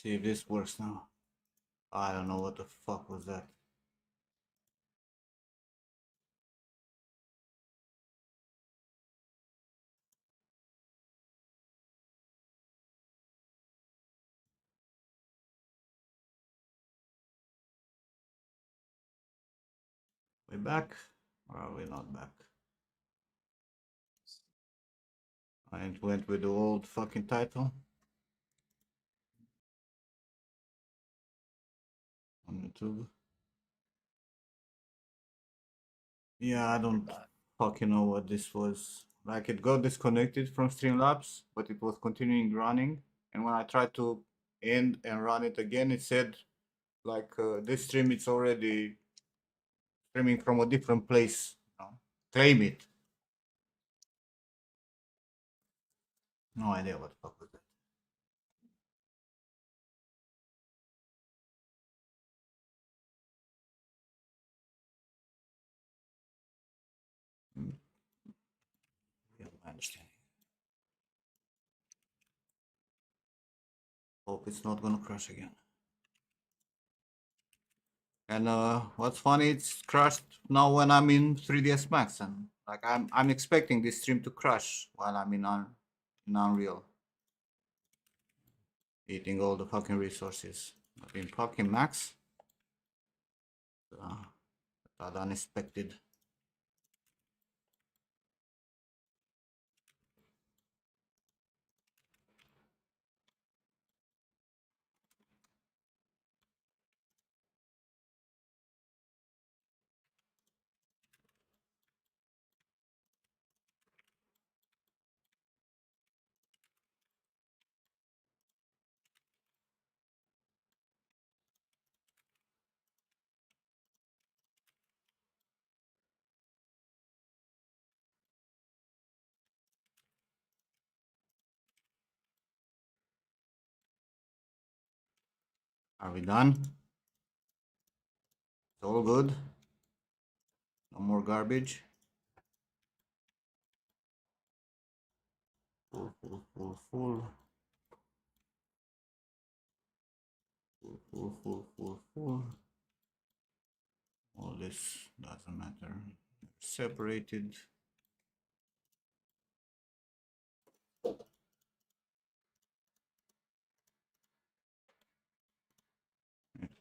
See if this works now. I don't know what the fuck was that. We back? Or are we not back? I went with the old fucking title on YouTube. Yeah, I don't fucking know what this was. Like it got disconnected from Streamlabs, but it was continuing running. And when I tried to end and run it again, it said like this stream it's already streaming from a different place. Claim it. No idea what the fuck was that. Yeah, I understand. Hope it's not gonna crash again. And what's funny, it's crashed now when I'm in 3ds Max, and like I'm expecting this stream to crash while I'm in Unreal, eating all the fucking resources. But in fucking Max, that unexpected. Are we done? It's all good. No more garbage. Full, full, full, full. Full, full, full, full, full. All this doesn't matter. Separated.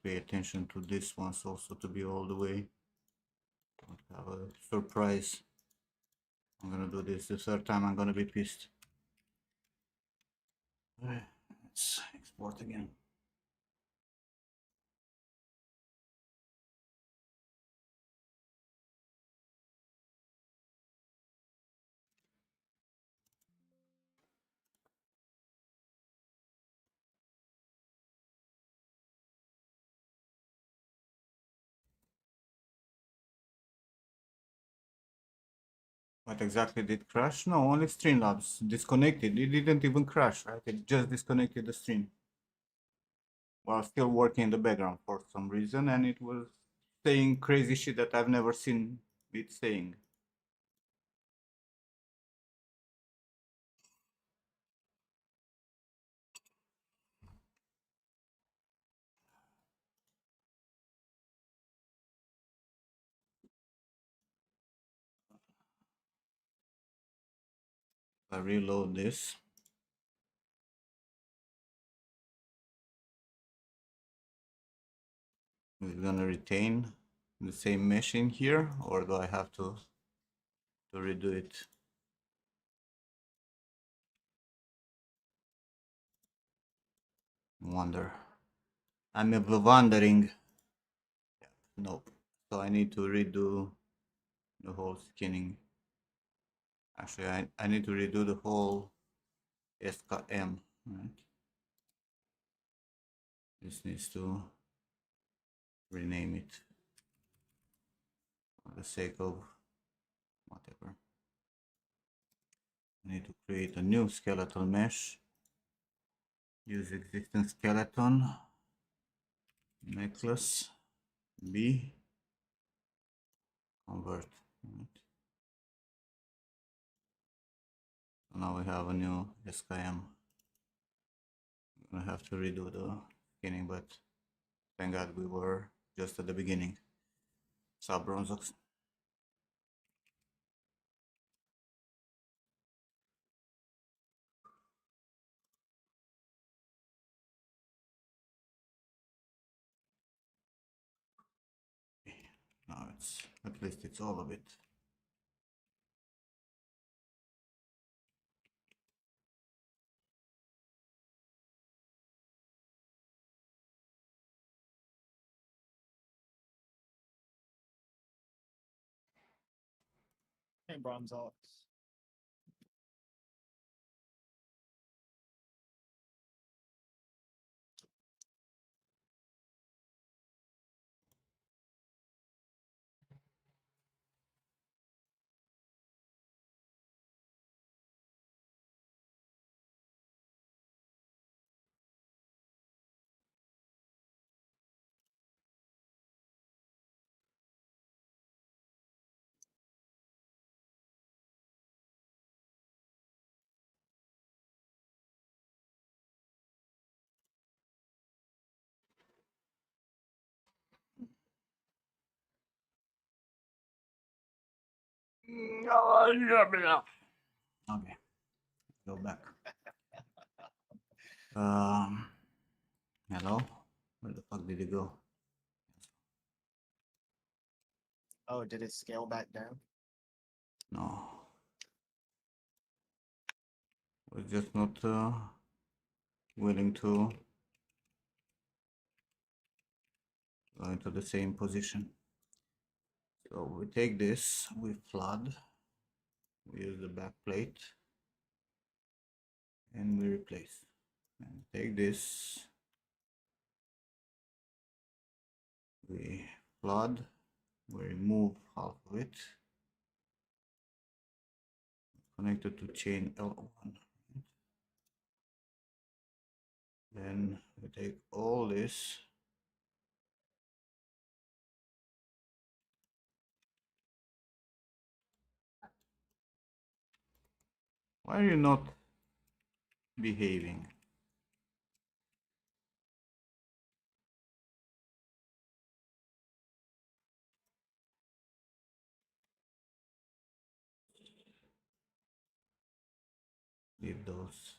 Pay attention to this ones also to be all the way. Don't have a surprise. I'm gonna do this the third time. I'm gonna be pissed. Let's export again. What exactly did crash? No, only Streamlabs disconnected. It didn't even crash, right? It just disconnected the stream while still working in the background for some reason, and it was saying crazy shit that I've never seen it saying. If I reload this, is it gonna retain the same mesh in here, or do I have to redo it? Wonder. I'm wondering. Nope. So I need to redo the whole skinning. Actually, I need to redo the whole SKM, right? This needs to rename it for the sake of whatever. I need to create a new skeletal mesh. Use existing skeleton necklace B convert. Right. So now we have a new SKM. I have to redo the beginning, but thank God we were just at the beginning. Sub Bronzox. Now it's at least it's all of it. Hey, Bronzox. Okay, go back. Um, hello? Where the fuck did it go? Oh, did it scale back down? No. Was just not willing to go into the same position. So we take this, we flood, we use the back plate, and we replace. And take this, we flood, we remove half of it, connected to chain L1. Then we take all this, why are you not behaving? Leave those.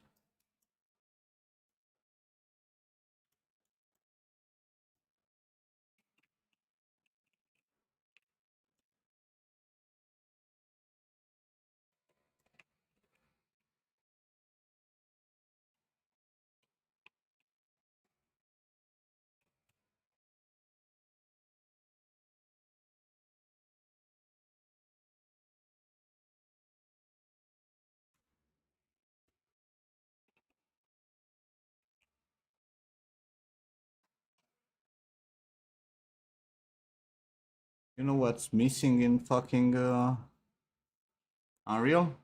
You know what's missing in fucking Unreal?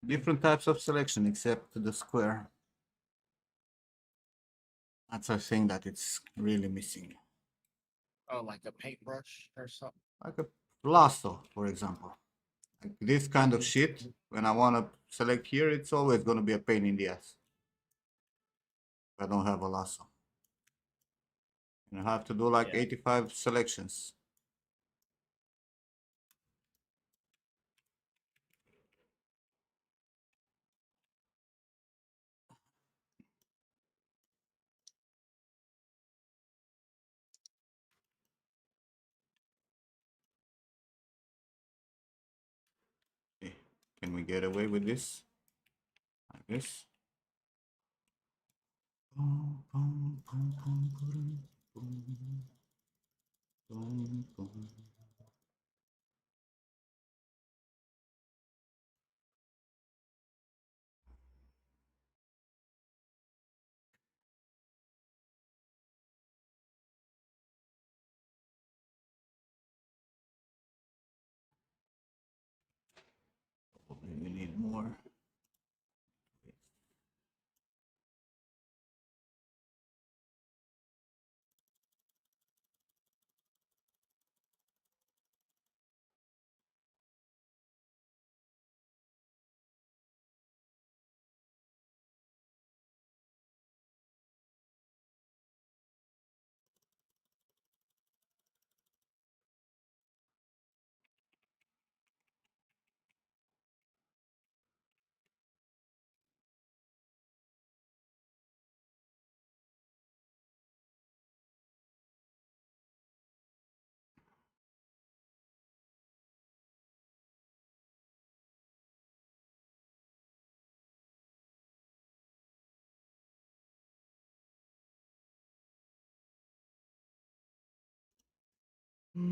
Different types of selection except the square. That's a thing that it's really missing. Oh, like a paintbrush or something? Like a lasso, for example. Like this kind of shit, when I want to select here, it's always going to be a pain in the ass. If I don't have a lasso. And I have to do like 85 selections. Okay. Can we get away with this? Like this? We need more. The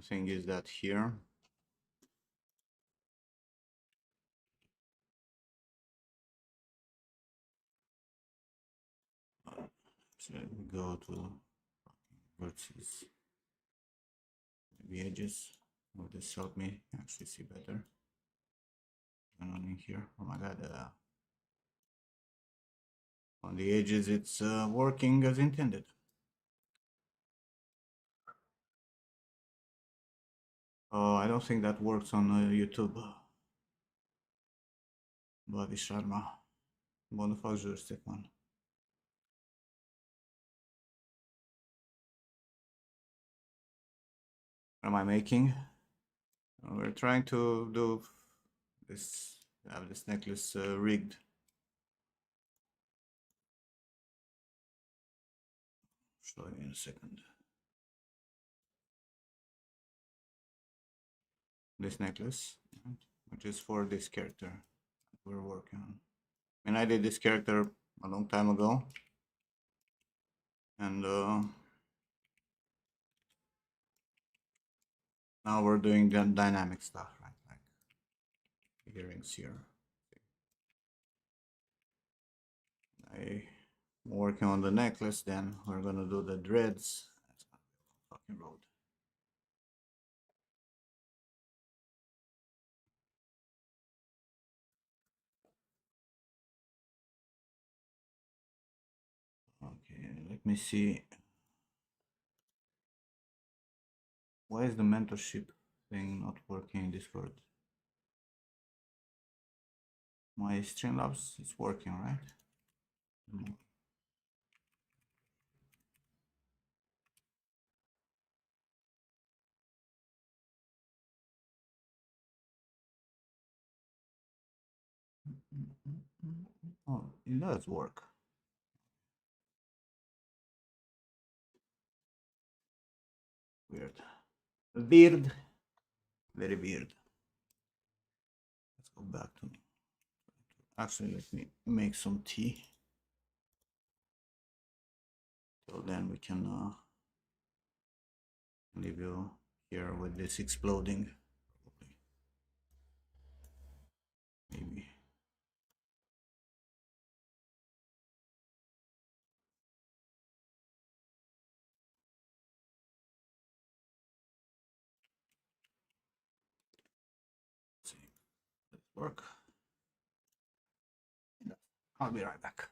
thing is that here, so we go to vertices, the edges. Will this help me actually see better? Going on in here. Oh my god! On the edges, it's working as intended. Oh, I don't think that works on YouTube. Body Sharma. Bună fac jur, Stefan. What am I making? We're trying to do this, have this necklace rigged. Show you in a second. This necklace, which is for this character that we're working on. And I did this character a long time ago. And now we're doing the dynamic stuff, right? Like earrings here. I'm working on the necklace, then we're gonna do the dreads. That's gonna be a fucking road. Okay, let me see. Why is the mentorship thing not working in Discord? My Streamlabs is working, right? Oh, it does work. Weird. Weird. Very weird. Let's go back to. Actually, let me make some tea. Till then, we can leave you here with this exploding. Probably. Maybe. Let's see. Let's work. I'll be right back.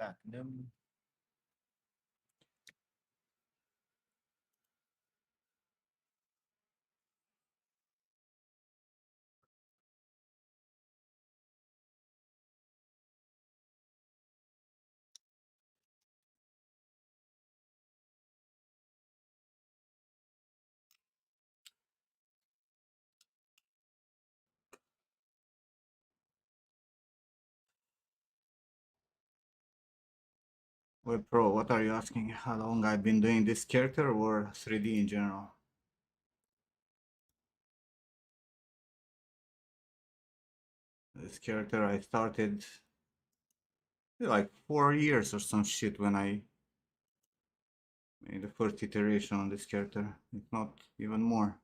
back them. Wait, bro, what are you asking? How long I've been doing this character or 3D in general? This character I started like 4 years or some shit when I made the first iteration on this character, if not even more.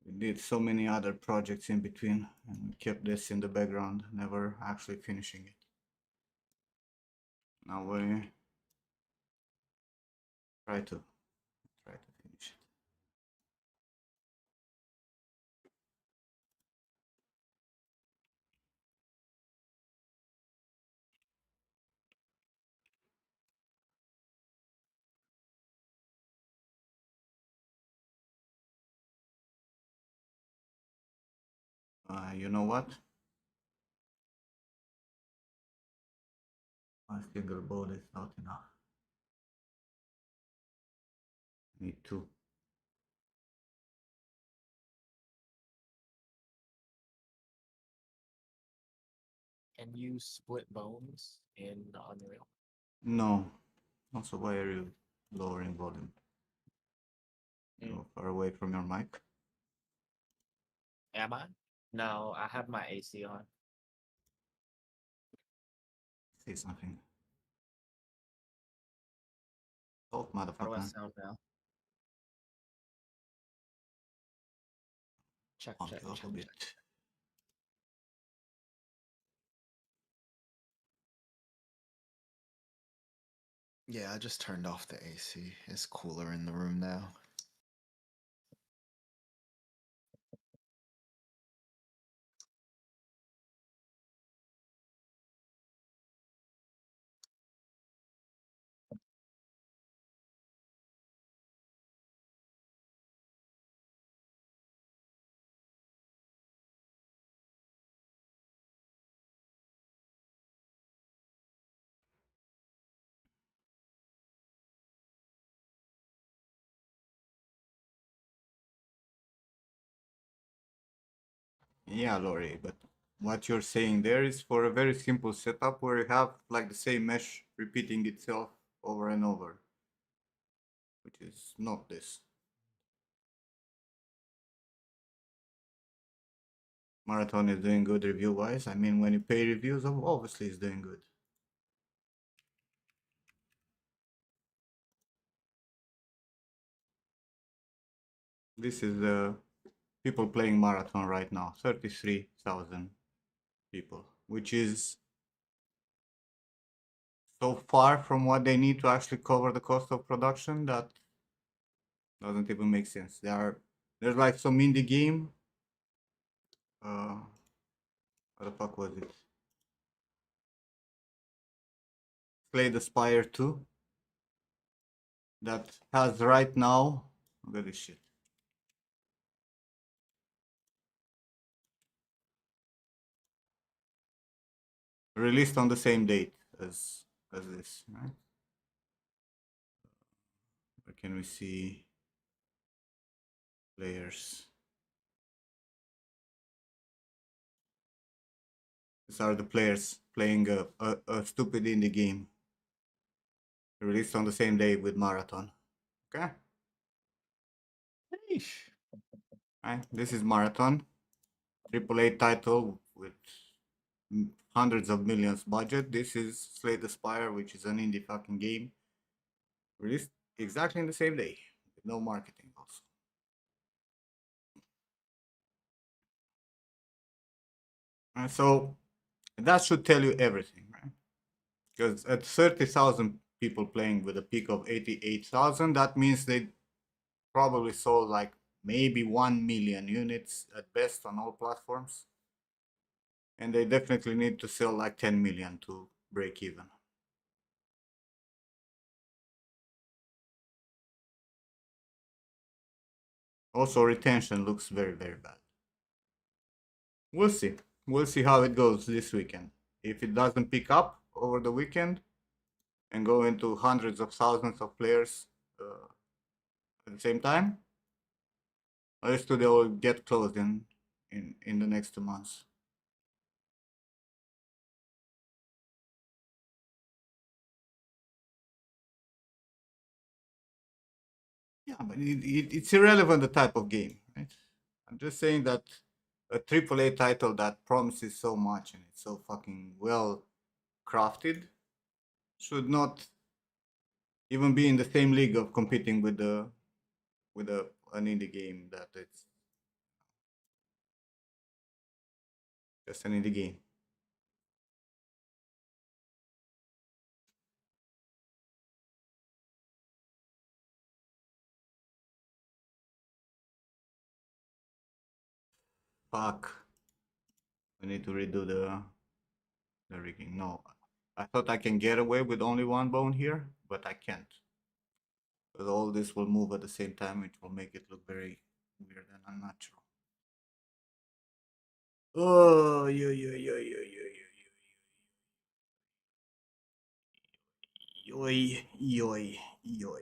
We did so many other projects in between and kept this in the background, never actually finishing it. Now we try to finish it. You know what? My single board is not enough. Need two. Can you split bones in Unreal? No. Also, why are you lowering volume? You're far away from your mic. Am I? No, I have my AC on. Say something. Talk, How do I motherfucker. sound now? Check, Pump check, you up check, a bit. check. Yeah, I just turned off the AC. It's cooler in the room now. Yeah, Lori, but what you're saying there is for a very simple setup where you have like the same mesh repeating itself over and over, which is not this. Marathon is doing good review-wise. I mean, when you pay reviews, obviously it's doing good. This is the people playing Marathon right now, 33,000 people, which is so far from what they need to actually cover the cost of production that doesn't even make sense. There's like some indie game. What the fuck was it? Slay the Spire 2 that has right now, look at this shit, released on the same date as this, right? Where can we see players? These are the players playing a stupid indie game released on the same day with Marathon. Okay, Sheesh. right? This is Marathon, AAA title with hundreds of millions budget. This is Slay the Spire, which is an indie fucking game released exactly in the same day with no marketing also. Right, so that should tell you everything, right? Because at 30,000 people playing with a peak of 88,000, that means they probably sold like maybe 1 million units at best on all platforms. And they definitely need to sell like 10 million to break even. Also, retention looks very, very bad. We'll see. We'll see how it goes this weekend. If it doesn't pick up over the weekend and go into hundreds of thousands of players at the same time, the studio will get closed in the next 2 months. Yeah, but it's irrelevant the type of game, right? I'm just saying that a AAA title that promises so much and it's so fucking well crafted should not even be in the same league of competing with an indie game that it's just an indie game. Fuck. We need to redo the rigging. No. I thought I can get away with only one bone here, but I can't. Because all this will move at the same time, it will make it look very weird and unnatural. Oh, yo, yo, yo, yo, yo, yo, yo, yo, yo, yo.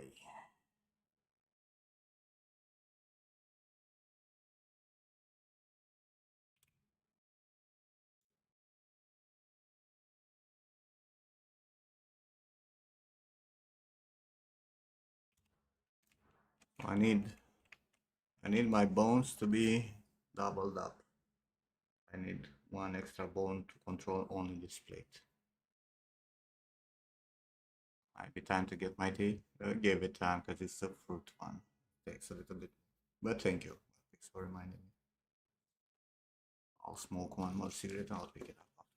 I need my bones to be doubled up. I need one extra bone to control only this plate. Might be time to get my tea. Give it time because it's a fruit one. Takes a little bit. But thank you. Thanks for reminding me. I'll smoke one more cigarette and I'll pick it up afterwards.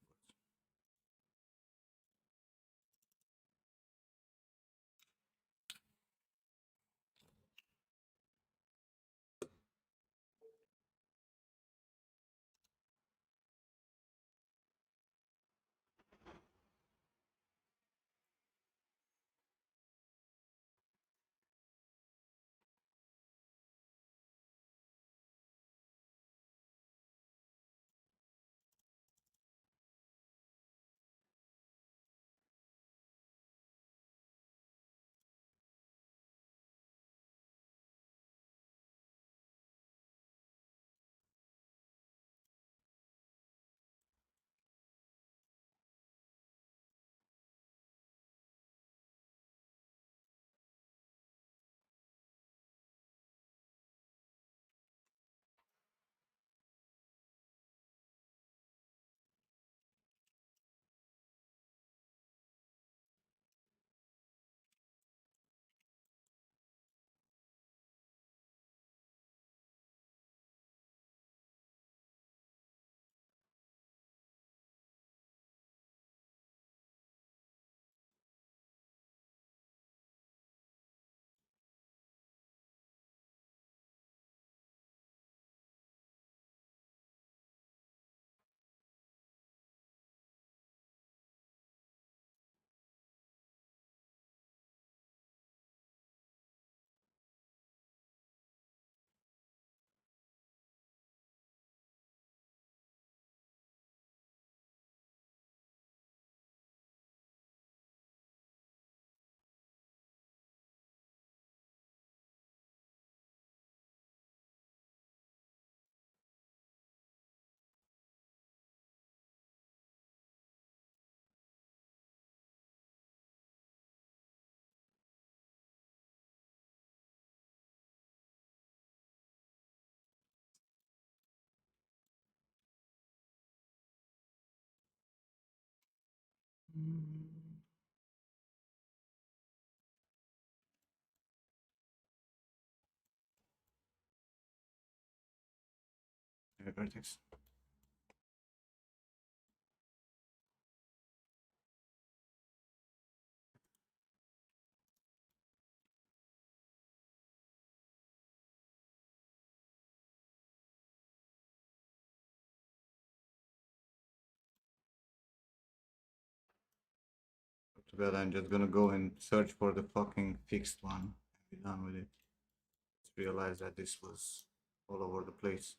Vertex. But I'm just gonna go and search for the fucking fixed one. Be done with it. Just realize that this was all over the place.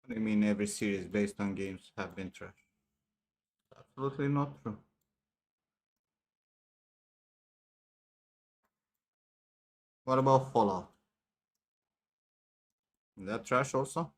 What do you mean every series based on games have been trash? Absolutely not true. What about Fallout? Is that trash also?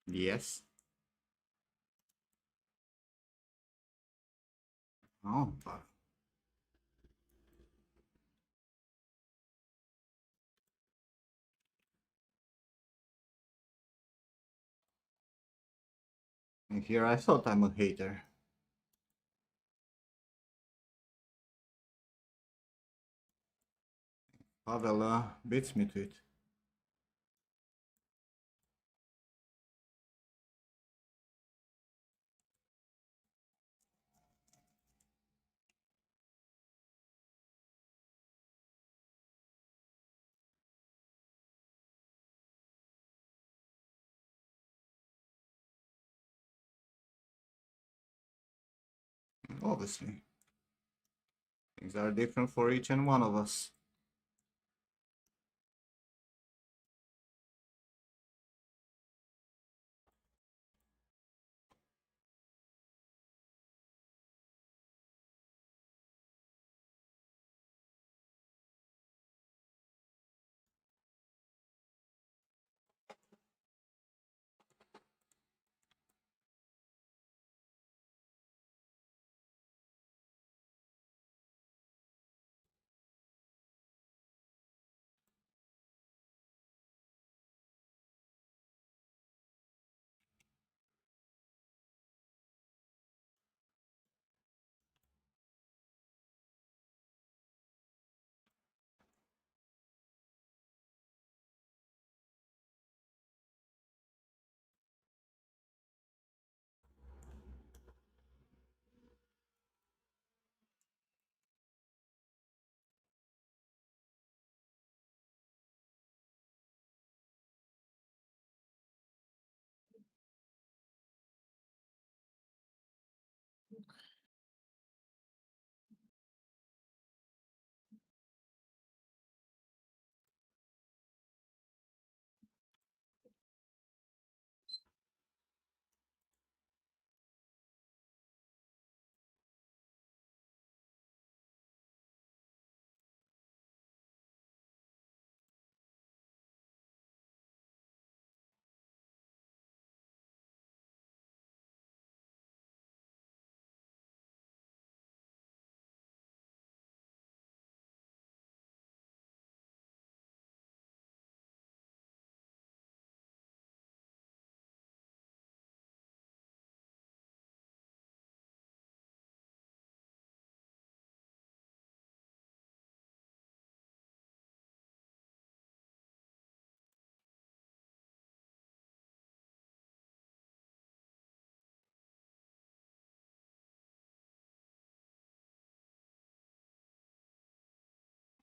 Yes. Oh, but and here I thought I'm a hater. Pavel beats me to it. Obviously. Things are different for each and one of us.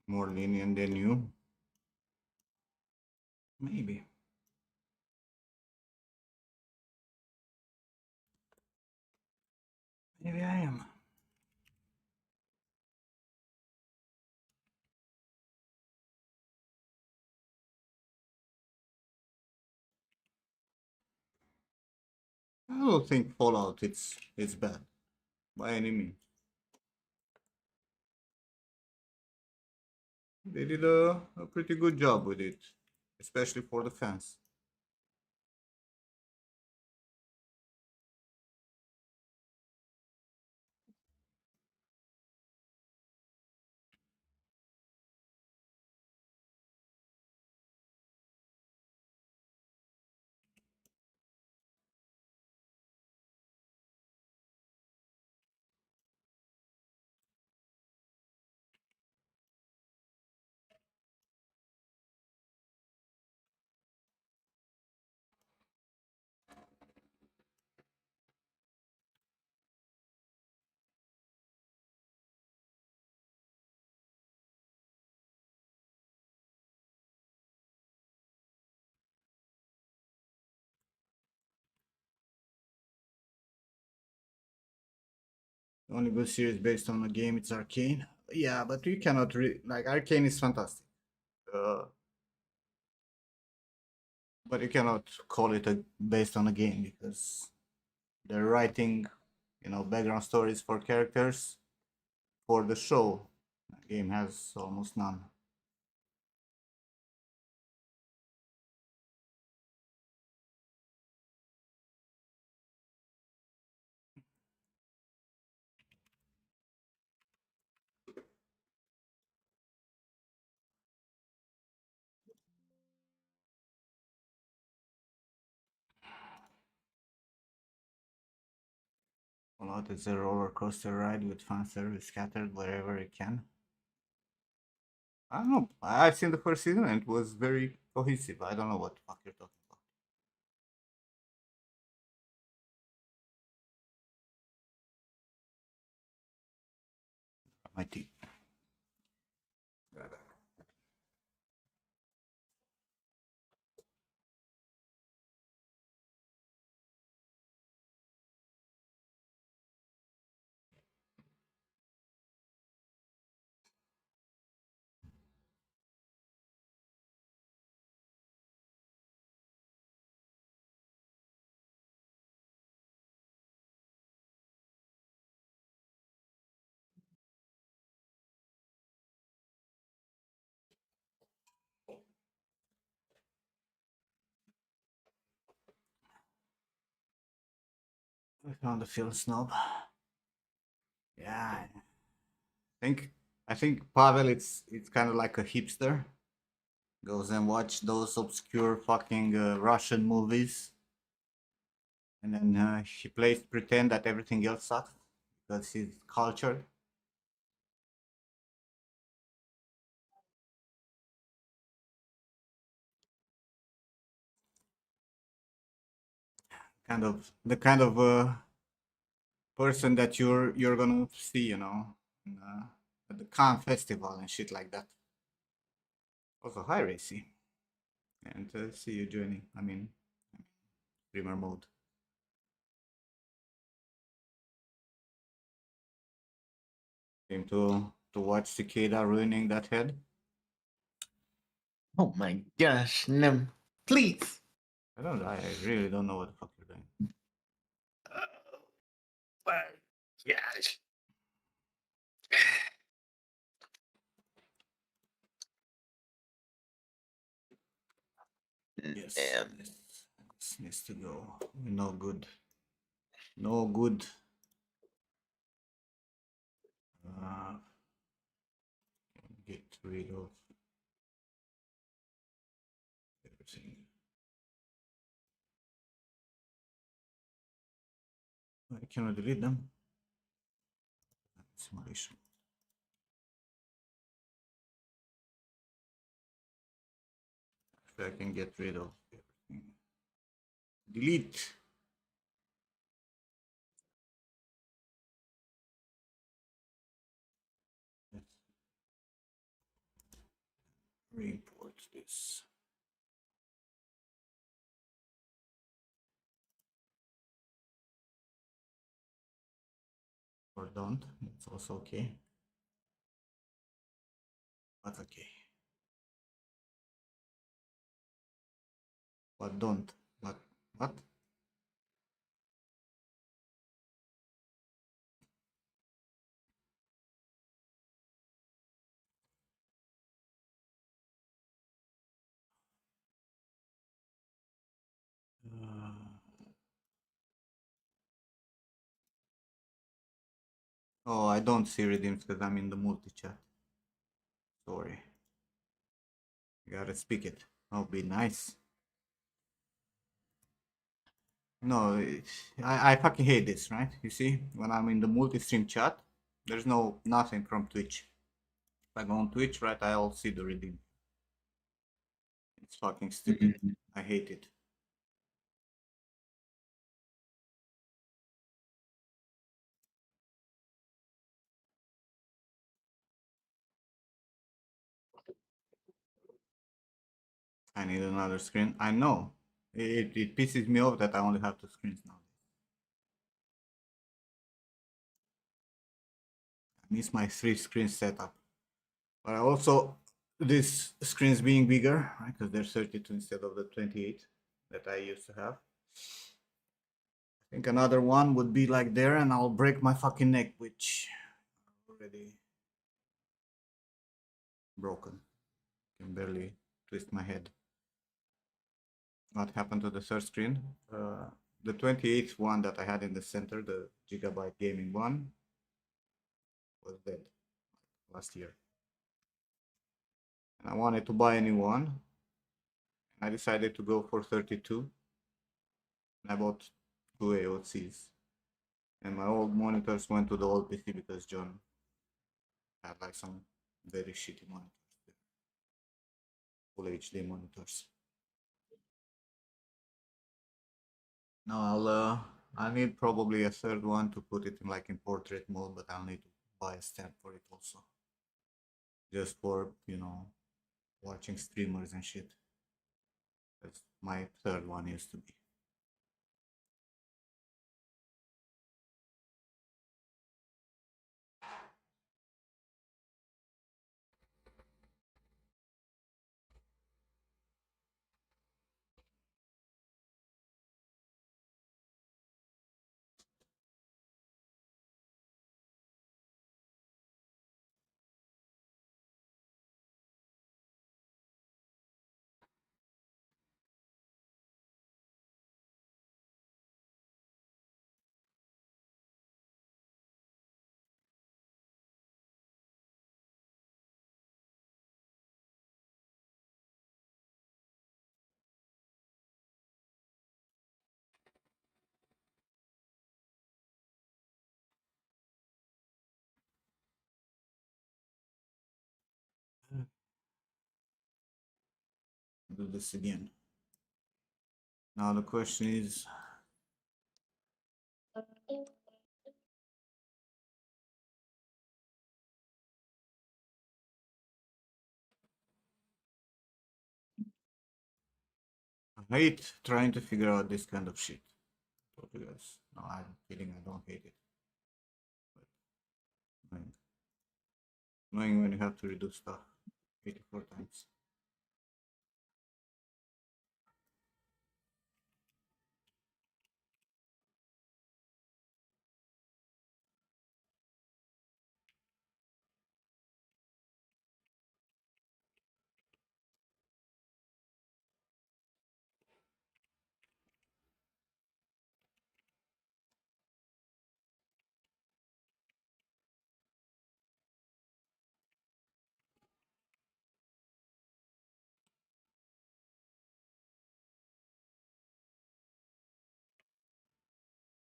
more lenient than you. Maybe. Maybe I am. I don't think Fallout it's bad by any means. They did a pretty good job with it, especially for the fans. The only good series based on a game it's Arcane. Yeah, but you cannot like Arcane is fantastic. Uh, but you cannot call it a based on a game because they're writing, background stories for characters for the show. The game has almost none. Fallout is a roller coaster ride with fan service scattered wherever it can. I don't know. I've seen the first season and it was very cohesive. I don't know what the fuck you're talking about. My teeth. I found a film snob. Yeah, think I think Pavel it's kind of like a hipster. Goes and watch those obscure fucking Russian movies, and then he plays pretend that everything else sucks because he's cultured. Kind of the kind of person that you're gonna see, in, at the Cannes festival and shit like that. Also, hi Racy, and see you joining. I mean, streamer mode. Came to watch Cicada ruining that head. Oh my gosh, Nim, please. I really don't know what the fuck you're doing. Oh my gosh. Yes, Damn. this needs to go. No good. No good. Uh, get rid of everything. I cannot delete them. Simulation. If I can get rid of everything. Delete. Yes. What's this? Or don't. It's also okay. But okay. But don't. But what? Oh, I don't see redeems because I'm in the multi-chat. Sorry. You gotta speak it. Oh, be nice. No, I fucking hate this, right? You see, when I'm in the multi-stream chat, there's nothing from Twitch. If I go on Twitch, right, I'll see the redeem. It's fucking stupid. I hate it. I need another screen. I know. It pisses me off that I only have two screens now. I miss my three screen setup. But I also, these screens being bigger, right, because they're 32 instead of the 28 that I used to have. I think another one would be like there and I'll break my fucking neck, which already broken. Can barely twist my head. What happened to the third screen? The 28th one that I had in the center, the Gigabyte gaming one, was dead last year. And I wanted to buy a new one. I decided to go for 32. And I bought two AOCs. And my old monitors went to the old PC because John had like some very shitty monitors. Full HD monitors. Now I need probably a third one to put it in like in portrait mode, but I'll need to buy a stand for it also. Just for, you know, watching streamers and shit. That's my third one used to be. Do this again. Now the question is, I hate trying to figure out this kind of shit. Told you guys. No, I'm kidding. I don't hate it. But annoying when you have to redo stuff 84 times.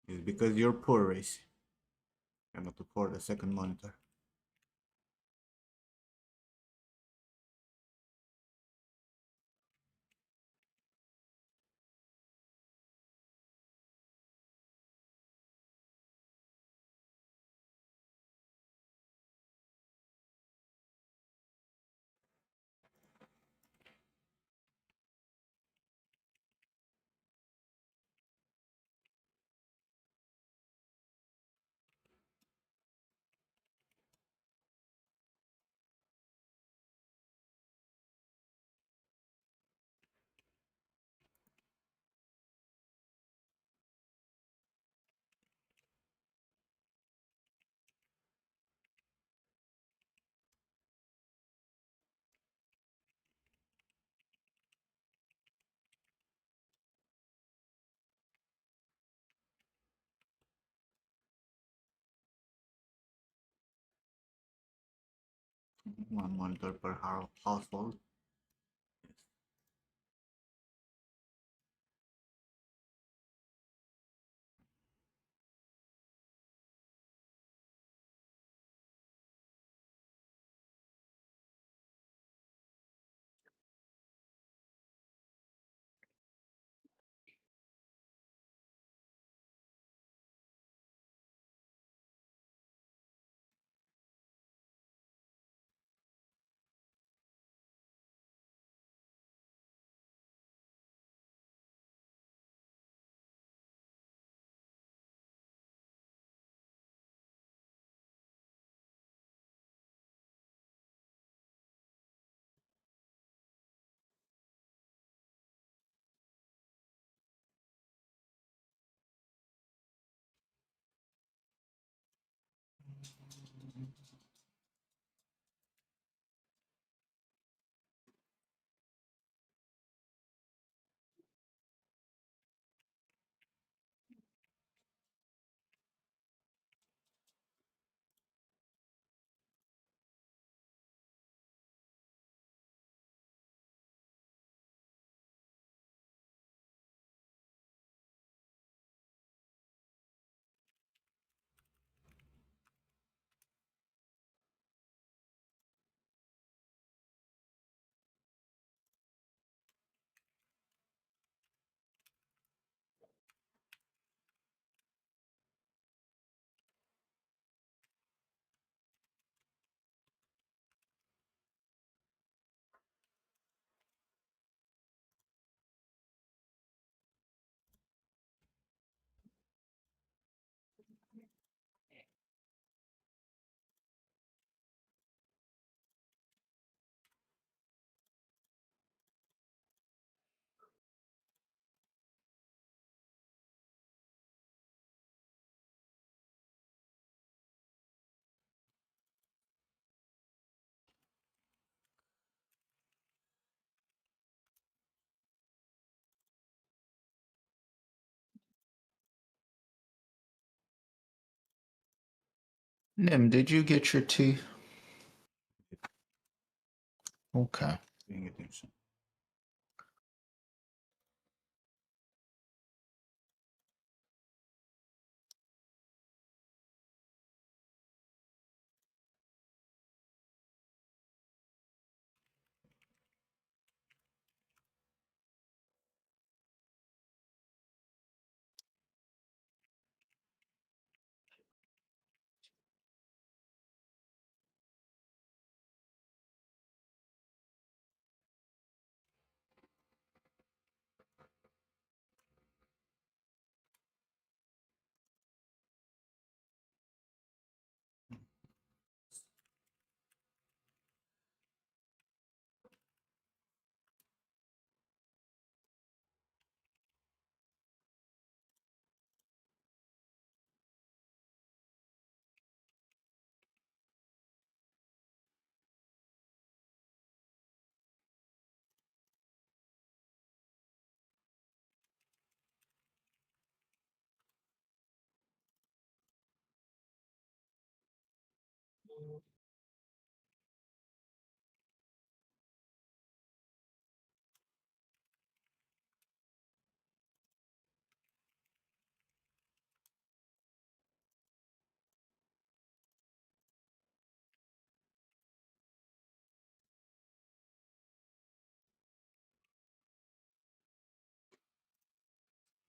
It's because you're poor, Race. Cannot afford a second monitor. One monitor per household. Nim, did you get your tea? Okay. Paying attention.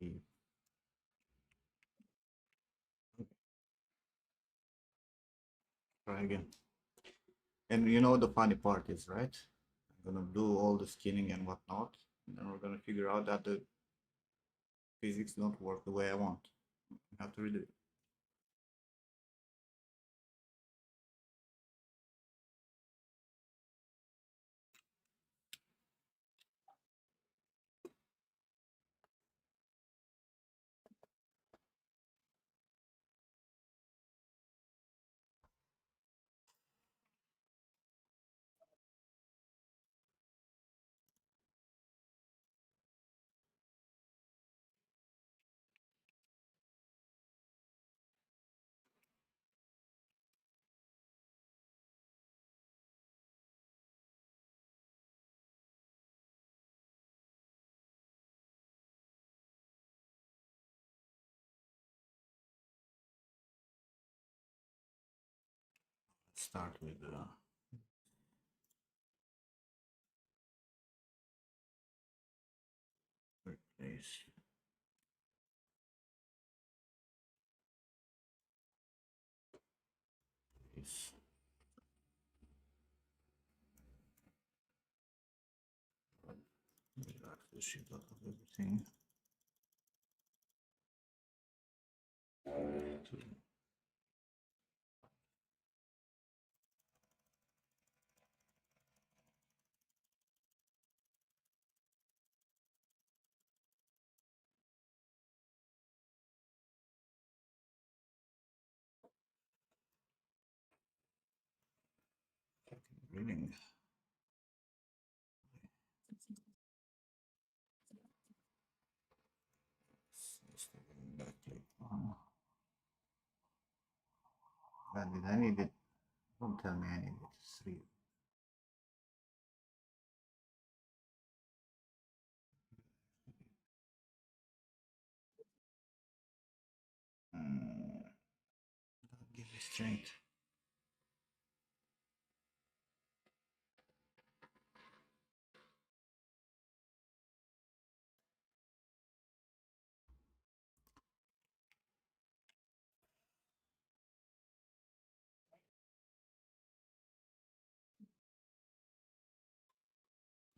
Okay. Try again. And you know the funny part is, right? I'm gonna do all the skinning and whatnot, and then we're gonna figure out that the physics don't work the way I want. I have to redo it. Start with replace. This. Relax the shit out of everything. Reading. Did I need it? Don't tell me I need it. 3. Give me strength.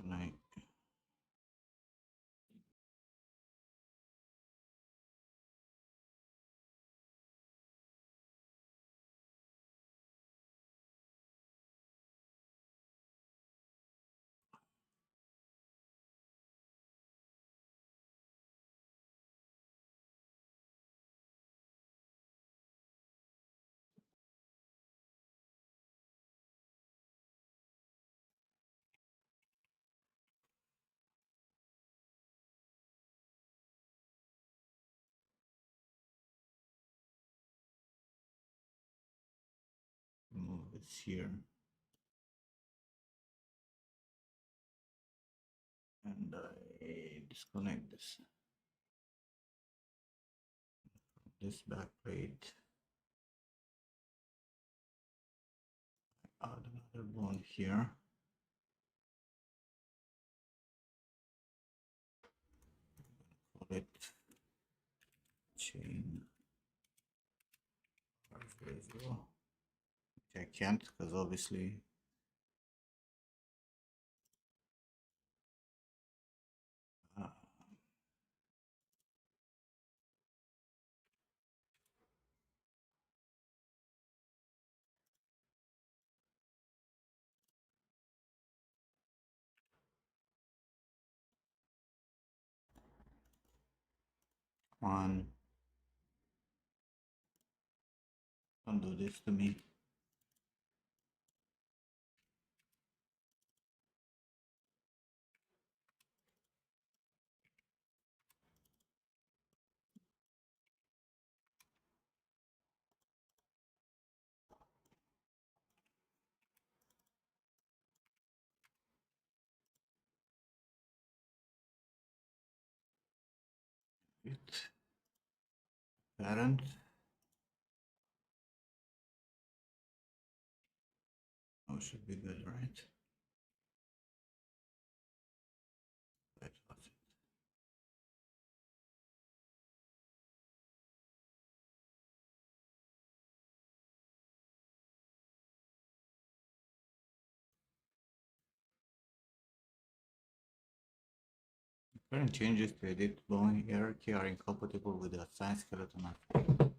Can I? Move this here. And I disconnect this back plate. Add another bond here. Call it chain R0. I can't because obviously on. Don't do this to me. It parent. Oh, should be good, right? That was it. Current changes to edit bone hierarchy are incompatible with the assigned skeleton architecture.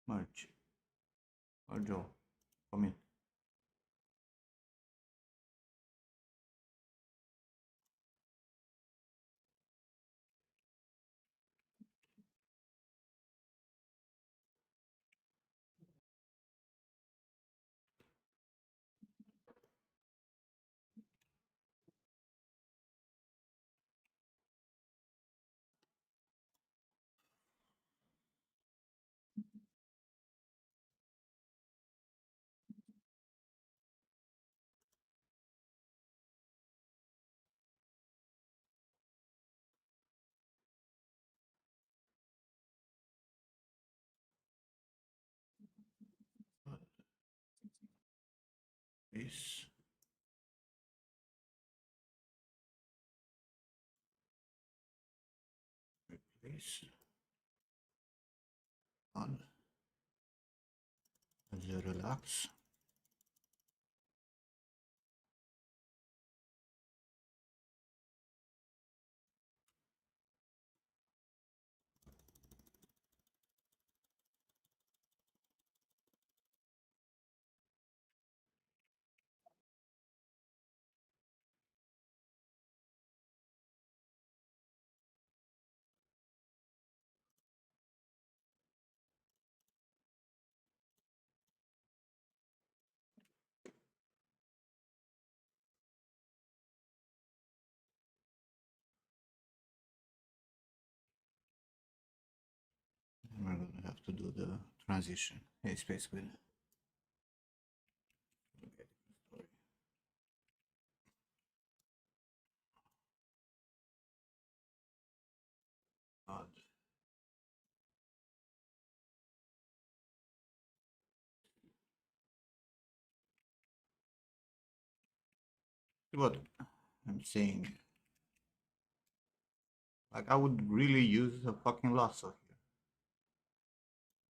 Merge. Or Joe. Commit. this. Replace on the relax. We're gonna have to do the transition. Hey, Space Queen. Odd. What I'm saying, like I would really use a fucking lasso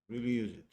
here. Really use it.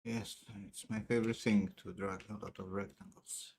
Yes, it's my favorite thing to drag a lot of rectangles.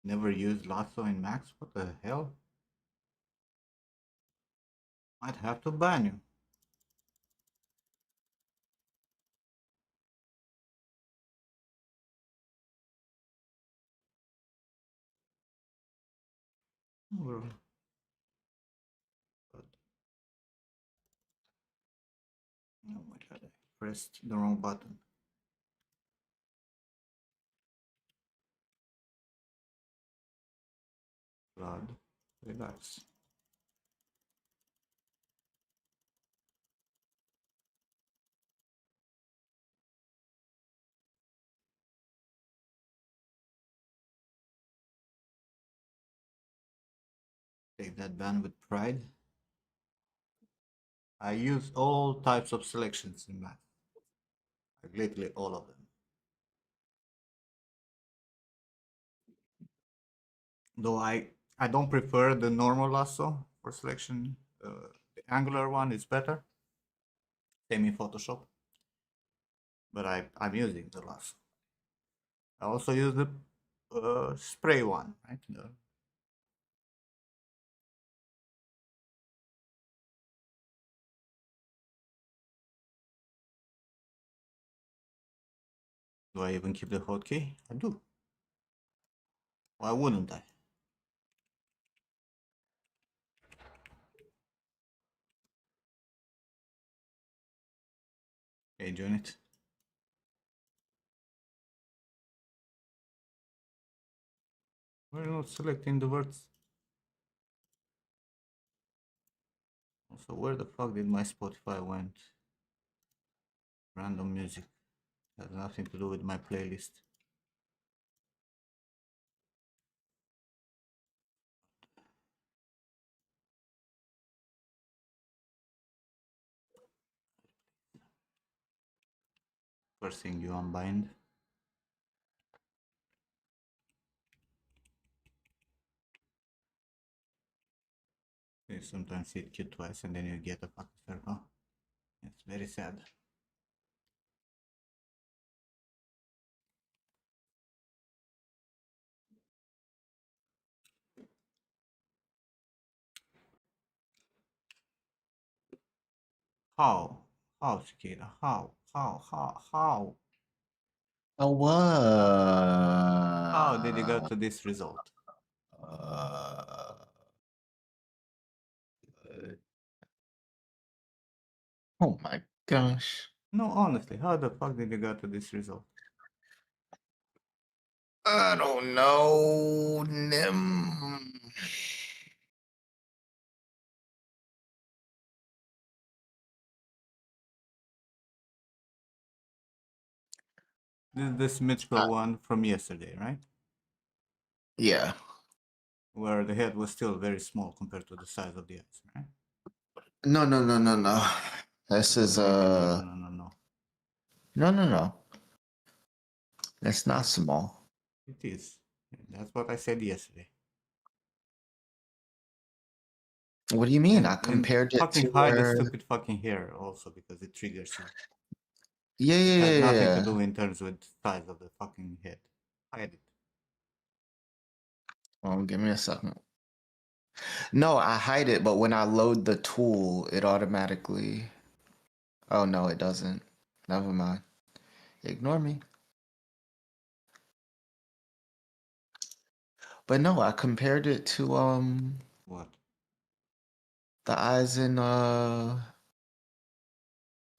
Never used lasso in Max? What the hell? I'd have to ban you. Or- but- Oh my god, I pressed the wrong button. Blood, relax. Take that ban with pride. I use all types of selections in math. Like literally all of them. Though I don't prefer the normal lasso for selection. The angular one is better. Same in Photoshop. But I'm using the lasso. I also use the spray one, right? Do I even keep the hotkey? I do. Why wouldn't I? Okay, join it. We're not selecting the words. Also, where the fuck did my Spotify went? Random music. Has nothing to do with my playlist. First thing you unbind. You sometimes hit Q twice and then you get a fucking circle. It's very sad. How? How, Cicada? How? How? Oh, what? How did you go to this result? Oh my gosh. No, honestly, how the fuck did you go to this result? I don't know, Nim. This is the symmetrical one from yesterday, right? Yeah. Where the head was still very small compared to the size of the eyes, right? No, no, no, no, no. This is No. no. It's not small. It is. That's what I said yesterday. What do you mean? I And compared it fucking to hide the where. stupid fucking hair also because it triggers you. Yeah, It yeah, has yeah, nothing to yeah. do in terms with size of the fucking head. Hide it. Oh, give me a second. No, I hide it, but when I load the tool, it automatically. Oh no, it doesn't. Never mind. Ignore me. But no, I compared it to What? the eyes in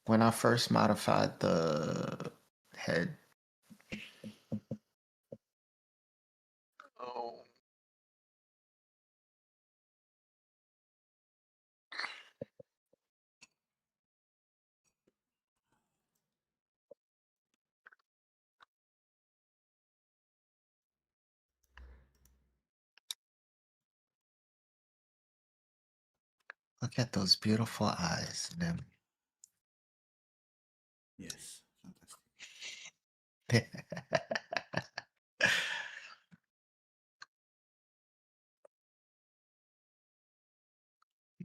when I first modified the head. Oh. Look at those beautiful eyes, Nim. Yes. Fantastic.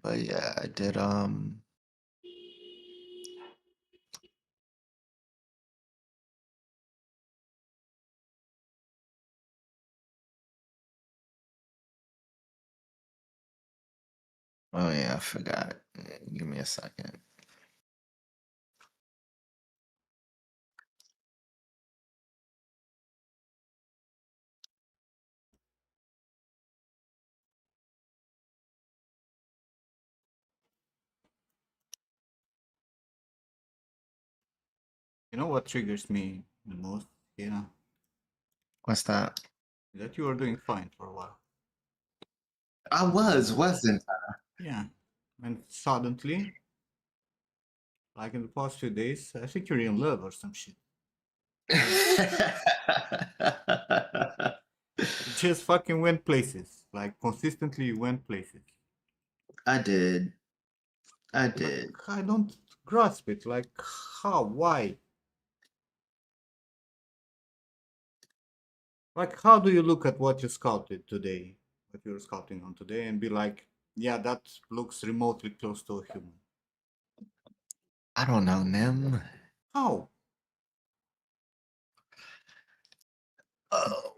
But yeah, I did oh yeah, I forgot. Give me a second. You know what triggers me the most? Yeah. What's that? That you were doing fine for a while. I wasn't Yeah. And suddenly, like in the past few days, I think you're in love or some shit. I? It just fucking went places. Like consistently you went places. I did. I Like did. I don't grasp it. Like how? Why? Like how do you look at what you sculpted today, what you're sculpting on today, and be like, yeah, that looks remotely close to a human? I don't know, Nim. How? Oh,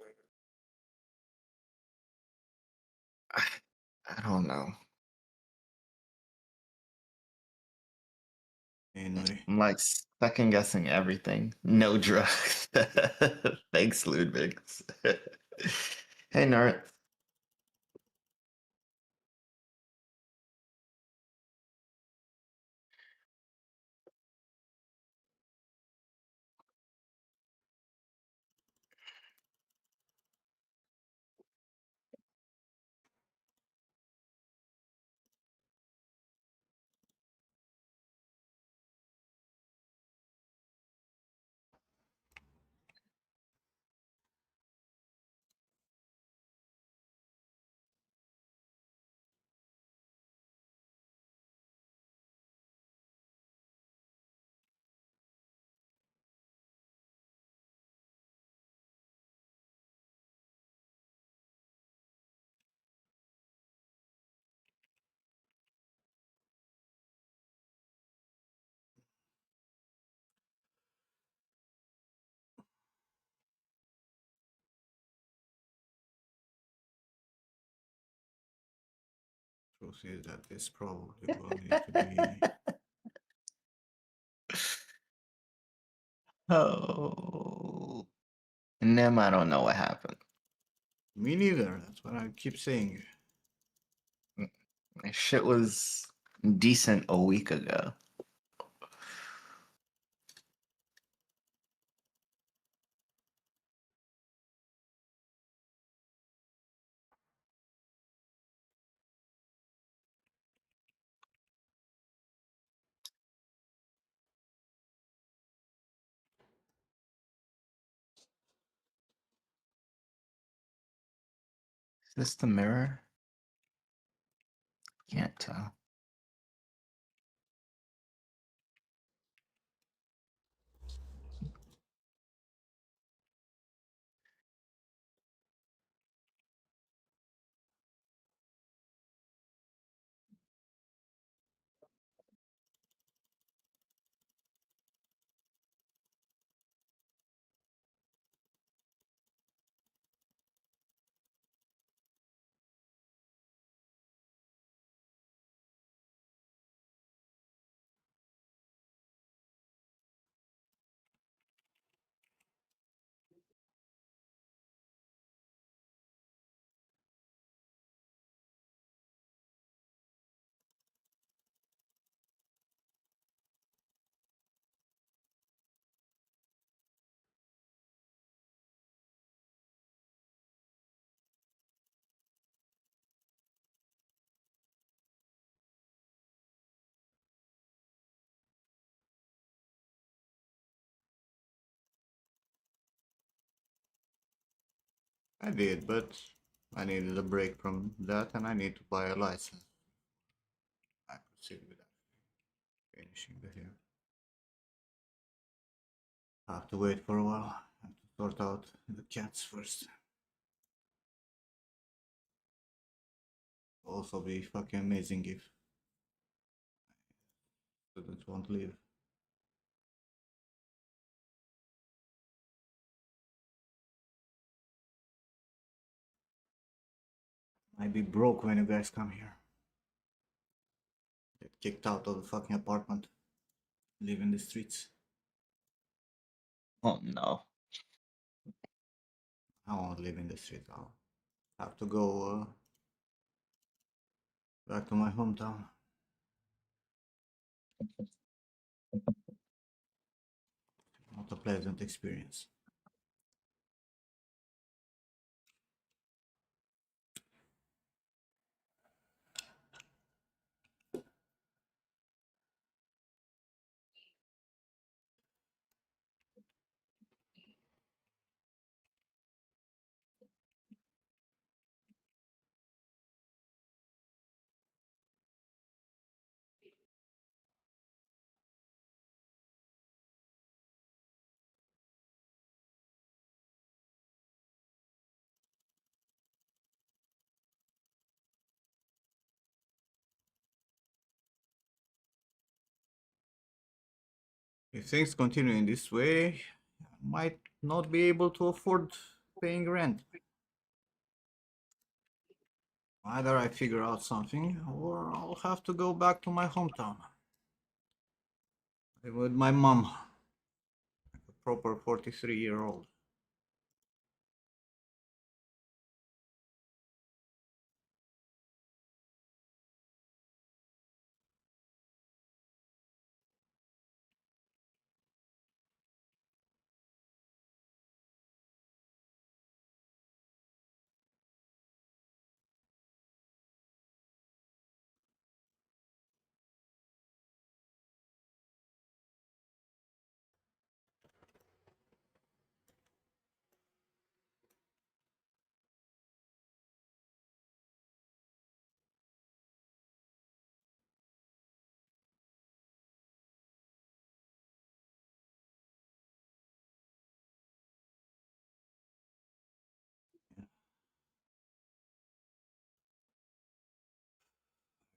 I don't know. Anyway, I'm like second guessing everything. No drugs. Thanks, Ludwig. Hey, Nerd. Truth is that this probably will need to be. Oh. And then I don't know what happened. Me neither. That's what I keep saying. Shit was decent a week ago. Is this the mirror? Can't tell. I did, but I needed a break from that and I need to buy a license. I proceed with that. Finishing the hair. I have to wait for a while. I have to sort out the cats first. Also be fucking amazing if students won't leave. Might be broke when you guys come here. Get kicked out of the fucking apartment. Live in the streets. Oh no. I won't live in the street. I'll have to go back to my hometown. Not a pleasant experience. If things continue in this way, I might not be able to afford paying rent. Either I figure out something, or I'll have to go back to my hometown. Live with my mom, like a proper 43-year-old.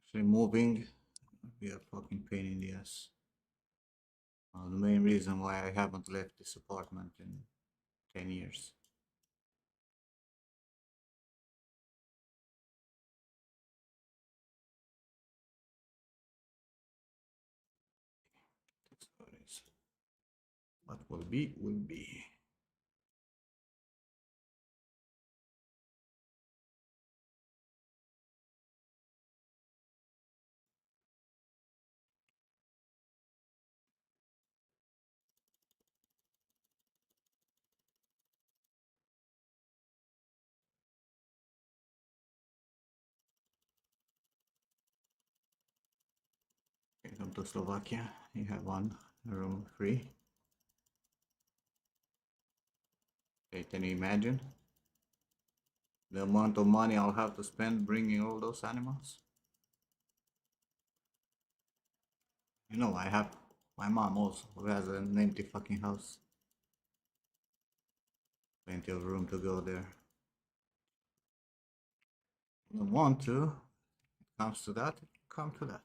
Actually, moving would be a fucking pain in the ass. The main reason why I haven't left this apartment in 10 years. What will be, will be. Okay, come to Slovakia. You have one room free. Okay, can you imagine the amount of money I'll have to spend bringing all those animals? You know, I have my mom also, who has an empty fucking house. Plenty of room to go there. I don't want to. It comes to that, come to that.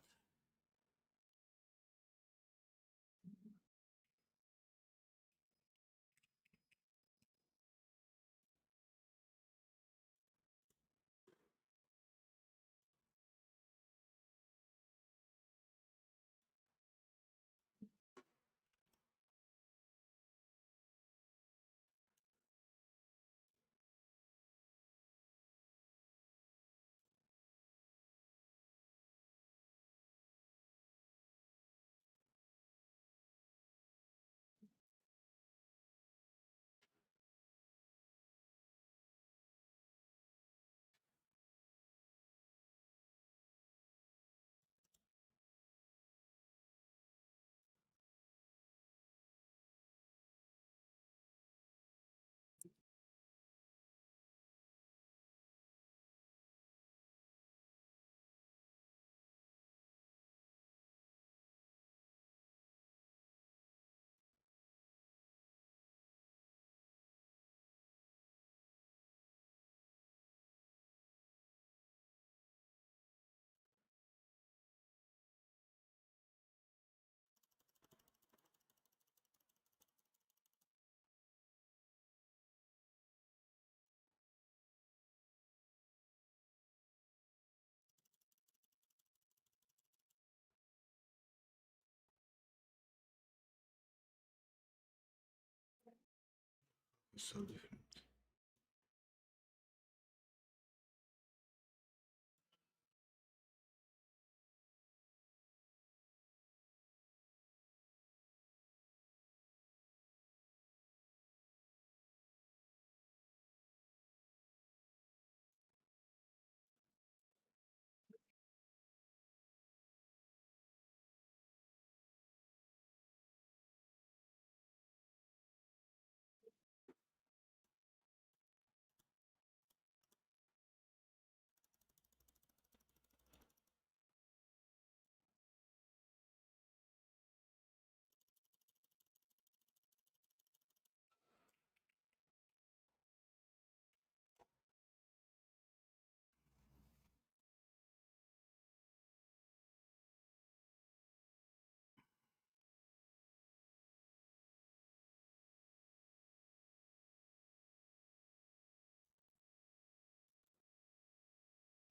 It's so different.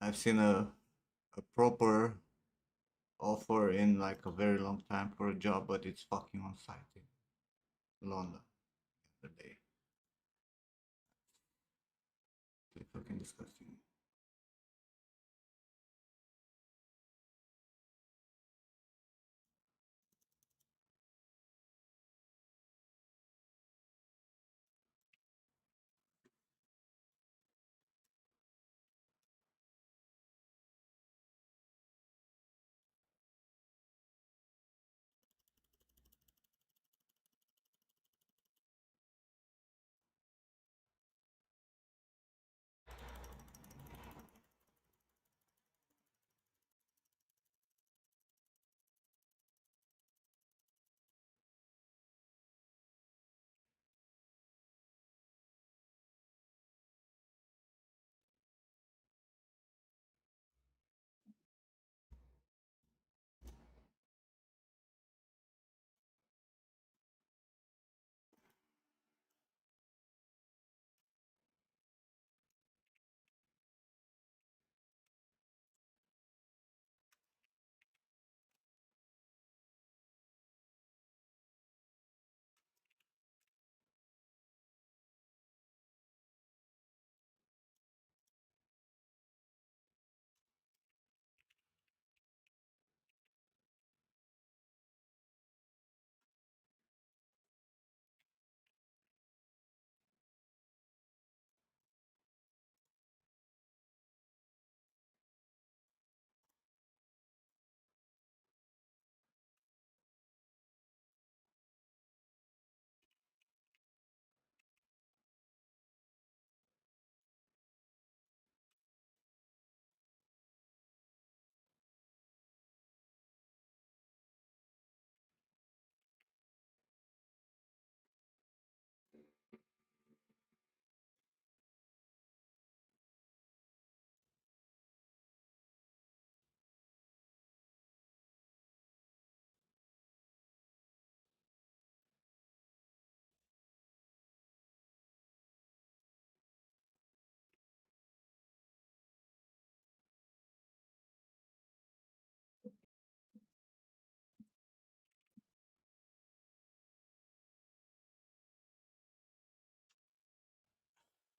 I've seen a proper offer in like a very long time for a job, but it's fucking on site in London the other day. It's fucking disgusting.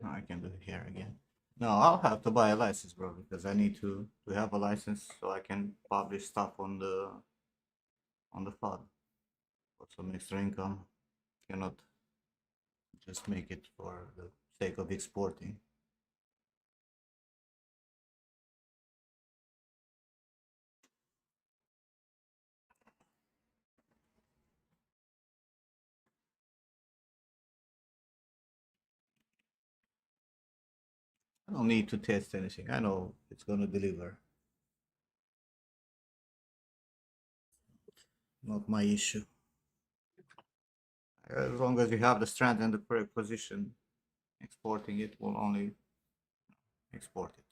I can do it here again. No, I'll have to buy a license, bro, because I need to have a license so I can publish stuff on the file. For some extra income, cannot just make it for the sake of exporting. I don't need to test anything. I know it's gonna deliver. Not my issue. As long as you have the strand in the correct position, exporting it will only export it.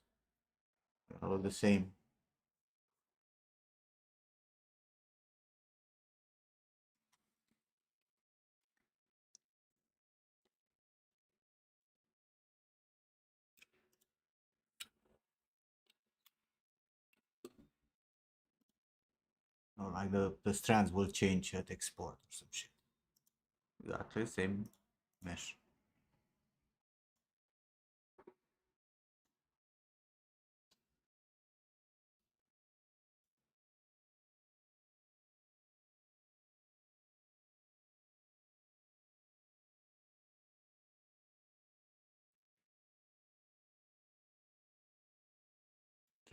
All the same. Or like the strands will change at export or some shit. Exactly same mesh.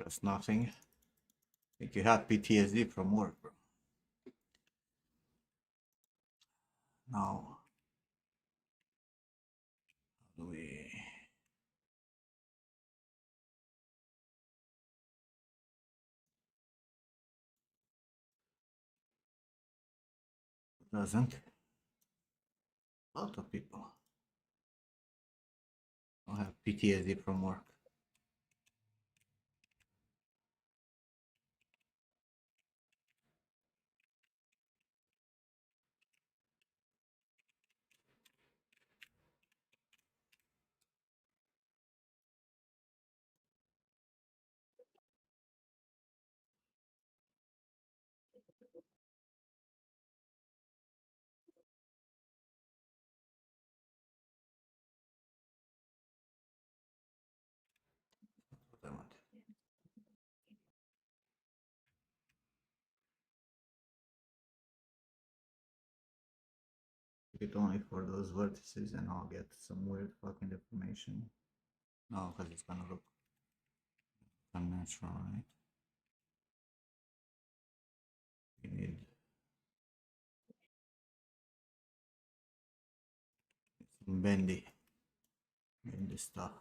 Just nothing. I think you have PTSD from work, bro. Now, how do we? Doesn't. A lot of people don't have PTSD from work. What I want. Keep it only for those vertices and I'll get some weird fucking deformation. No, because it's gonna look unnatural, right? You need some bendy stuff.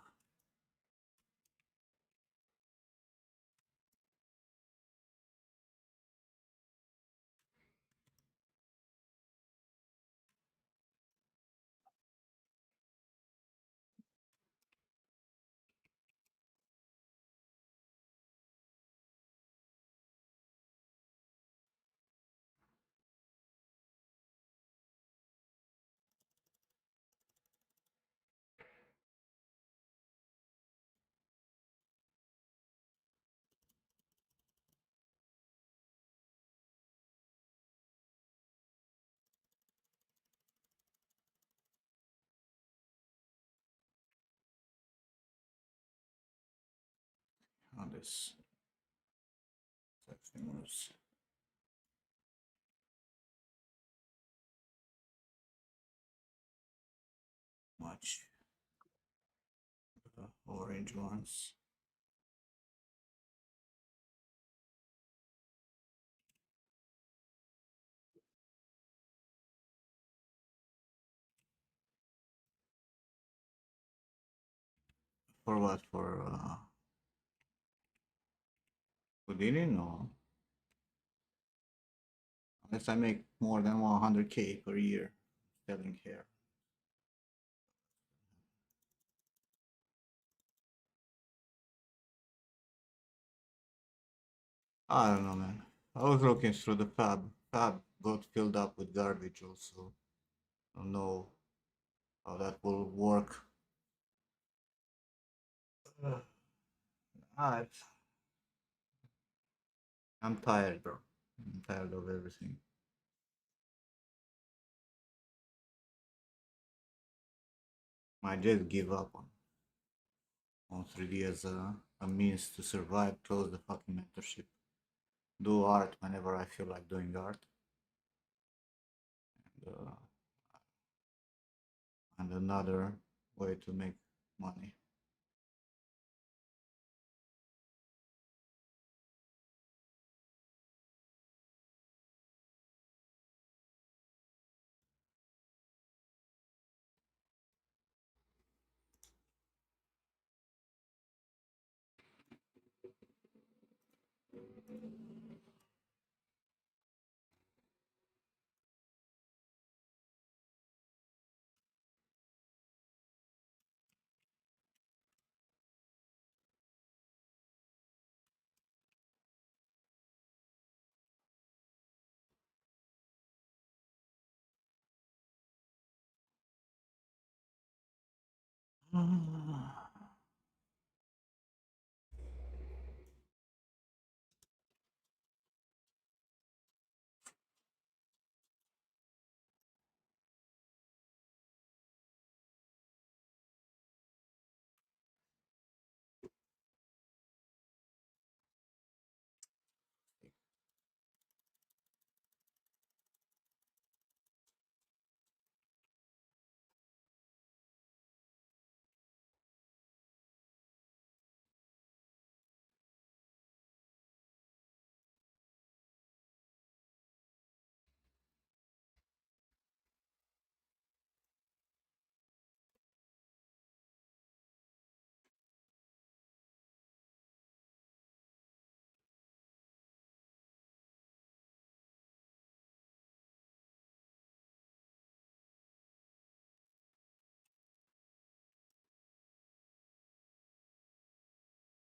On this section was much orange ones. For what? For Houdini? No. Unless I make more than 100k per year selling hair. I don't know, man. I was looking through the fab. Fab got filled up with garbage also. I don't know how that will work. I, I'm tired, bro. I'm tired of everything. I just give up on on 3D as a means to survive, close the fucking mentorship. Do art whenever I feel like doing art. And another way to make money.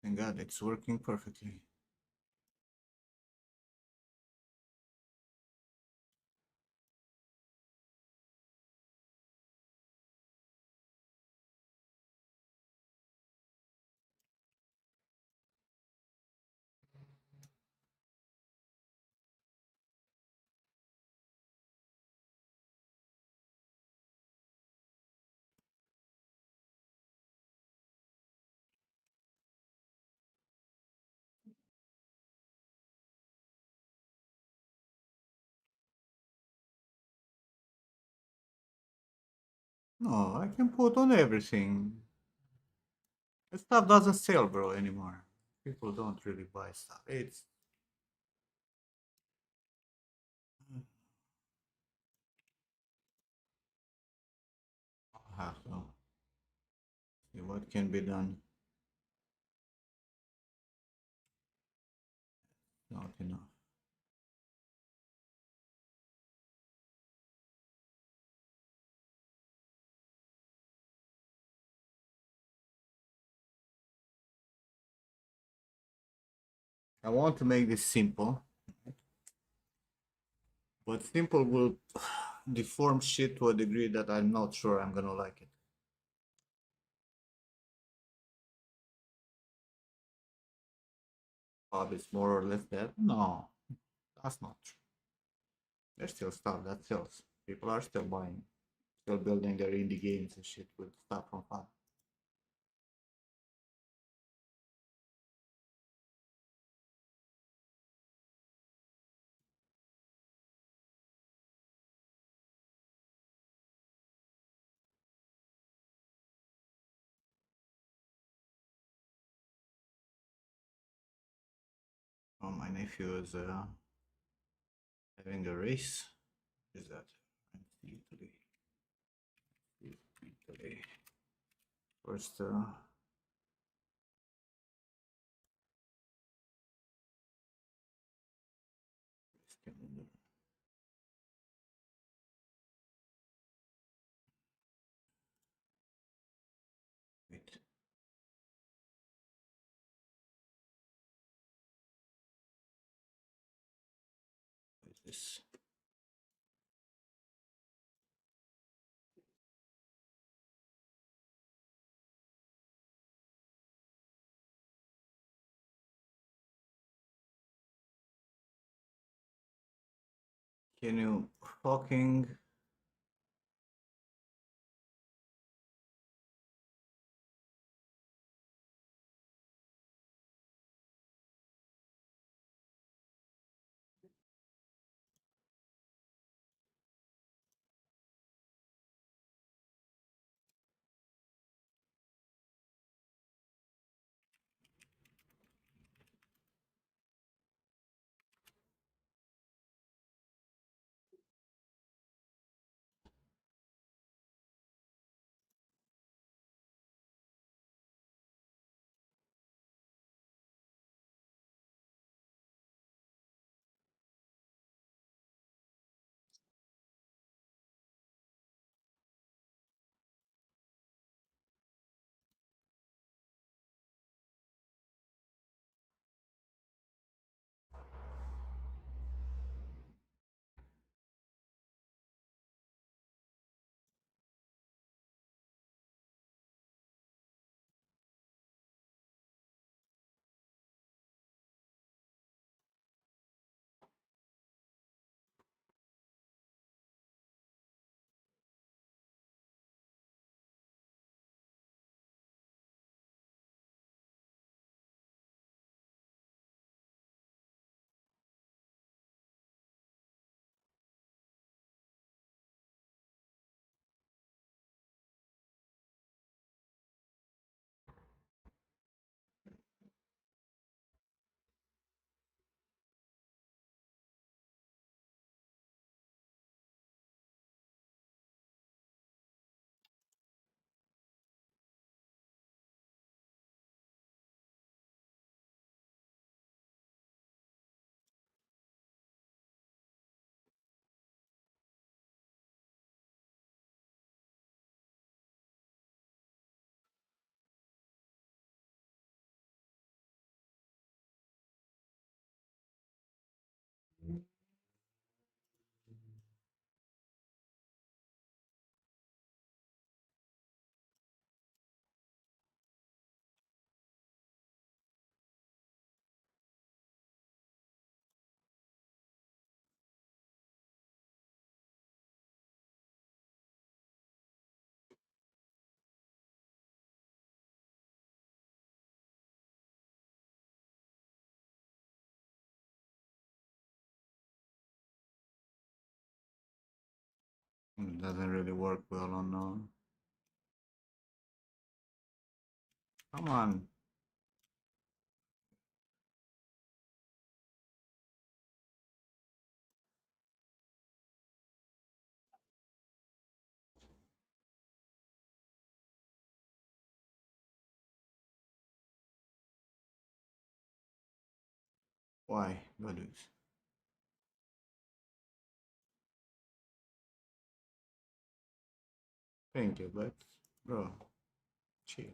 Thank God it's working perfectly. No, I can put on everything. The stuff doesn't sell, bro, anymore. People don't really buy stuff. It's I have to see what can be done. Not enough. I want to make this simple, but simple will deform shit to a degree that I'm not sure I'm gonna like it. Bob is more or less dead? No, that's not true. There's still stuff that sells. People are still buying, still building their indie games and shit with stuff from fun. Oh, my nephew is having a race. What is that? Italy. Italy. First, calendar. Wait. What is this? Can you fucking It doesn't really work well on. Come on. Why? What is? Thank you, but bro, chill.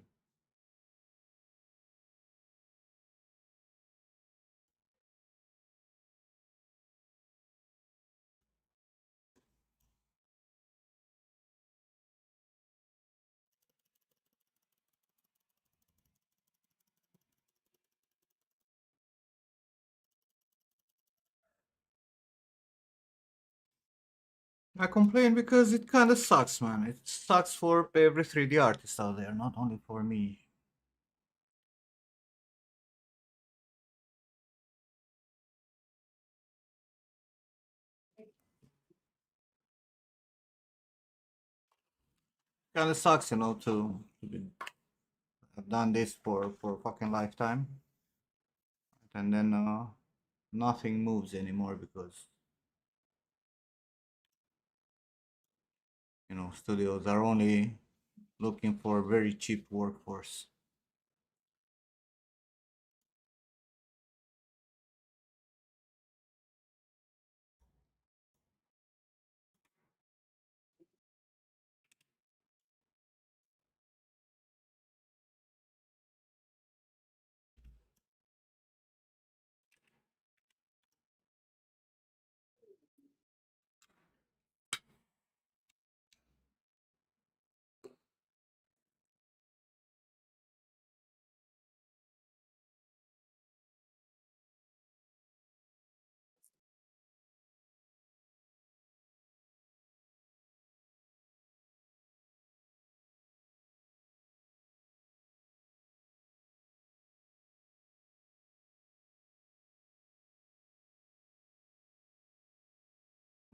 I complain because it kind of sucks, man. It sucks for every 3D artist out there, not only for me. Kind of sucks, have done this for fucking lifetime, and then nothing moves anymore because studios are only looking for a very cheap workforce.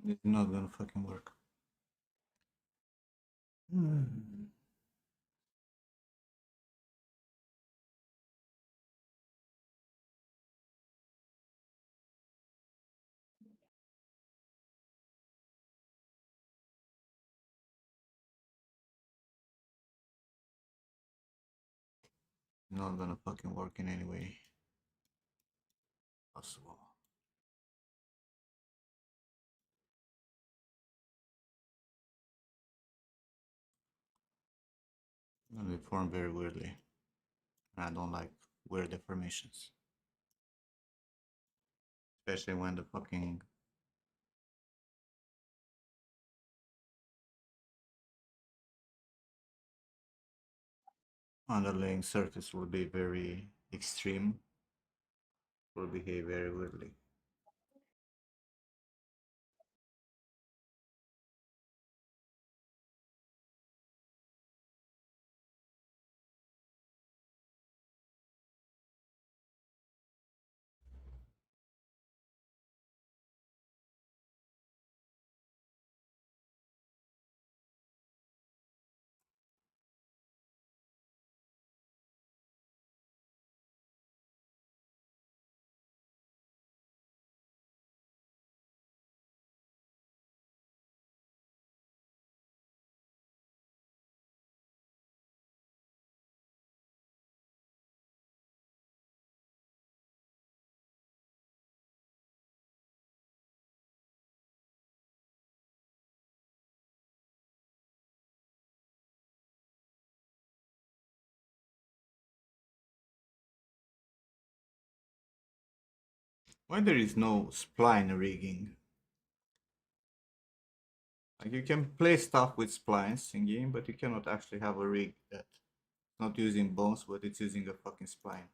It's not gonna fucking work. Hmm. Not gonna fucking work in any way possible. And they form very weirdly. I don't like weird deformations. Especially when the fucking underlying surface will be very extreme, will behave very weirdly. Why there is no spline rigging? Like you can play stuff with splines in game, but you cannot actually have a rig that's not using bones, but it's using a fucking spline.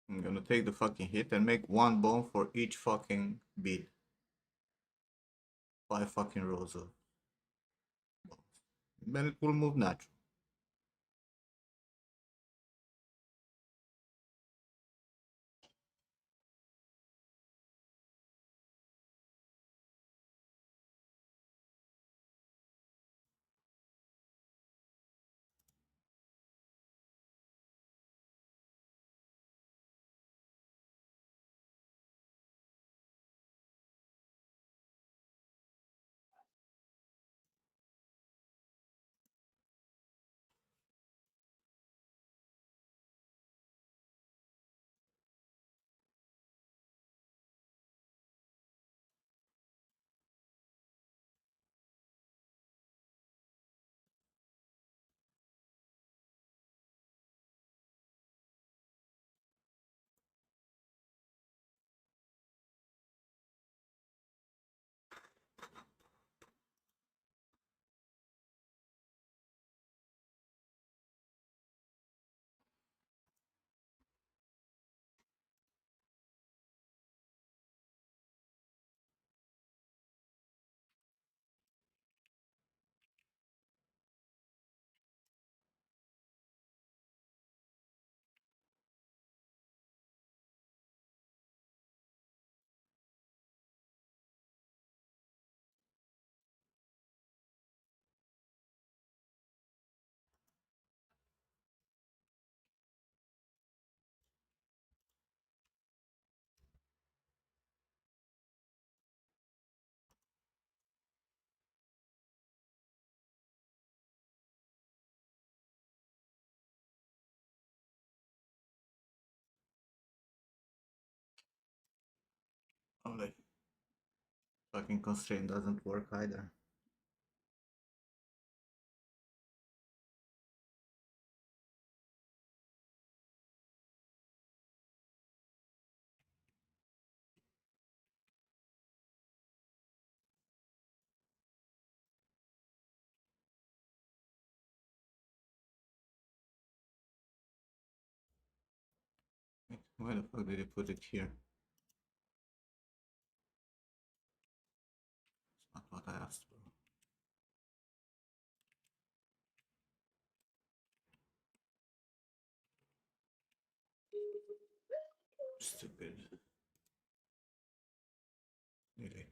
I'm gonna take the fucking hit and make one bone for each fucking bead. 5 fucking rows of bones. Then it will move natural. Oh, like fucking constraint doesn't work either. Wait, why the fuck did you put it here? It's not what I asked for. Stupid. Delete.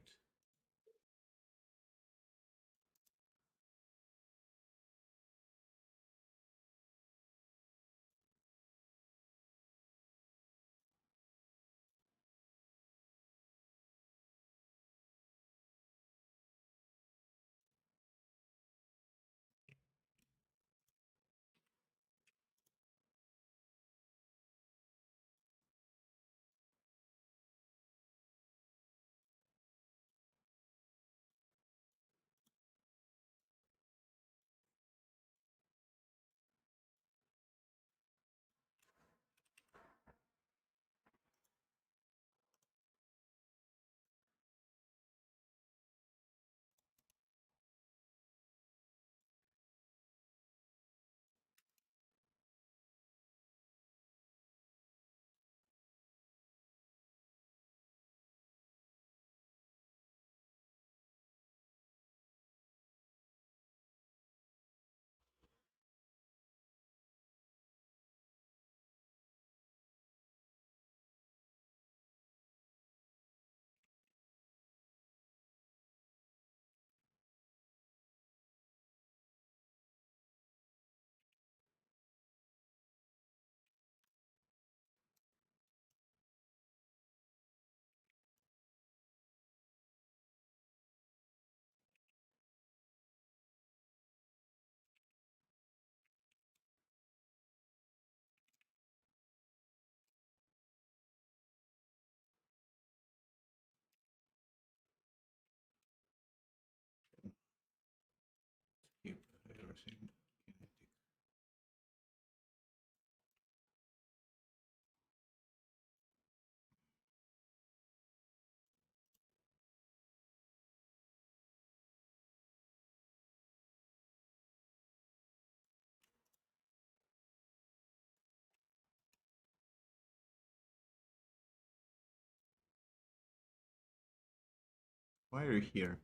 Why are you here?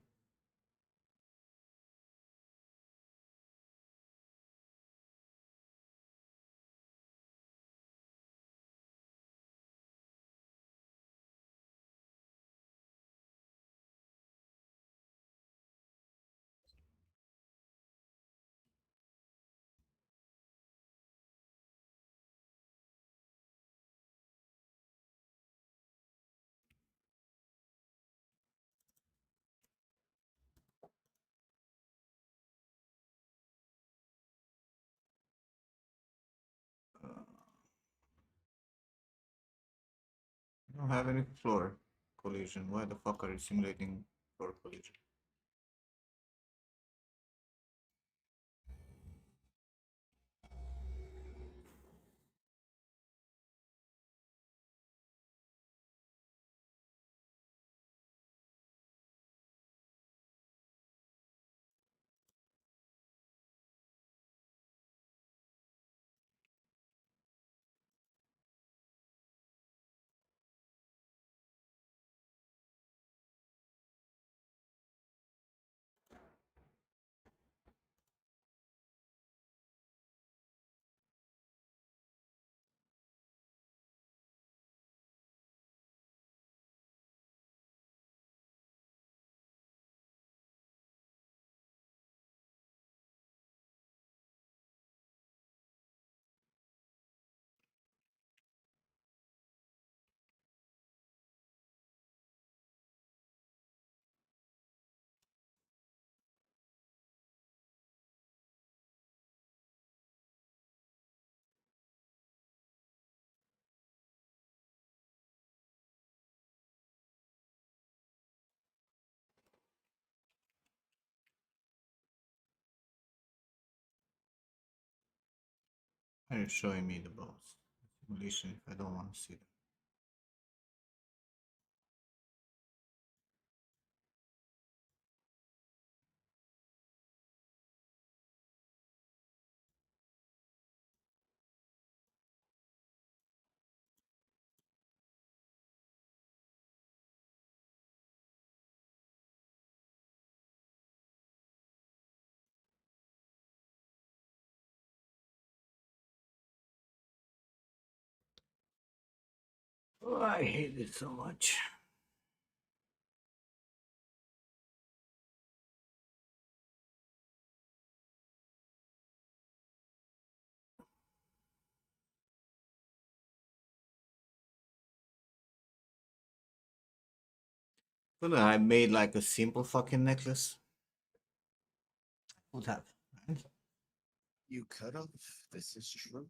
I don't have any floor collision. Why the fuck are you simulating floor collision? Why are you showing me the balls? Simulation if I don't want to see them. Oh, I hate it so much. Couldn't I made like a simple fucking necklace? Would have. Right? You could have. This is true.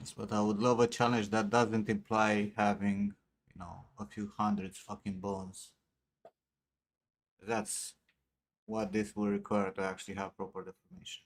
Yes, but I would love a challenge that doesn't imply having, a few hundreds fucking bones. That's what this will require to actually have proper deformation.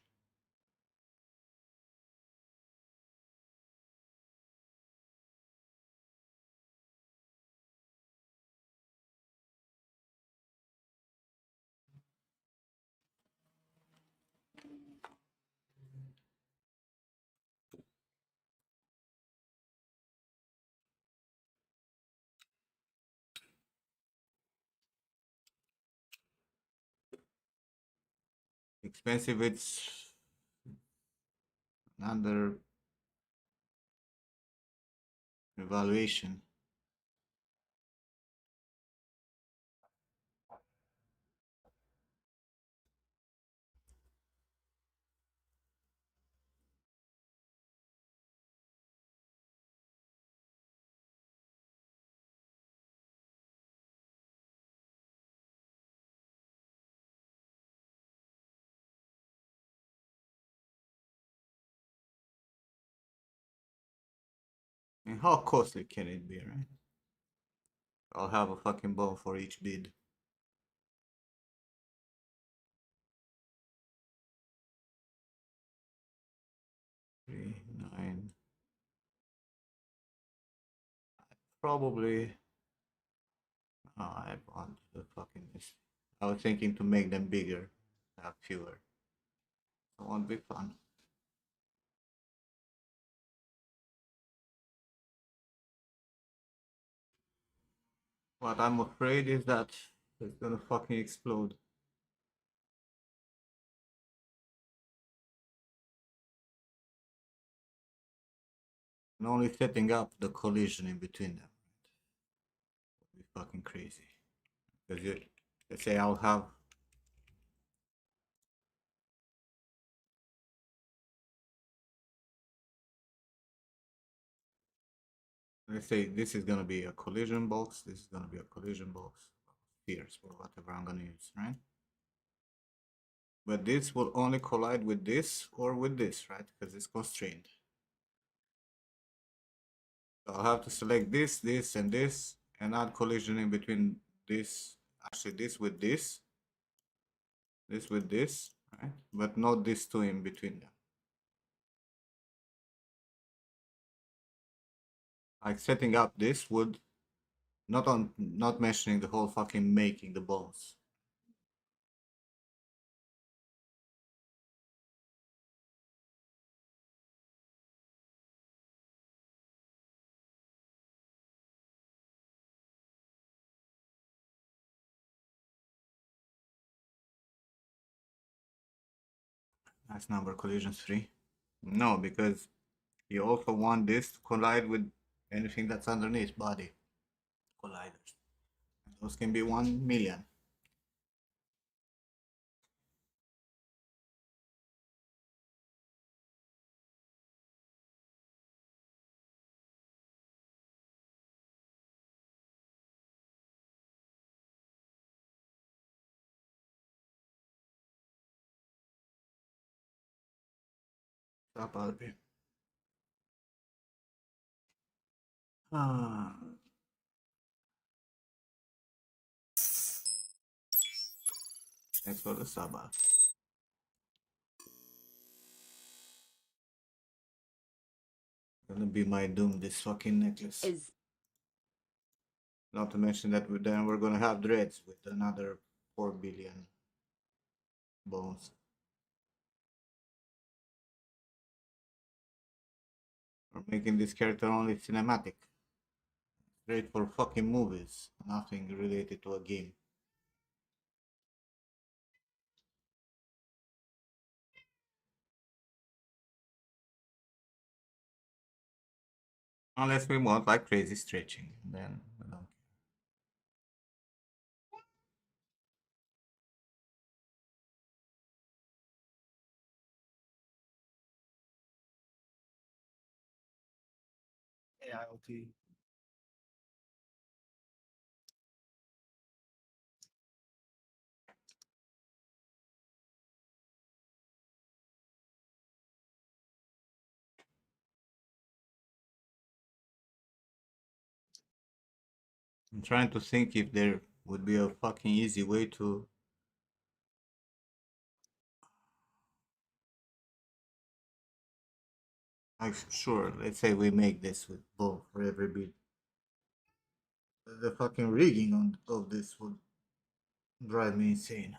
Expensive, it's under evaluation. I mean, how costly can it be, right? I'll have a fucking bone for each bid. 3, 9. Probably Oh, I want the fucking this. I was thinking to make them bigger, have fewer. It won't be fun. What I'm afraid is that it's gonna fucking explode. And only setting up the collision in between them would be fucking crazy. Because you, let's say I'll have let's say this is gonna be a collision box, this is gonna be a collision box, spheres or whatever I'm gonna use, right? But this will only collide with this or with this, right? Because it's constrained. So I'll have to select this, this, and this, and add collision in between this, actually this with this with this, right? But not these two in between them. Like setting up this would not mentioning the whole fucking making the bones. Nice number, collisions free. No, because you also want this to collide with anything that's underneath body colliders. And those can be 1,000,000. Stop, Albi. Ah. Thanks for the sub. Gonna be my doom, this fucking necklace. Is Not to mention that then we're gonna have dreads with another 4 billion bones. We're making this character only cinematic. Great for fucking movies, nothing related to a game. Unless we want like crazy stretching, then I don't AIOT. I'm trying to think if there would be a fucking easy way to like sure, let's say we make this with both for every bit. The fucking rigging of this would drive me insane.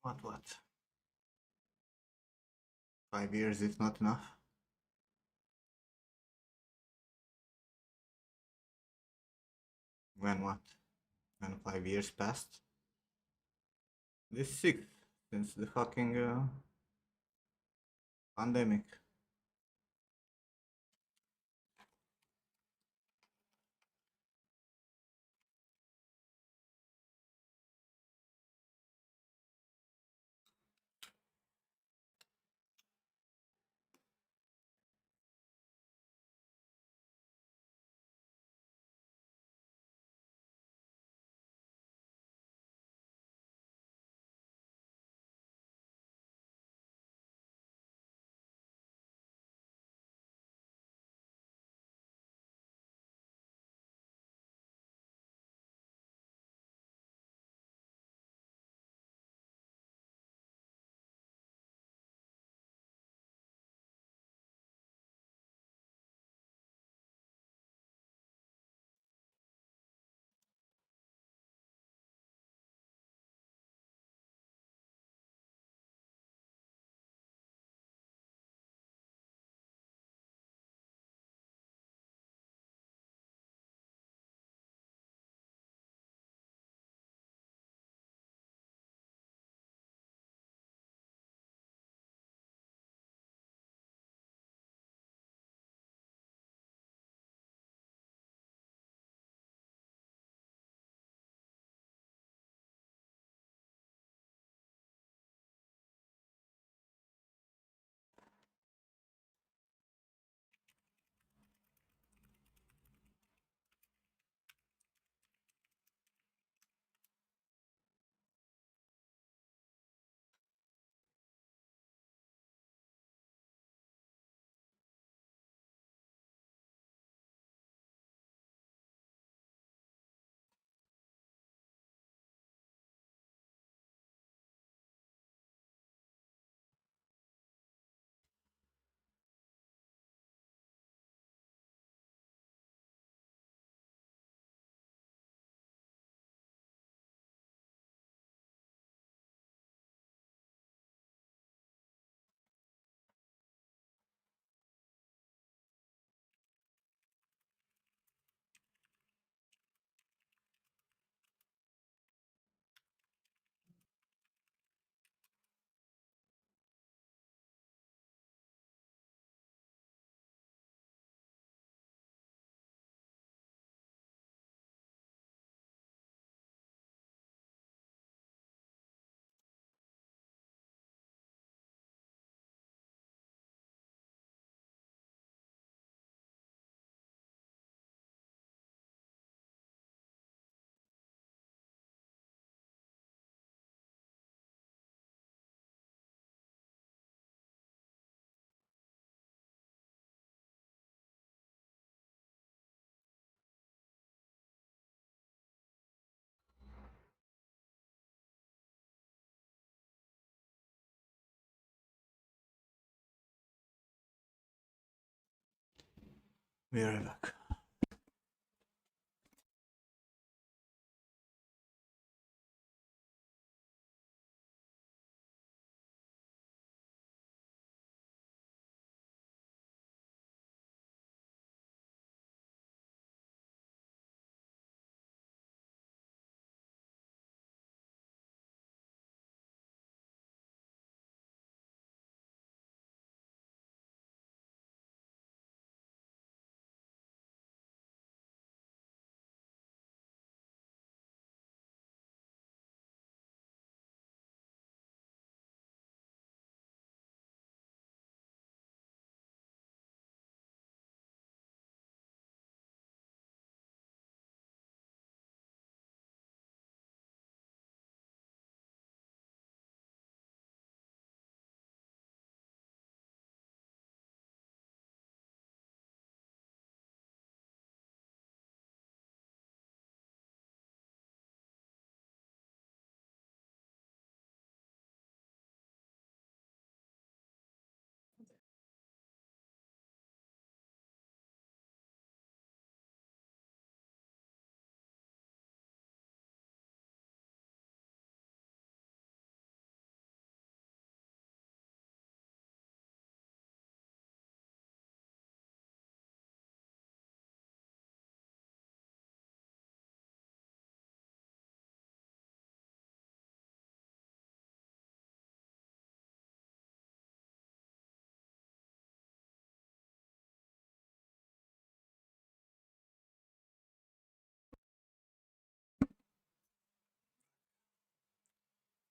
What? 5 years is not enough. When what? When 5 years passed? This is sixth since the fucking pandemic. We are back.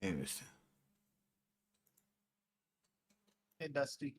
Anyways, Hey, Dusty.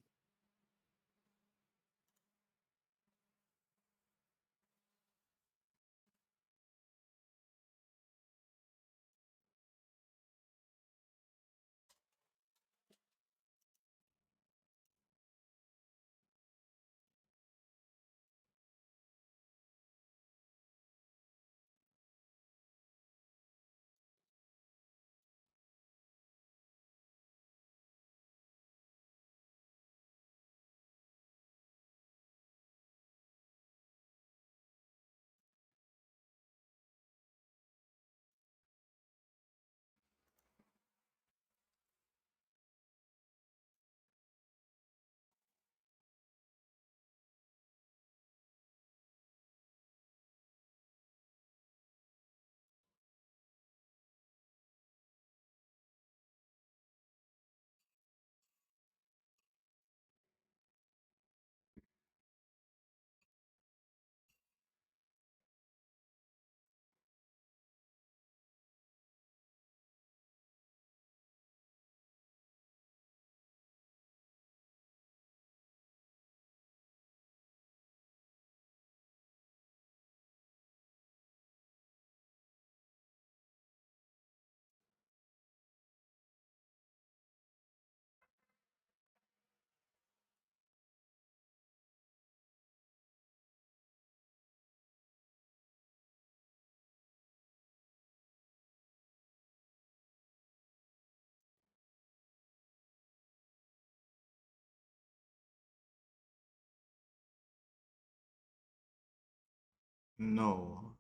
no,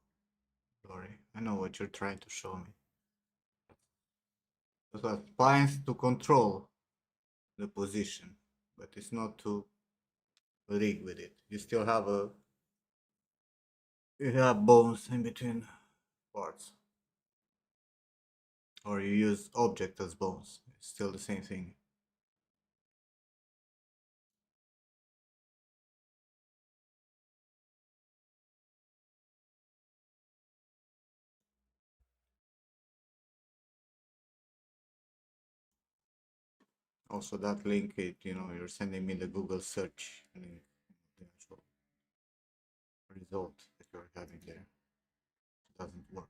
sorry. I know what you're trying to show me. It was spines to control the position, but it's not to rig with it. You still have you have bones in between parts, or you use object as bones. It's still the same thing. Also, that link, you're sending me the Google search link, the actual result that you're having there. It doesn't work.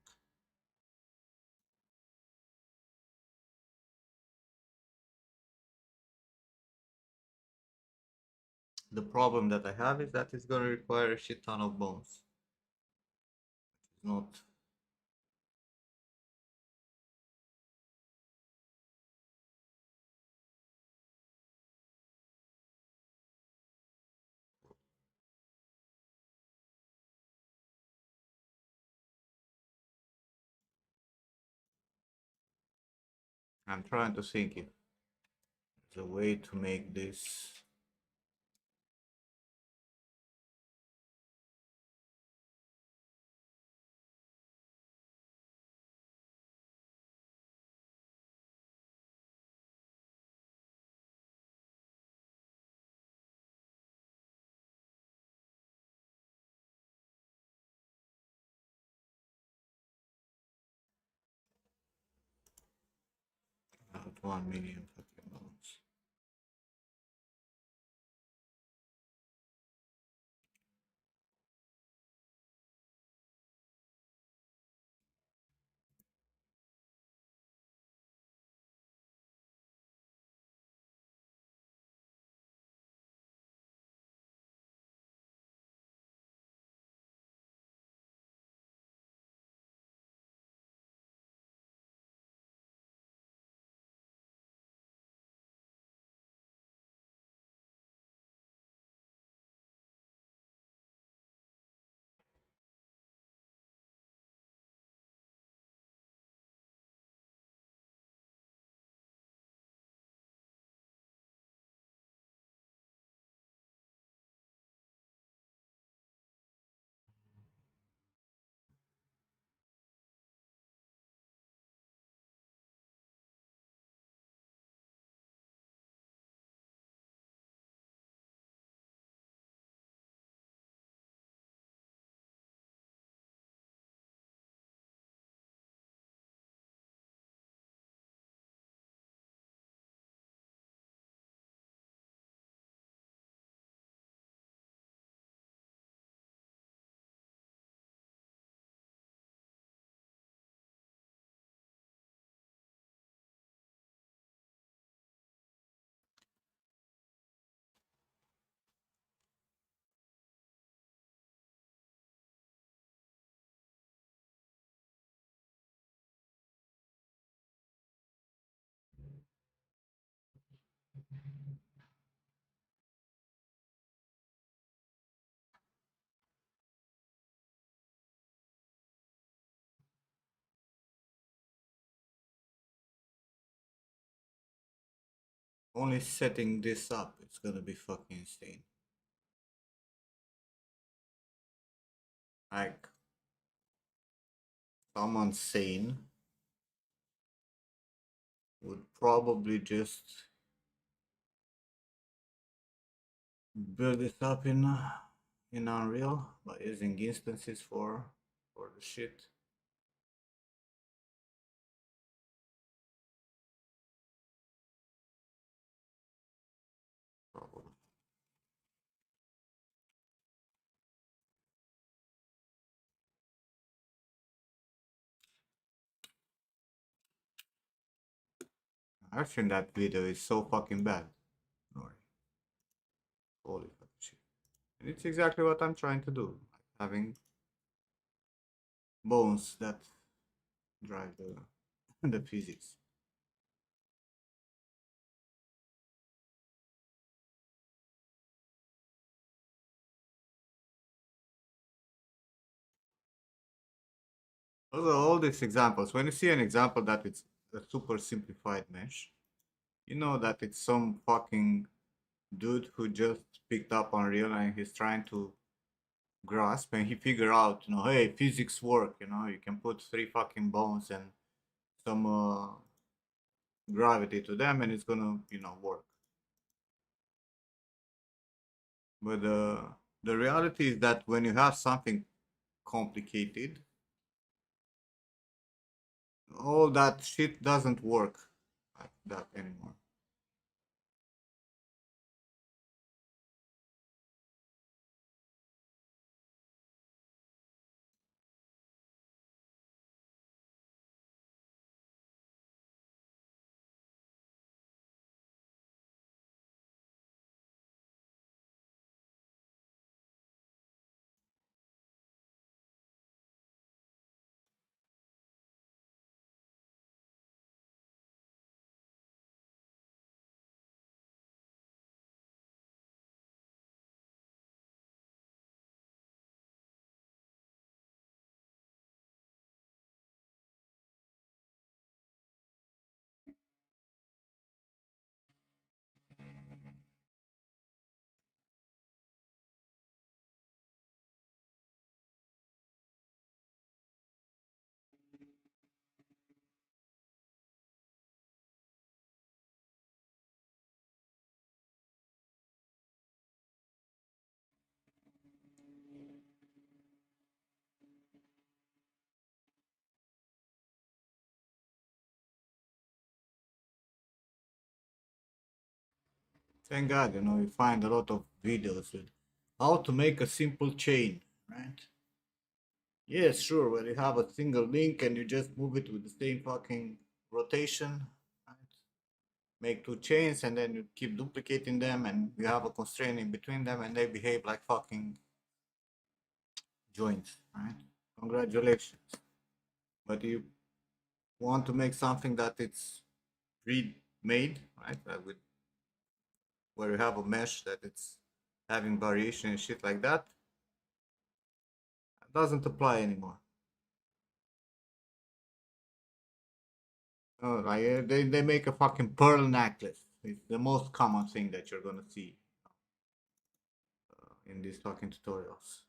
The problem that I have is that it's going to require a shit ton of bones. It's not. I'm trying to think if there's a way to make this. About 1 million fucking bones. Only setting this up, it's gonna be fucking insane. Like, someone sane would probably just build this up in Unreal by using instances for the shit. Probably. I've seen that video, is so fucking bad. Holy fucking shit. And it's exactly what I'm trying to do. Having bones that drive the physics. Also, all these examples, when you see an example that it's a super simplified mesh, you know that it's some fucking dude who just picked up Unreal and he's trying to grasp and he figure out, hey, physics work, you can put 3 fucking bones and some gravity to them and it's gonna, work. But the reality is that when you have something complicated, all that shit doesn't work like that anymore. Thank God, you find a lot of videos with how to make a simple chain, right? Yes, sure, where you have a single link and you just move it with the same fucking rotation, right? Make 2 chains and then you keep duplicating them and you have a constraint in between them and they behave like fucking joints, right? Congratulations. But you want to make something that it's pre-made, right? Where you have a mesh that it's having variation and shit like that, doesn't apply anymore. Oh, like they make a fucking pearl necklace. It's the most common thing that you're gonna see in these fucking tutorials.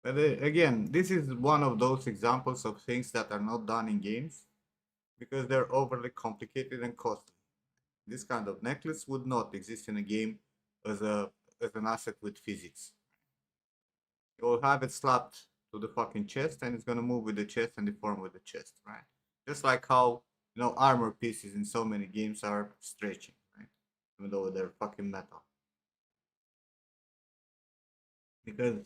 But again, this is one of those examples of things that are not done in games because they're overly complicated and costly. This kind of necklace would not exist in a game as an asset with physics. You'll have it slapped to the fucking chest and it's gonna move with the chest and deform with the chest, right? Just like how armor pieces in so many games are stretching, right? Even though they're fucking metal. Because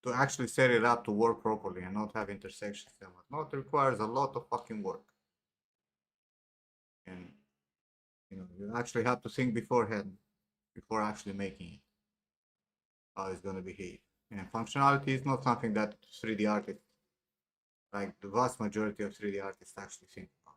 to actually set it up to work properly and not have intersections and whatnot requires a lot of fucking work. And you actually have to think beforehand before actually making it. How it's gonna behave. And functionality is not something that 3D artists, like the vast majority of 3D artists, actually think about.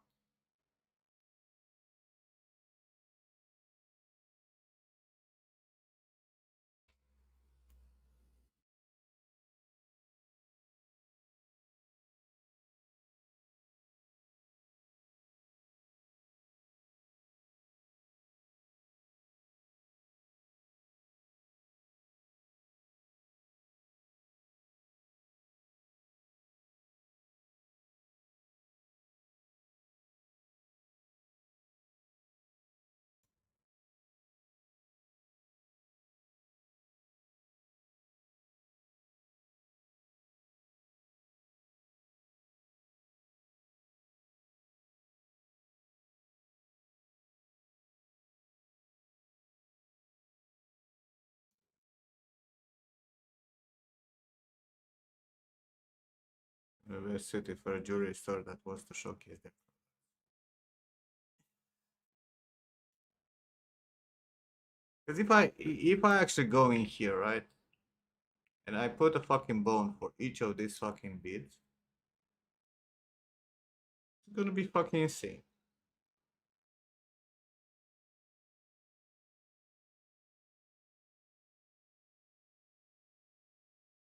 We're sitting for a jewelry store that was to showcase them. Because if I actually go in here, right, and I put a fucking bone for each of these fucking beads, it's gonna be fucking insane.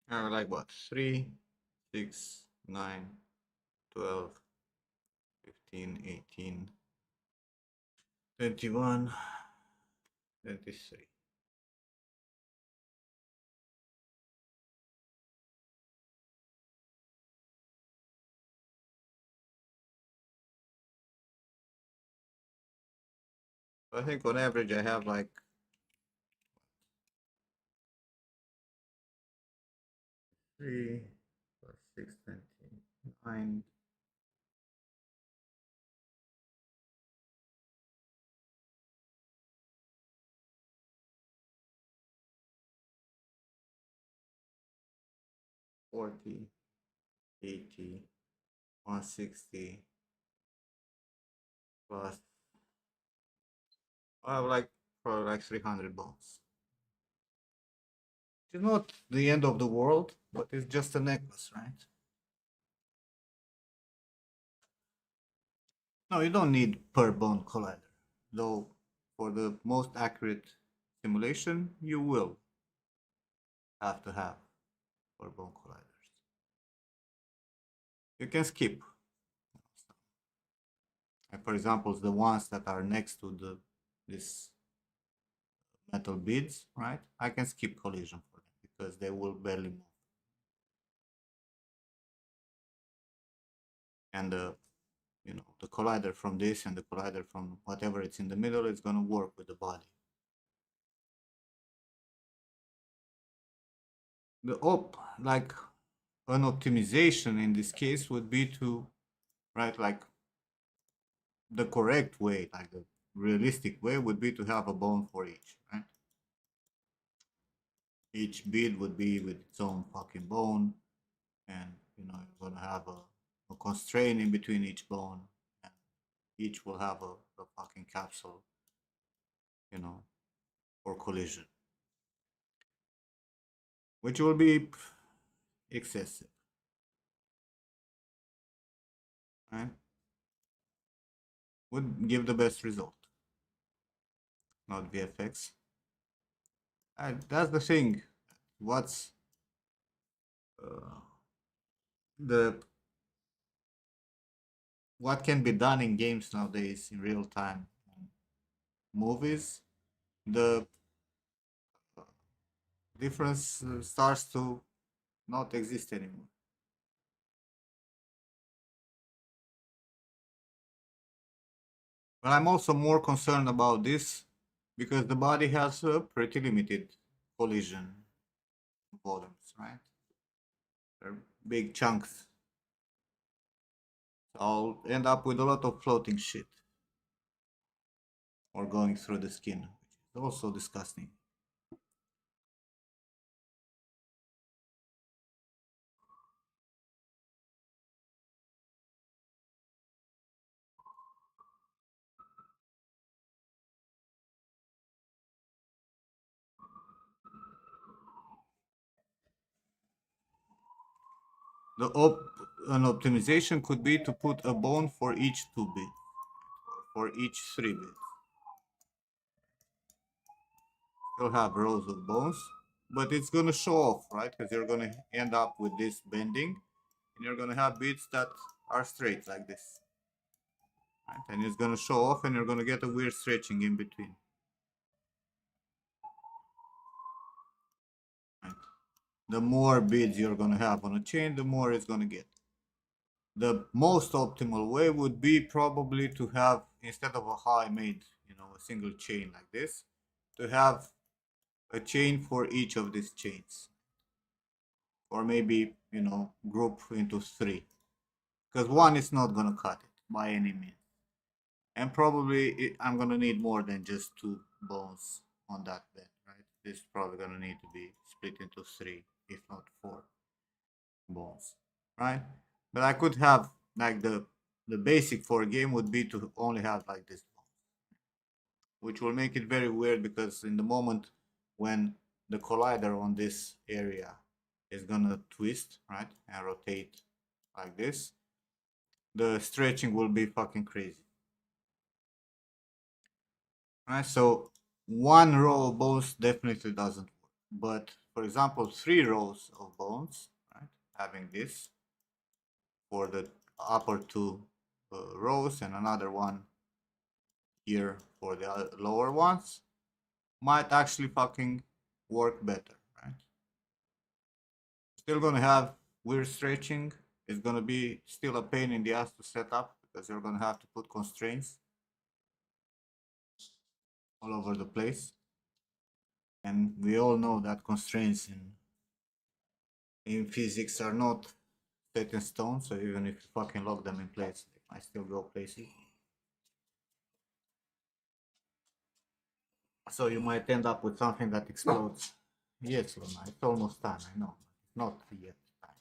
Like what? 3, 6, 9, 12, 15, 18, 21, 23. I think on average I have like 3 plus 6, 29. Forty, 80, 160 plus. I have like for like 300 bones. It's not the end of the world, but it's just a necklace, right? No, you don't need per bone collider. Though for the most accurate simulation, you will have to have per bone colliders. You can skip. Like for example, the ones that are next to this metal beads, right? I can skip collision for them because they will barely move. And the collider from this and the collider from whatever it's in the middle is going to work with the body. Like an optimization in this case would be to, right, like the correct way, like the realistic way would be to have a bone for each, right? Each bead would be with its own fucking bone, and you're gonna have a constraint in between each bone, and each will have a fucking capsule, for collision, which will be excessive, right? Would give the best result, not VFX. That's the thing. What's uh, the what can be done in games nowadays in real time? Movies, the difference starts to not exist anymore. But I'm also more concerned about this because the body has a pretty limited collision volumes, right? They're big chunks. So I'll end up with a lot of floating shit or going through the skin, which is also disgusting. An optimization could be to put a bone for each 2 bits, or for each 3 bits. You'll have rows of bones, but it's gonna show off, right? Because you're gonna end up with this bending, and you're gonna have bits that are straight like this, right? And it's gonna show off, and you're gonna get a weird stretching in between. Right? The more beads you're gonna have on a chain, the more it's gonna get. The most optimal way would be probably to have, instead of how I made, a single chain like this, to have a chain for each of these chains, or maybe group into 3, because one is not gonna cut it by any means, and probably I'm gonna need more than just 2 bones on that bed, right? This is probably gonna need to be split into 3, if not 4 bones, right? But I could have like the basic for a game would be to only have like this, which will make it very weird because in the moment when the collider on this area is gonna twist, right, and rotate like this, the stretching will be fucking crazy. Right, so one row of bones definitely doesn't work. But for example, 3 rows of bones, right, having this for the upper two rows and another one here for the lower ones, might actually fucking work better, right? Still gonna have weird stretching. It's gonna be still a pain in the ass to set up because you're gonna have to put constraints all over the place. And we all know that constraints in physics are not set in stone, so even if you fucking lock them in place, they might still go places. So you might end up with something that explodes. Yes, Luna, it's almost time, I know. Not yet time.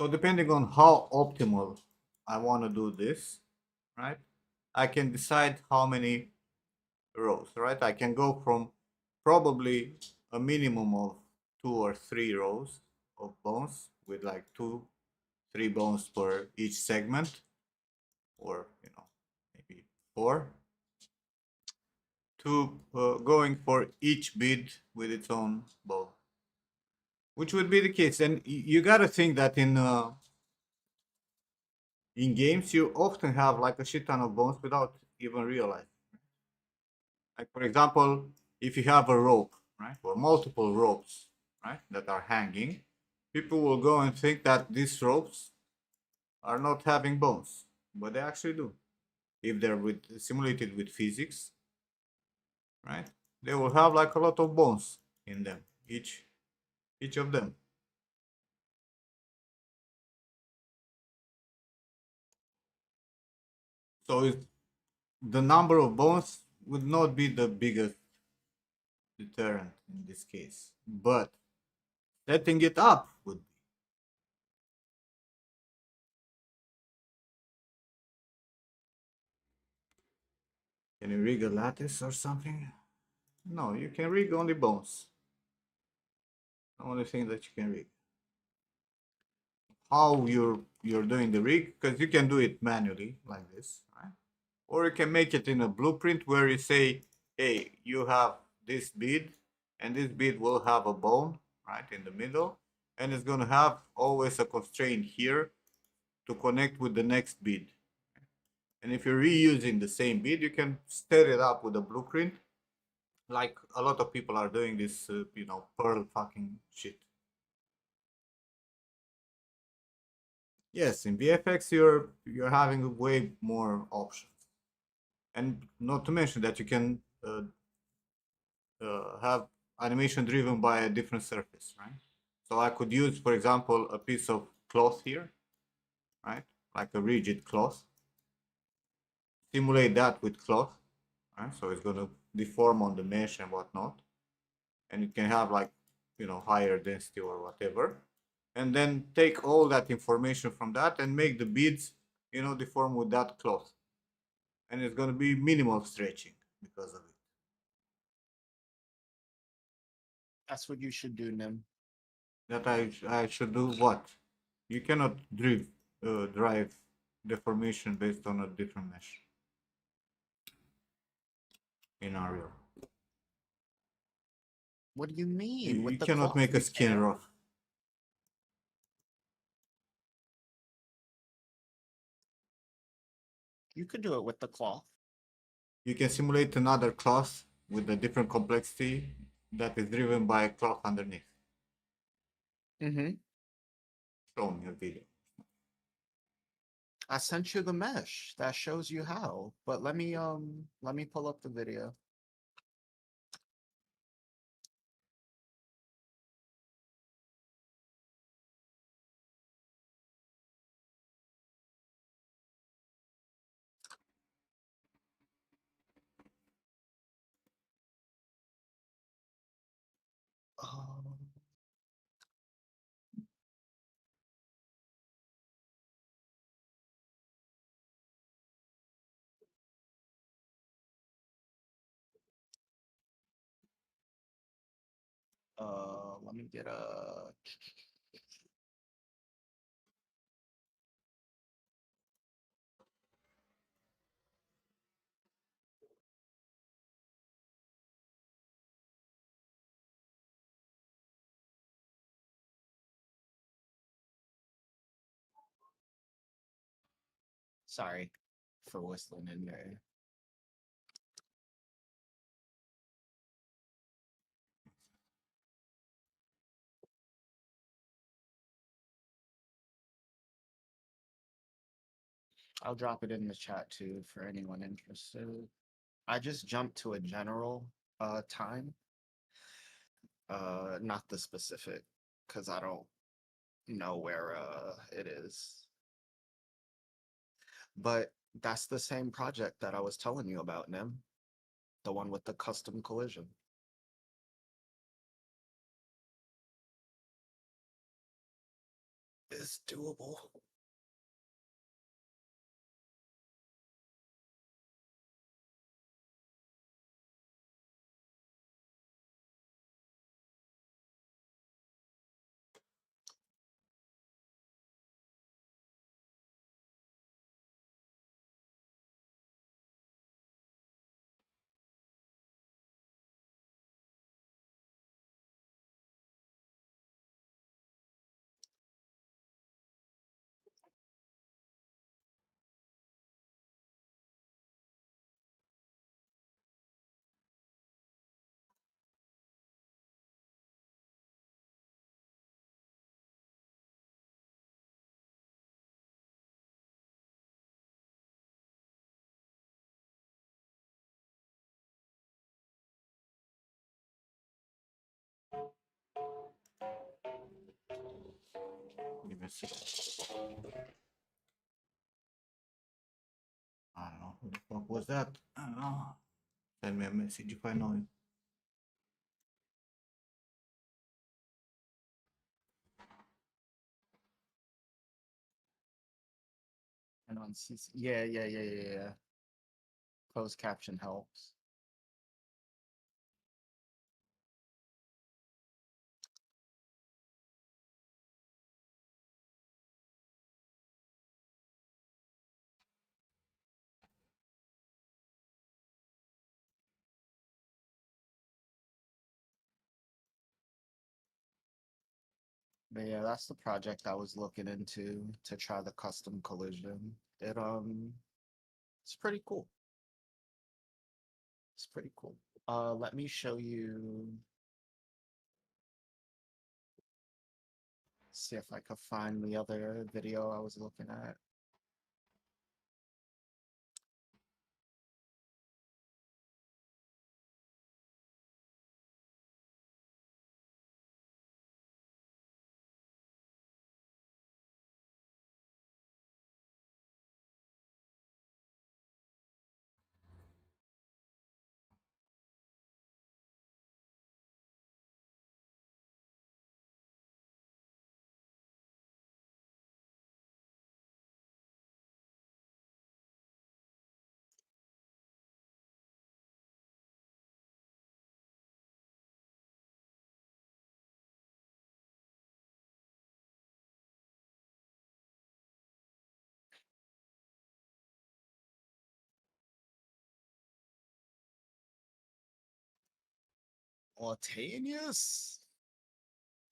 So depending on how optimal I want to do this, right, I can decide how many rows, right? I can go from probably a minimum of 2 or 3 rows of bones with like 2, 3 bones per each segment, or maybe 4, to going for each bead with its own bow, which would be the case. And you gotta think that in games you often have like a shit ton of bones without even realizing. Like for example, if you have a rope, right, or multiple ropes, right, that are hanging, people will go and think that these ropes are not having bones, but they actually do. If they're simulated with physics, right, they will have like a lot of bones in them, each of them. So the number of bones would not be the biggest deterrent in this case, but setting it up would be. Can you rig a lattice or something? No, you can rig only bones. The only thing that you can rig. How you're doing the rig, because you can do it manually like this, right? Or you can make it in a blueprint where you say, hey, you have this bead, and this bead will have a bone right in the middle, and it's going to have always a constraint here to connect with the next bead. And if you're reusing the same bead, you can set it up with a blueprint, like a lot of people are doing this, pearl fucking shit. Yes, in VFX you're having way more options, and not to mention that you can have animation driven by a different surface, right? So I could use, for example, a piece of cloth here, right, like a rigid cloth, simulate that with cloth, right? So it's going to deform on the mesh and whatnot, and it can have like higher density or whatever, and then take all that information from that and make the beads deform with that cloth, and it's going to be minimal stretching because of it. That's what you should do, Nim. That I should do what? You cannot drive deformation based on a different mesh in Unreal. What do you mean? You With the cannot cloth, make a you skin can. rough. You could do it with the cloth. You can simulate another cloth with a different complexity that is driven by a cloth underneath. Mm-hmm. Show me a video. I sent you the mesh that shows you how. But let me pull up the video. Um, Let me get a. Sorry for whistling in there. I'll drop it in the chat too for anyone interested. I just jumped to a general time, not the specific, because I don't know where it is. But that's the same project that I was telling you about, Nim. The one with the custom collision. It's doable. Give me a second. I don't know who the fuck was that. I don't know. Send me a message if I know it. And on CC, yeah. Closed caption helps. But yeah, that's the project I was looking into to try the custom collision. It's pretty cool. It's pretty cool. Let me show you. See if I could find the other video I was looking at. Altanius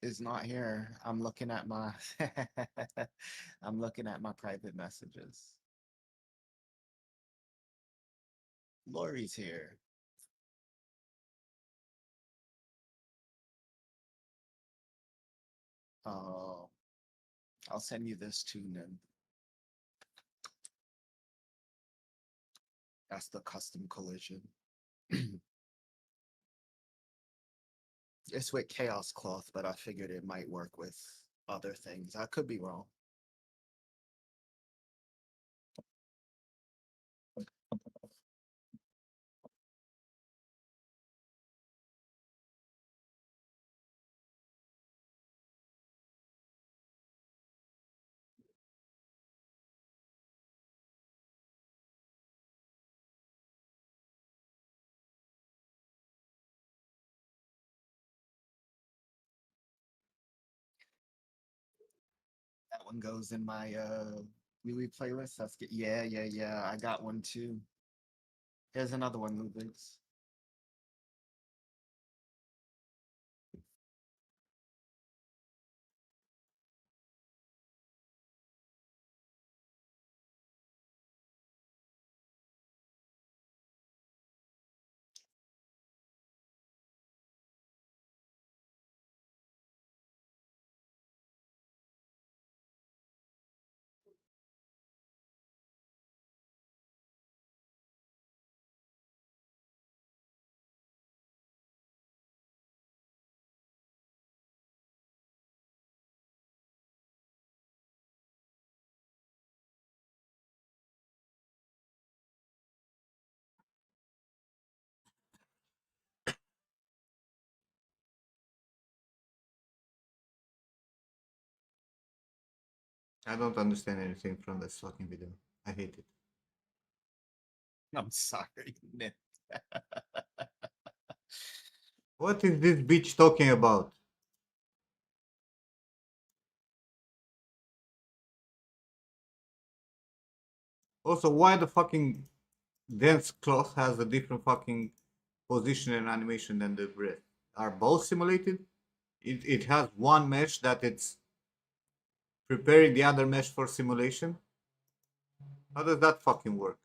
is not here. I'm looking at my I'm looking at my private messages. Lori's here. Oh, I'll send you this too, Nim. That's the custom collision. It's with Chaos Cloth, but I figured it might work with other things. I could be wrong. That one goes in my Louis playlist. That's good. Yeah. I got one too. Here's another one, Ludwig's. I don't understand anything from this fucking video. I hate it. I'm sorry, Nick. What is this bitch talking about? Also, why the fucking dense cloth has a different fucking position and animation than the breath? Are both simulated? It has one mesh that it's preparing the other mesh for simulation. How does that fucking work?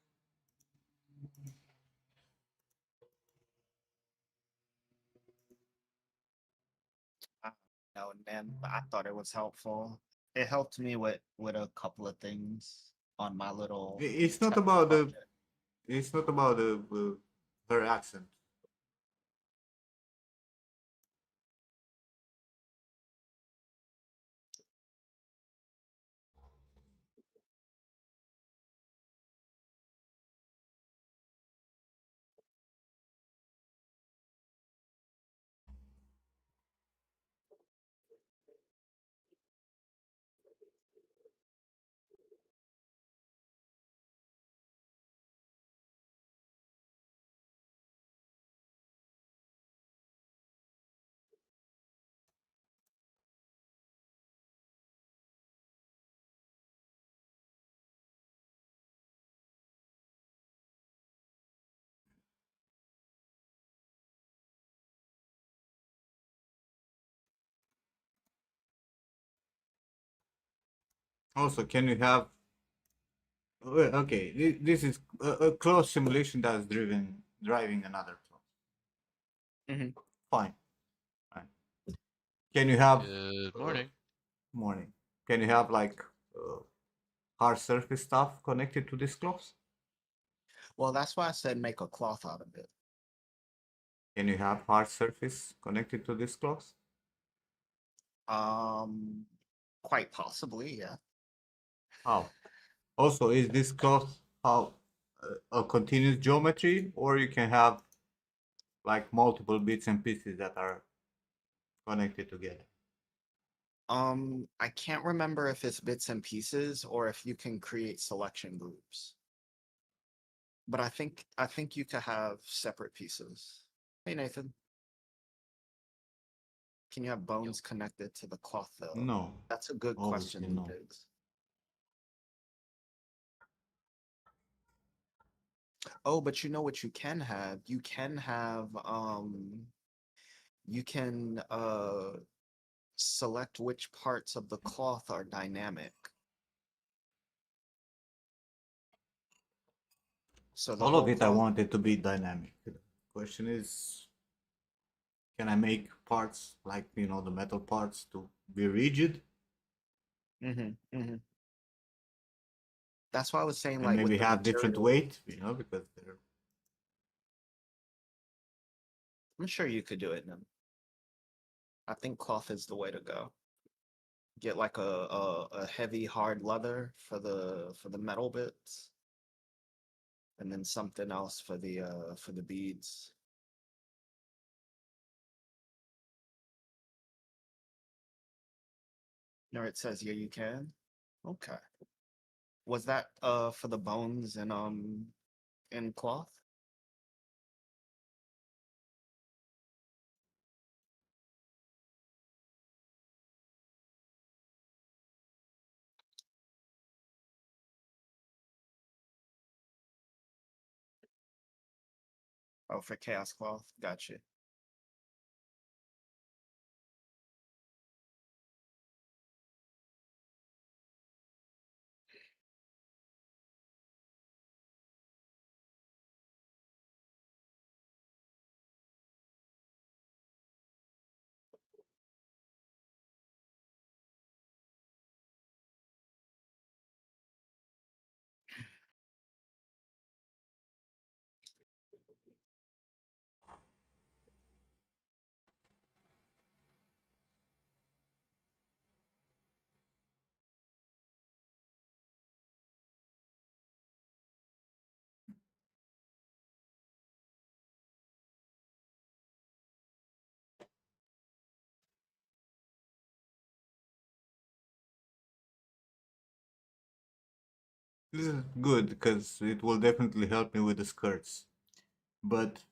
No, man, but I thought it was helpful. It helped me with a couple of things on my little It's not test about the. project. It's not about the her accent. Also, can you have? Okay, this is a close simulation that is driving another close. Mhm. Fine. Fine. Can you have? Good morning. Morning. Can you have like hard surface stuff connected to this cloth? Well, that's why I said make a cloth out of it. Can you have hard surface connected to this cloth? Um, quite possibly, yeah. How? Also, is this cloth how a continuous geometry, or you can have like multiple bits and pieces that are connected together? I can't remember if it's bits and pieces or if you can create selection groups. But I think you could have separate pieces. Hey Nathan, can you have bones connected to the cloth though? No, That's a good obviously question, no. Biggs. Oh, but you know what you can have? You can select which parts of the cloth are dynamic. So the All of whole it I cloth. want it to be dynamic. The question is, can I make parts like the metal parts to be rigid Mm-hmm. That's why I was saying and like with maybe the have different material. weight? Because they're I'm sure you could do it, man. I think cloth is the way to go. Get like a heavy hard leather for the metal bits, and then something else for the beads. No, it says yeah, you can. Okay. Was that for the bones and in cloth? Oh, for Chaos Cloth. Gotcha. This is good because it will definitely help me with the skirts. But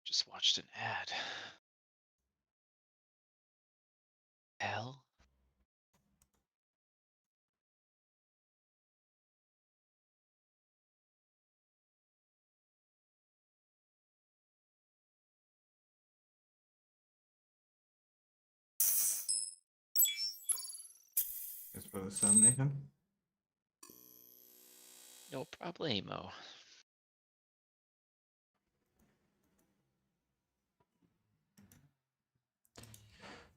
Just watched an ad. Hell? as for the Sam Nathan. No problemo.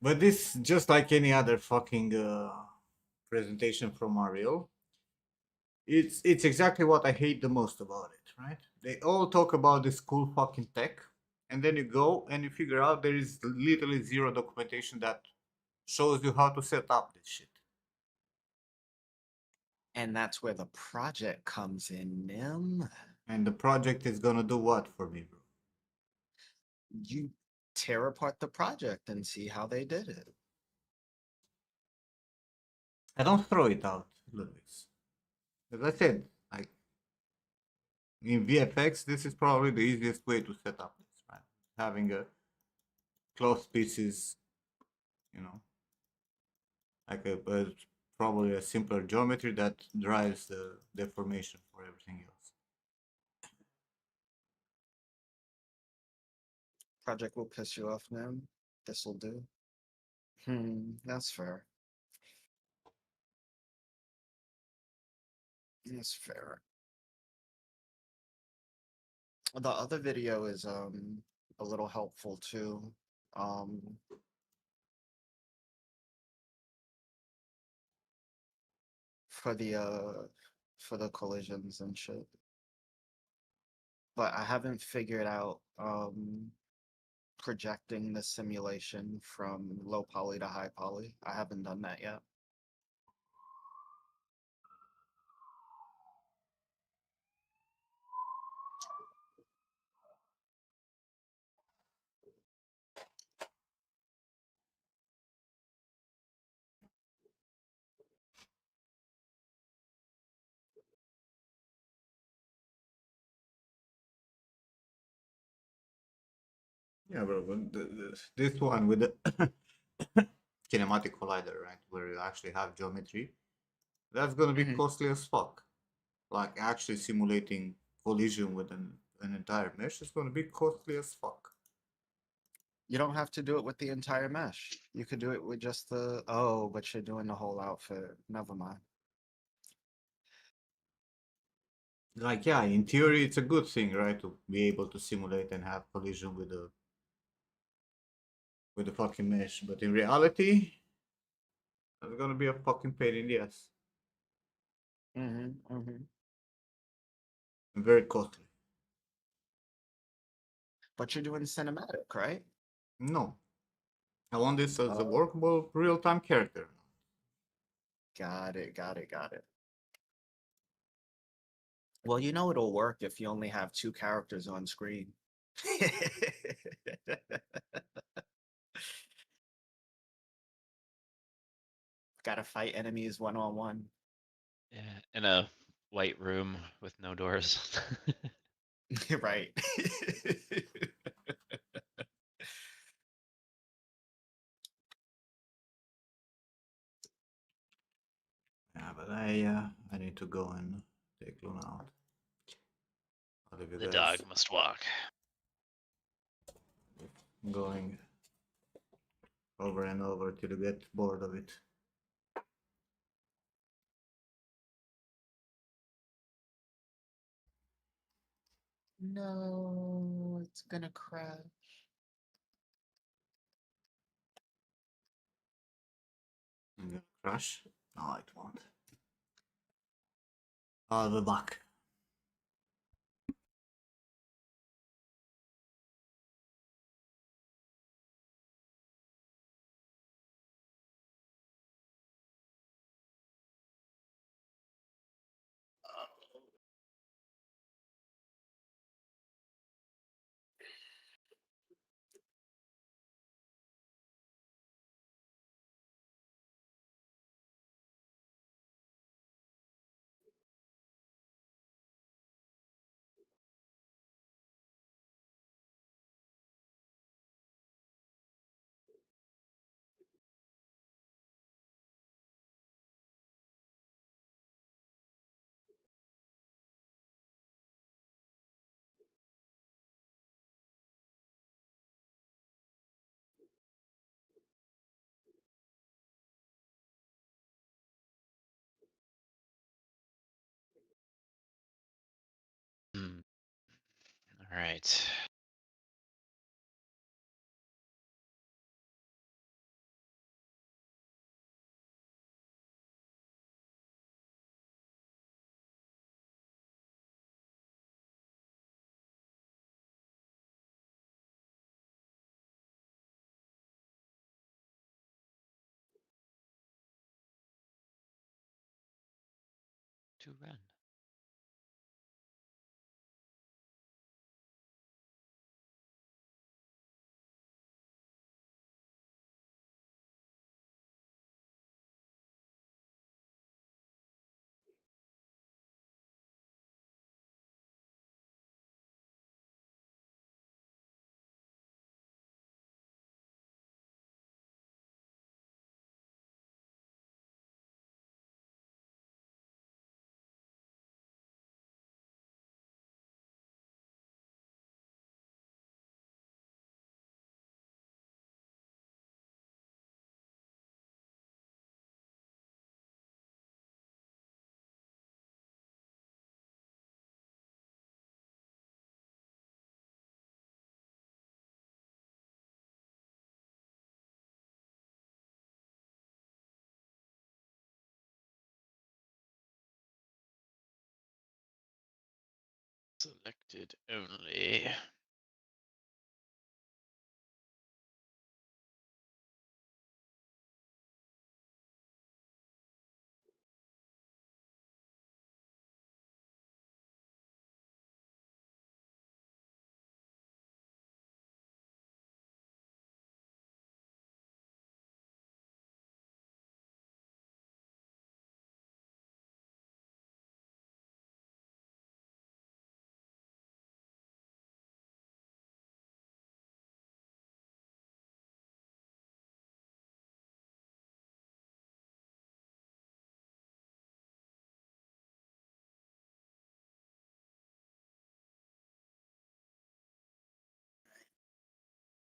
But this, just like any other fucking presentation from Ariel, it's exactly what I hate the most about it, right? They all talk about this cool fucking tech, and then you go and you figure out there is literally zero documentation that shows you how to set up this shit. And that's where the project comes in, Nim. And the project is gonna do what for me, bro? You tear apart the project and see how they did it. I don't throw it out, Ludwig. As I said, like in VFX, this is probably the easiest way to set up this, right? Having a cloth pieces, you know, like probably a simpler geometry that drives the deformation for everything else. Project will piss you off, Nim. This'll do. That's fair. That's fair. The other video is a little helpful too. Um for the collisions and shit. But I haven't figured out projecting the simulation from low poly to high poly. I haven't done that yet. Yeah, bro. But this one with the kinematic collider, right, where you actually have geometry, that's gonna be Mhm. costly as fuck. Like actually simulating collision with an entire mesh is gonna be costly as fuck. You don't have to do it with the entire mesh. You could do it with just the, oh, but you're doing the whole outfit. Never mind. Like, yeah, in theory, it's a good thing, right, to be able to simulate and have collision with the fucking mesh. But in reality, that's gonna be a fucking pain in the ass Mm-hmm. and very costly. But you're doing cinematic, right? No, I want this as a Oh, workable real-time character. got it, got it, got it. Well, you know it'll work if you only have two characters on screen. Gotta fight enemies one on one. Yeah, in a white room with no doors. Right. Yeah, but I need to go and take Luna out. I'll leave you The guys dog must walk. going over and over till you get bored of it. No, it's gonna crash. I'm gonna crash. No, it won't. I'll be back. All right. To run. Selected only.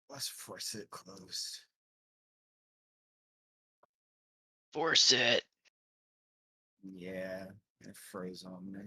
Let's force it closed. Force it. Yeah, it froze on me.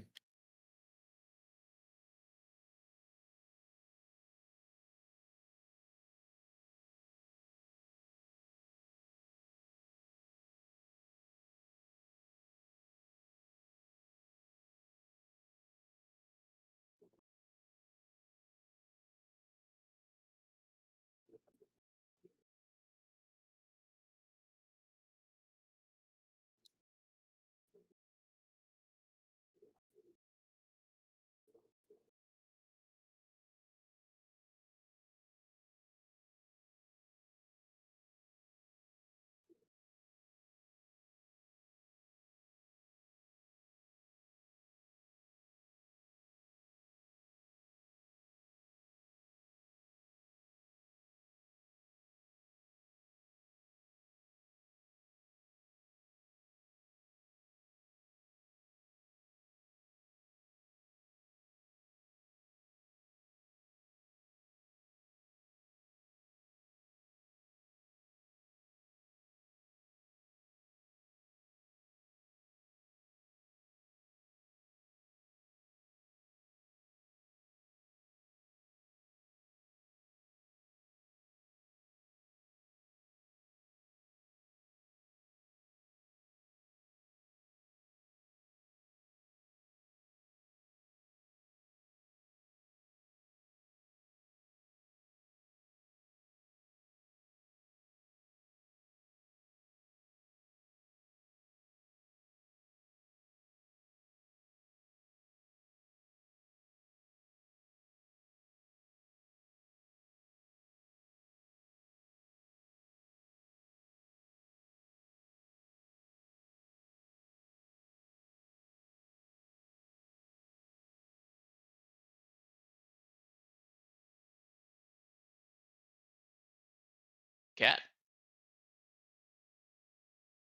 Cat.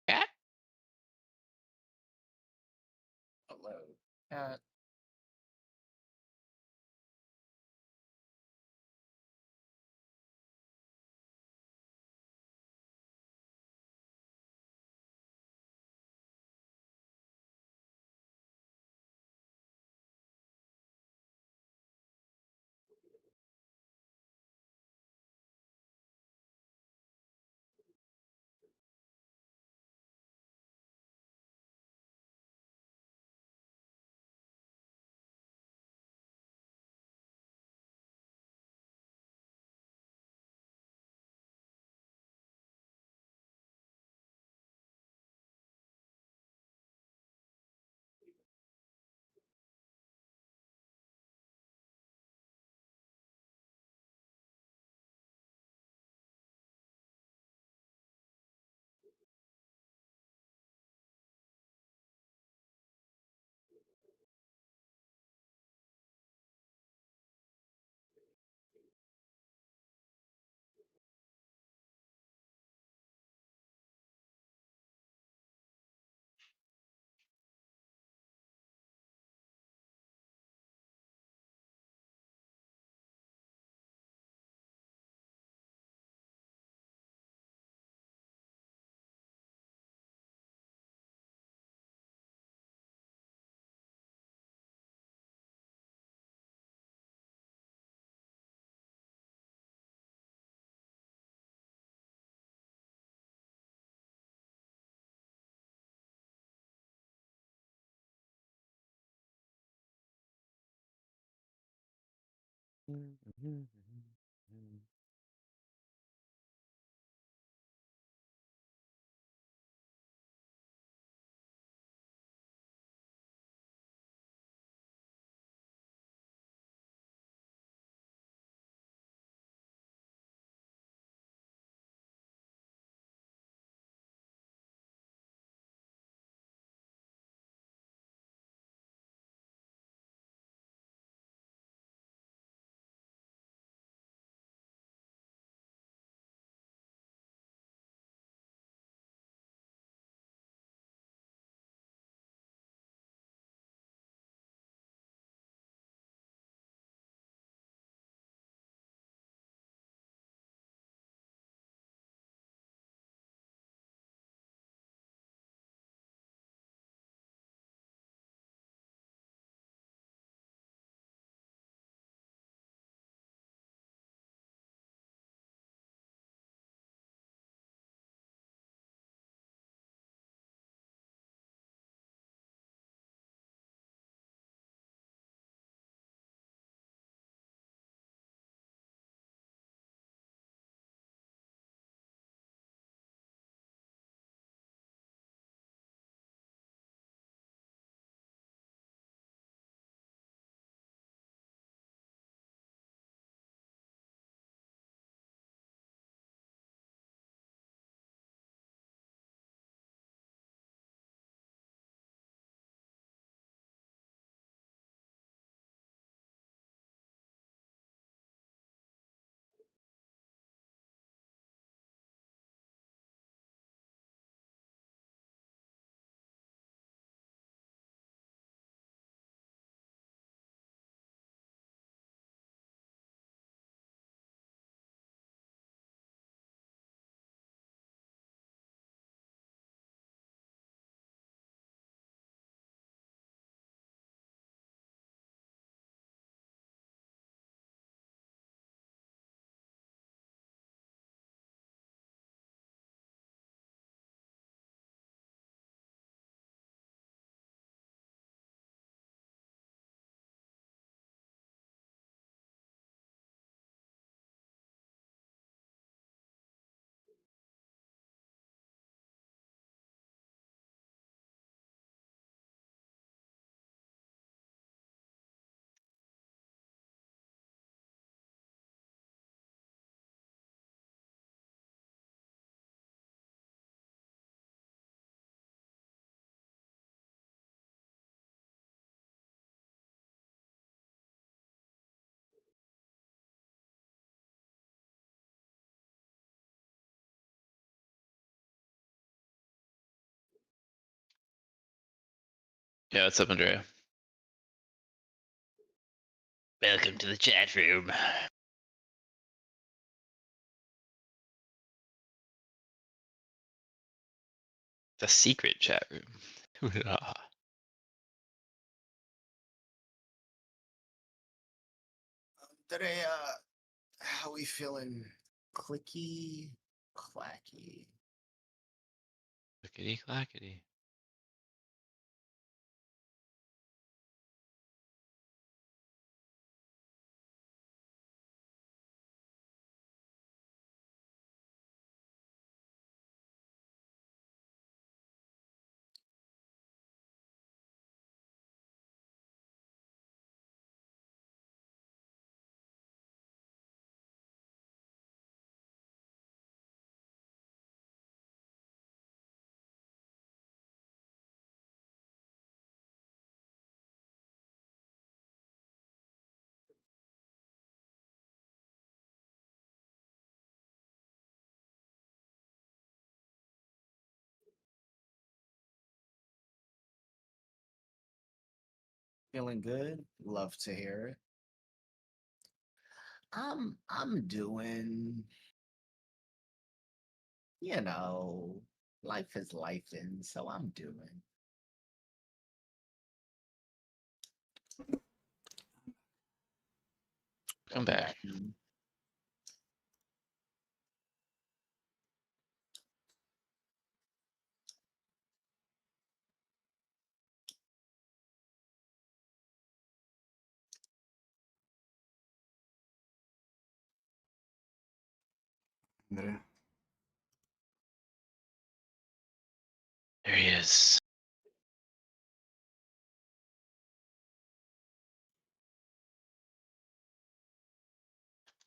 Cat. Hello, cat. Yeah, what's up, Andrea? Welcome to the chat room. The secret chat room. Today, how we feeling? Clicky, clacky. Clickety clackety. Feeling good? Love to hear it. I'm doing, you know, life is life, and so I'm doing. Come back. Andrea. There he is.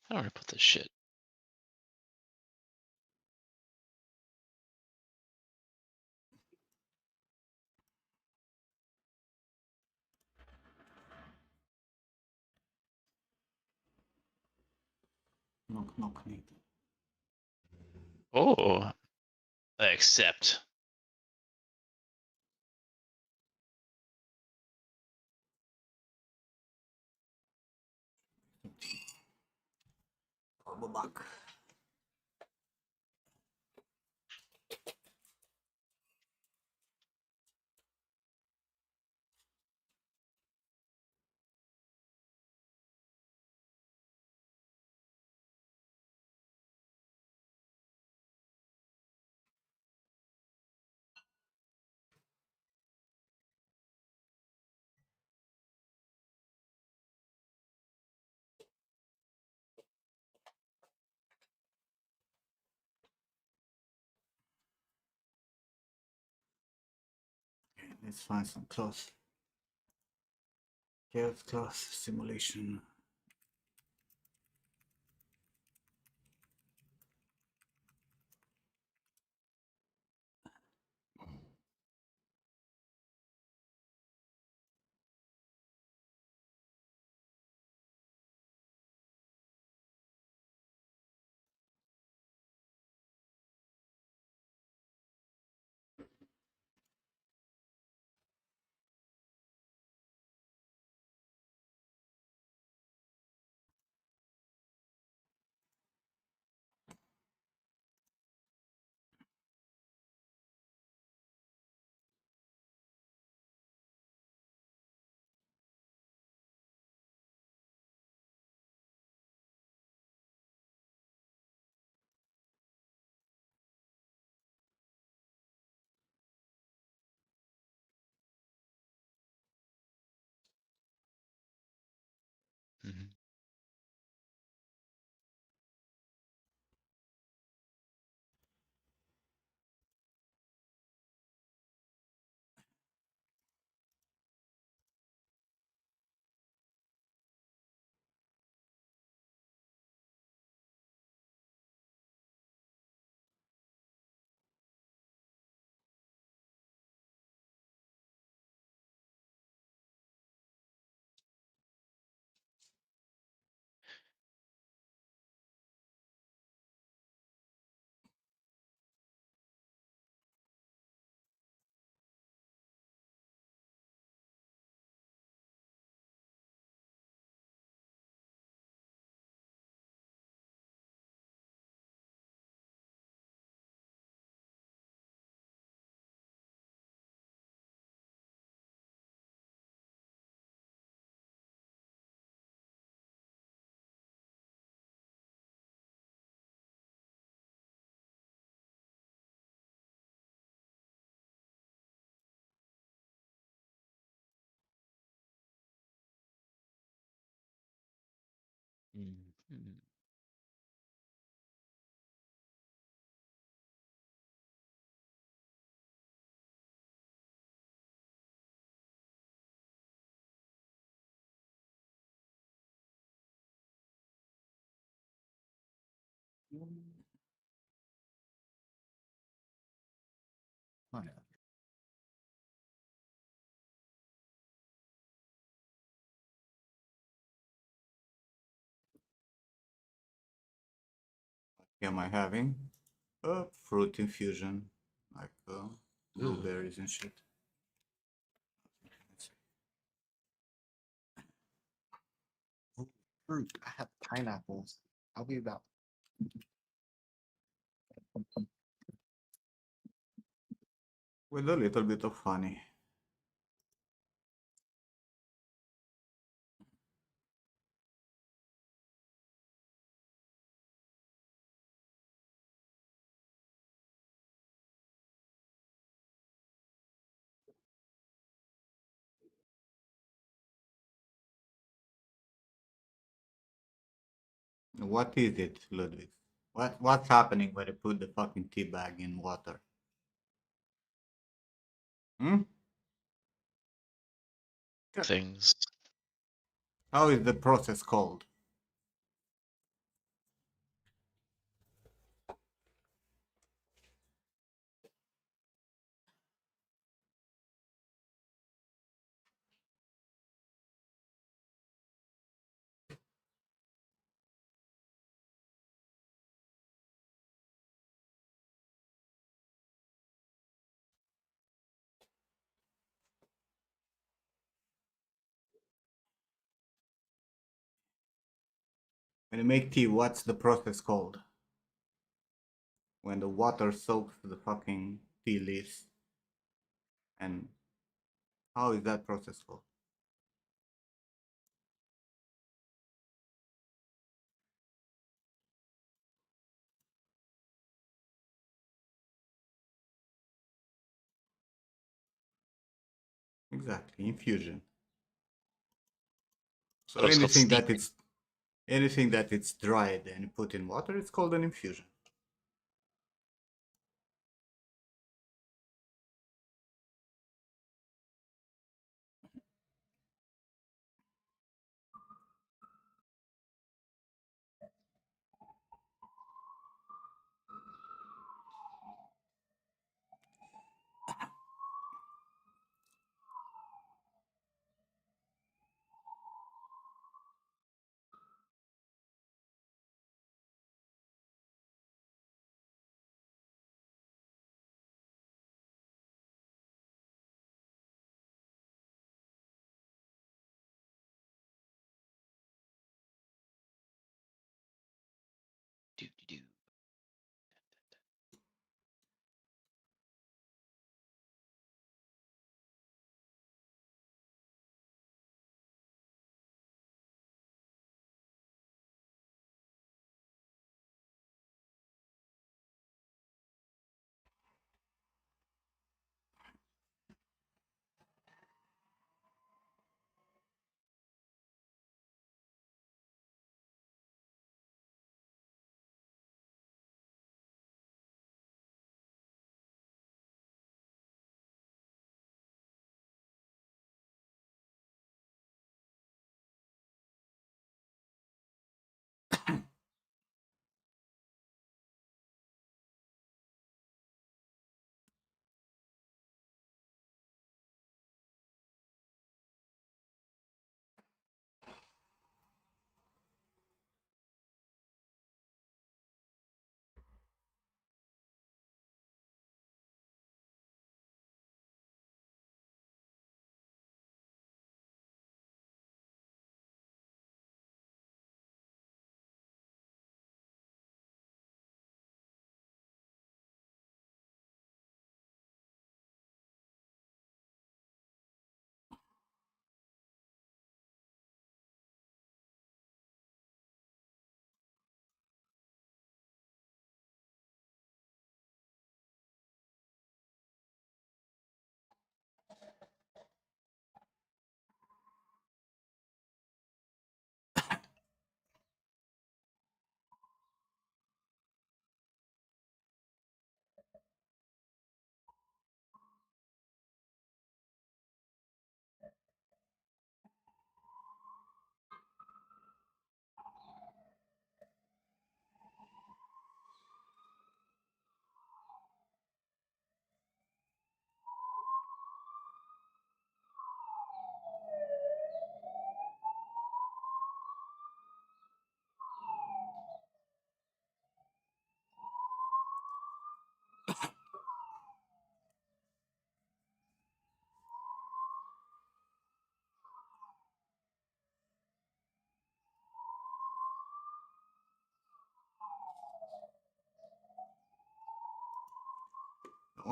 I don't want to put this shit. Knock, knock, need. Oh, I accept. Turbo back. Okay, let's find some cloth. Chaos cloth simulation. Mhm. Mhm. Am I having a fruit infusion, like blueberries and shit? Let's see. Fruit. I have pineapples. I'll be about. With a little bit of honey. What is it, Ludwig? What's happening when you put the fucking tea bag in water? Hmm? Things. How is the process called? When you make tea, what's the process called? When the water soaks the fucking tea leaves. And how is that process called? Exactly, infusion. So But it's called steeping. anything that it's dried and put in water, it's called an infusion.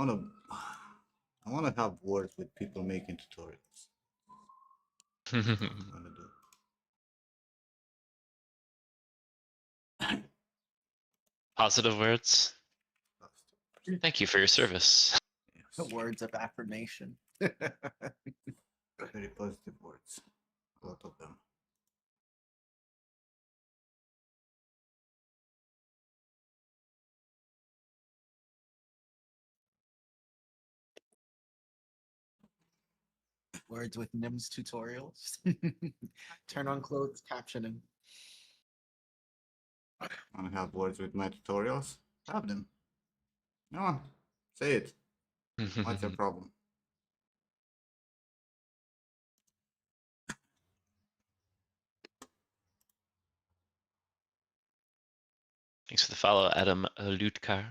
I wanna have words with people making tutorials. I wanna do. Positive words. Thank you for your service. Yes. Words of affirmation. Very positive words. A lot of them. Words with Nim's tutorials. Turn on closed captioning. I wanna have words with my tutorials. Have them. No, say it. What's your problem? Thanks for the follow, Adam Lutkar.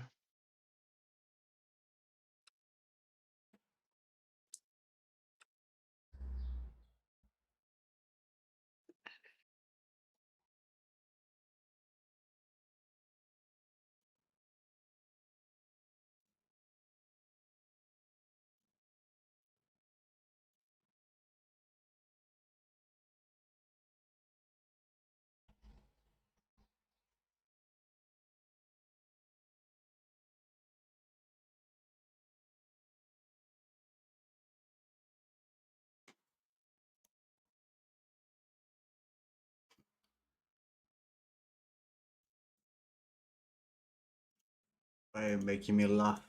By making me laugh.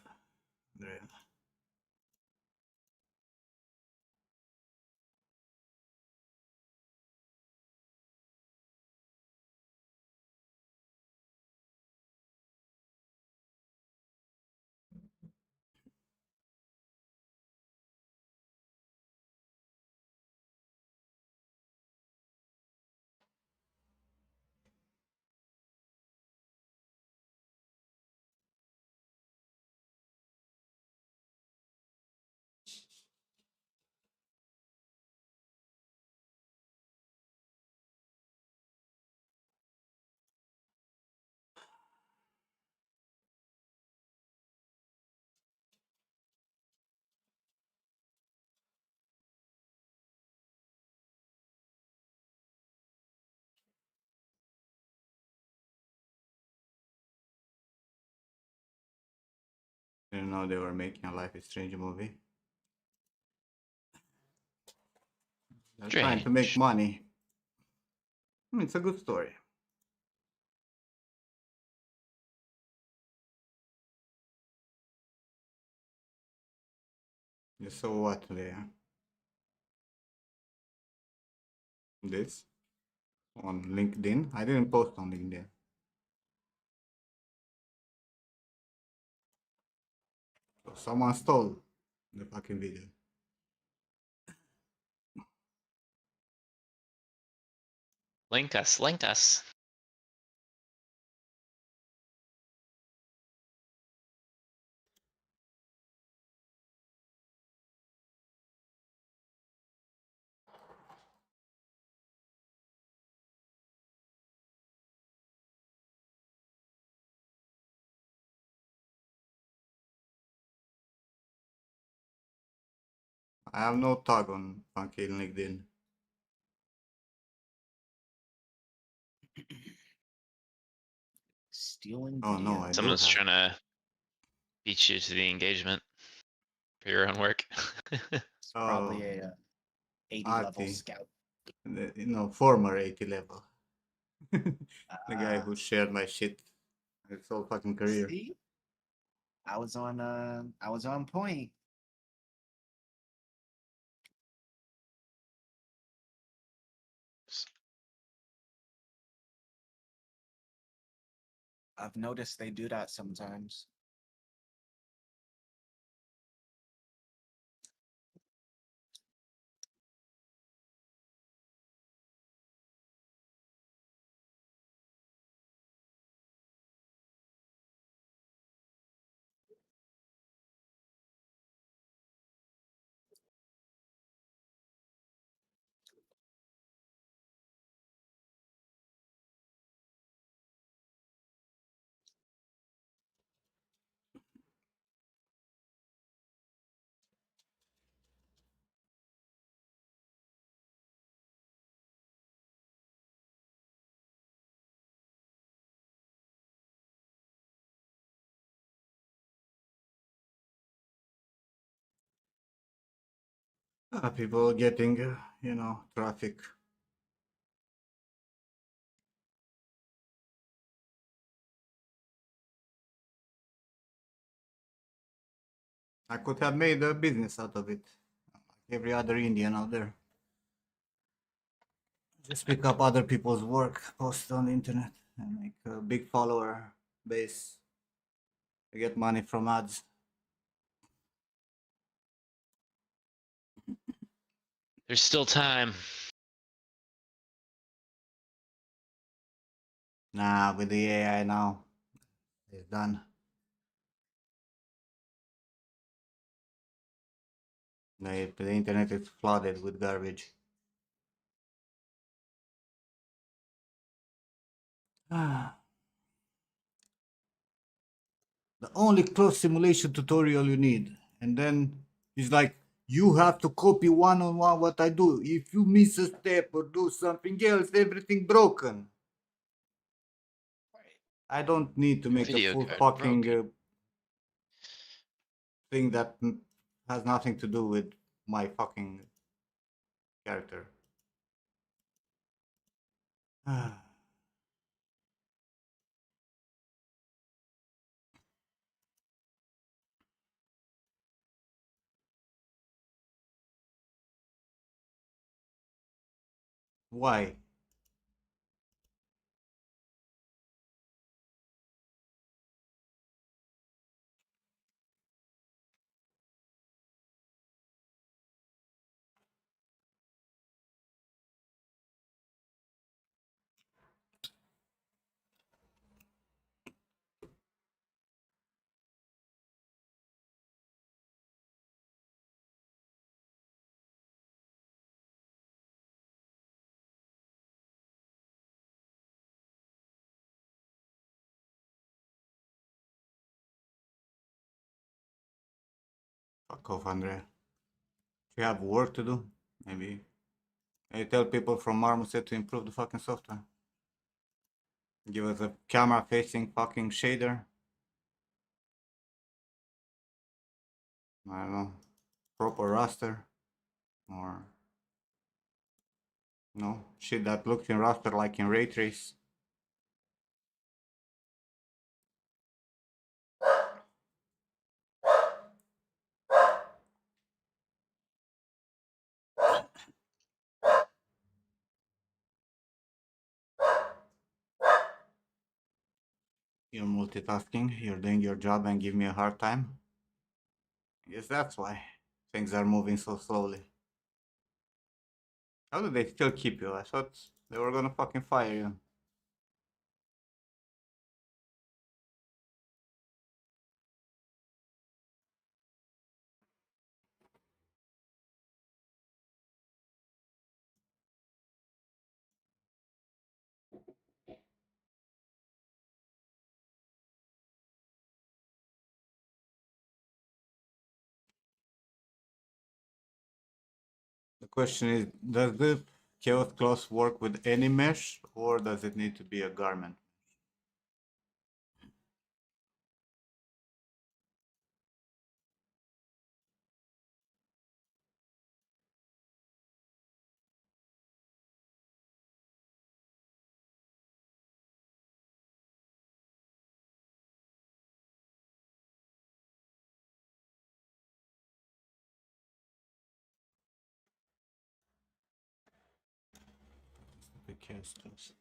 Andrea. Didn't know they were making a Life is Strange movie. They're trying to make Strange. money. It's a good story. You saw what, Leah? This? On LinkedIn? I didn't post on LinkedIn. So someone stole the fucking video. Link us, link us. I have no tag on fucking LinkedIn. Stealing Oh no, video. I do Someone's have. trying to beat you to the engagement for your own work. It's probably Oh, a 80 level Artie. scout. Former 80 level. The guy Uh, who shared my shit his whole fucking career. See? I was on point. I've noticed they do that sometimes. People getting, traffic. I could have made a business out of it, like every other Indian out there. Just pick up other people's work, post it on the internet, and make a big follower base. To get money from ads. There's still time. Nah, with the AI now, it's done. The internet is flooded with garbage. The only close simulation tutorial you need, and then it's like you have to copy one on one what I do. If you miss a step or do something else, everything broken. I don't need to make a Video full card fucking broken. thing that has nothing to do with my fucking character. Why? Fuck off, Andre. You have work to do, maybe. I tell people from Marmoset to improve the fucking software. Give us a camera facing fucking shader. I don't know. Proper raster. Or no shit that looks in raster like in ray trace. You're multitasking, you're doing your job and give me a hard time. I guess that's why things are moving so slowly. How do they still keep you? I thought they were gonna fucking fire you. The question is, does the chaos cloth work with any mesh or does it need to be a garment? The chaos cloth.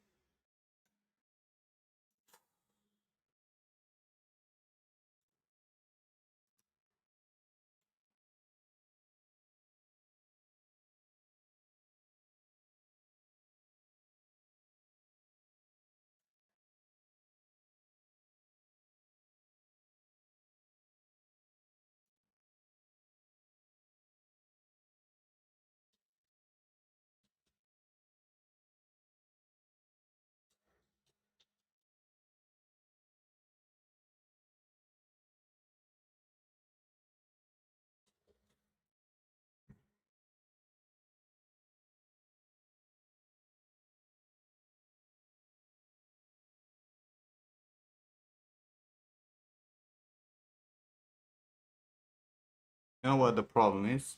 You know what the problem is?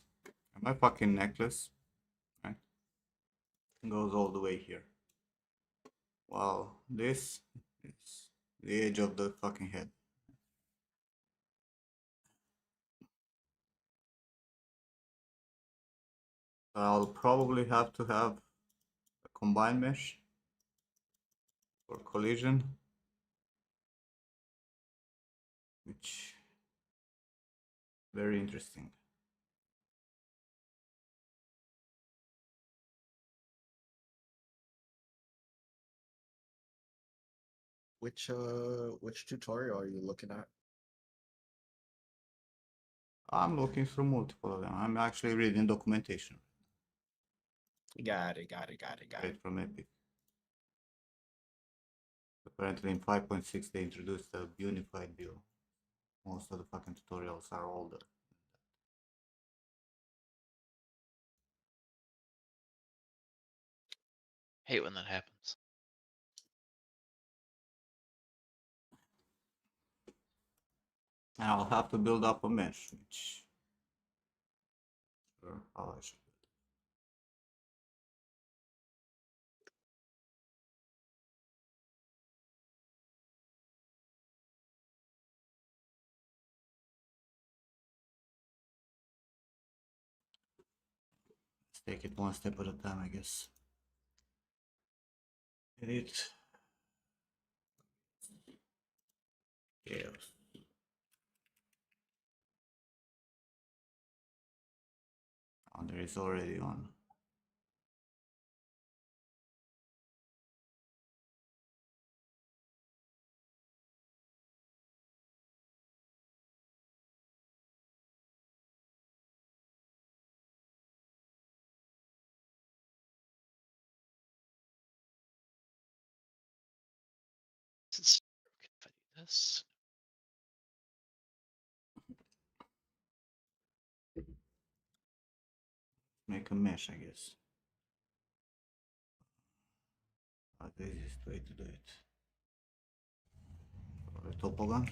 My fucking necklace, right, goes all the way here. Wow, this is the edge of the fucking head. I'll probably have to have a combined mesh for collision, which very interesting. Which tutorial are you looking at? I'm looking through multiple of them. I'm actually reading documentation Got it, got it, got it, got it. straight from Epic. Apparently in 5.6 they introduced a unified view. Most of the fucking tutorials are older. Hate when that happens. And I'll have to build up a mesh, which sure how I should do it. Let's take it one step at a time, I guess. Edit. Chaos. Oh, there is already one. Is it broken if I do this? Make a mesh, I guess. The easiest way to do it. Or a topogon.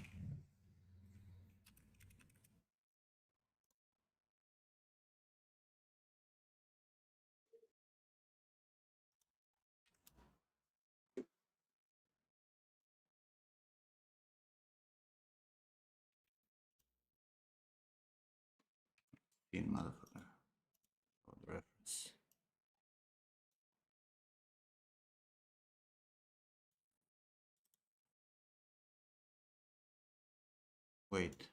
In motherfucker. For the reference. Wait.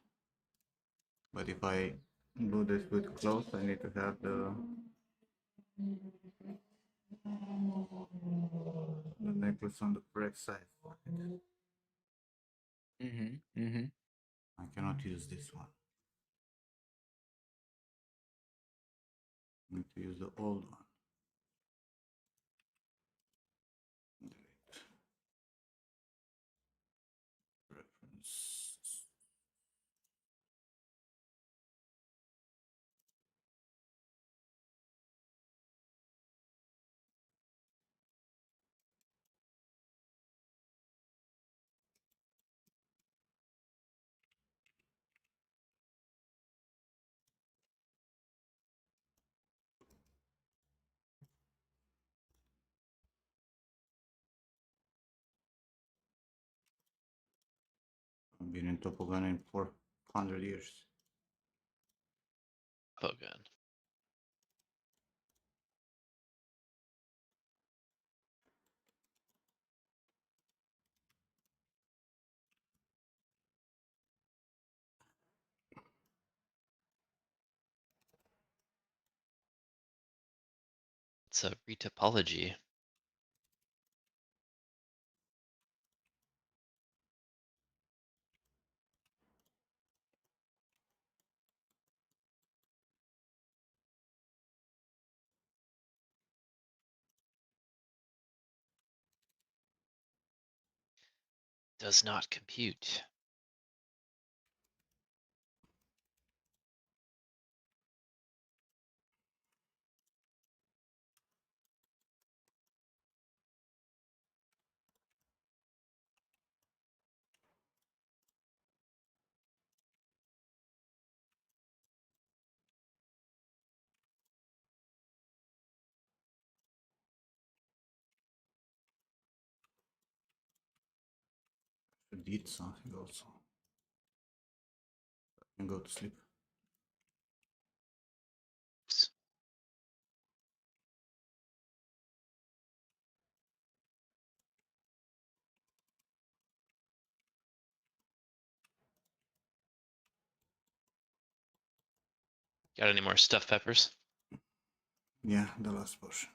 But if I do this with close, I need to have the necklace on the correct side. I cannot use this one. I need to use the old one. Delete. Reference. I've been in Topogan in 400 years. Oh, good. It's a retopology. Does not compute. should eat something also. And go to sleep. Got any more stuffed peppers? Yeah, the last portion.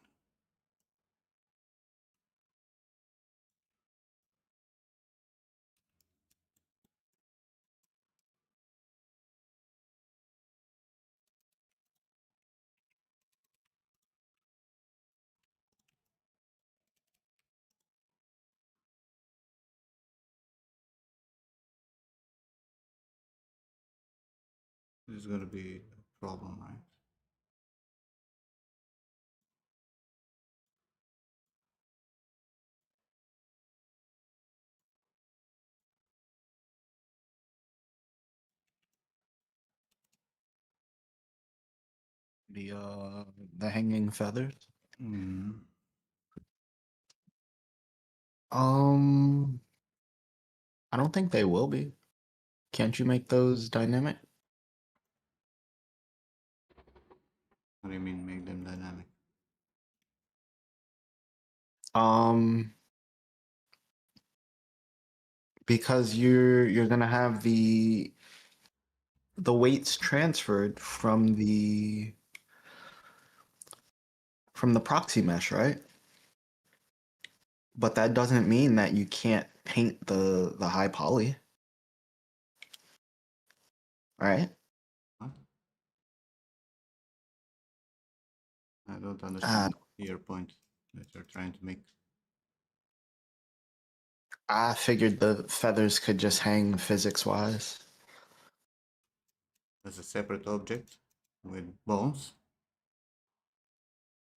This is gonna be a problem, right? The hanging feathers. Mm. I don't think they will be. Can't you make those dynamic? What do you mean make them dynamic? Because you're gonna have the weights transferred from the proxy mesh, right? But that doesn't mean that you can't paint the high poly. Right? What? I don't understand your point that you're trying to make. I figured the feathers could just hang physics-wise. As a separate object with bones.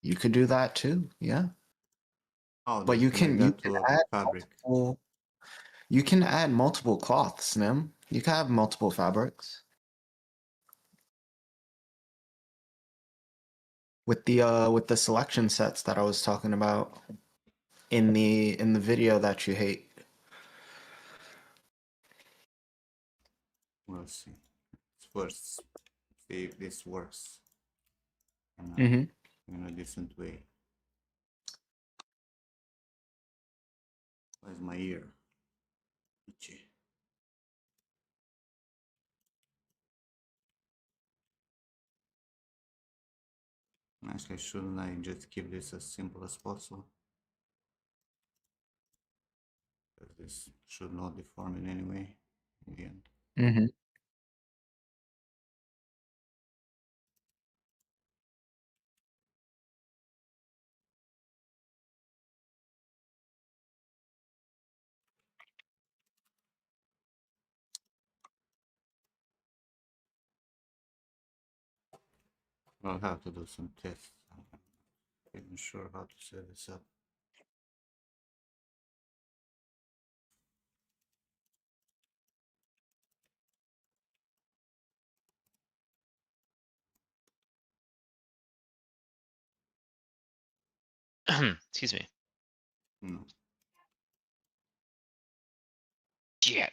You could do that too, yeah. Oh, But they you connect can that to a add fabric. you can add multiple cloths, Nim. You can have multiple fabrics. With the selection sets that I was talking about in the video that you hate. We'll see. Let's first see if this works Mm-hmm. in a decent way. Where's my ear? Itchy. Actually, shouldn't I just keep this as simple as possible? Because this should not deform in any way in the end. Mm-hmm. I'll have to do some tests. I'm not even sure how to set this up. Excuse me. No. Shit.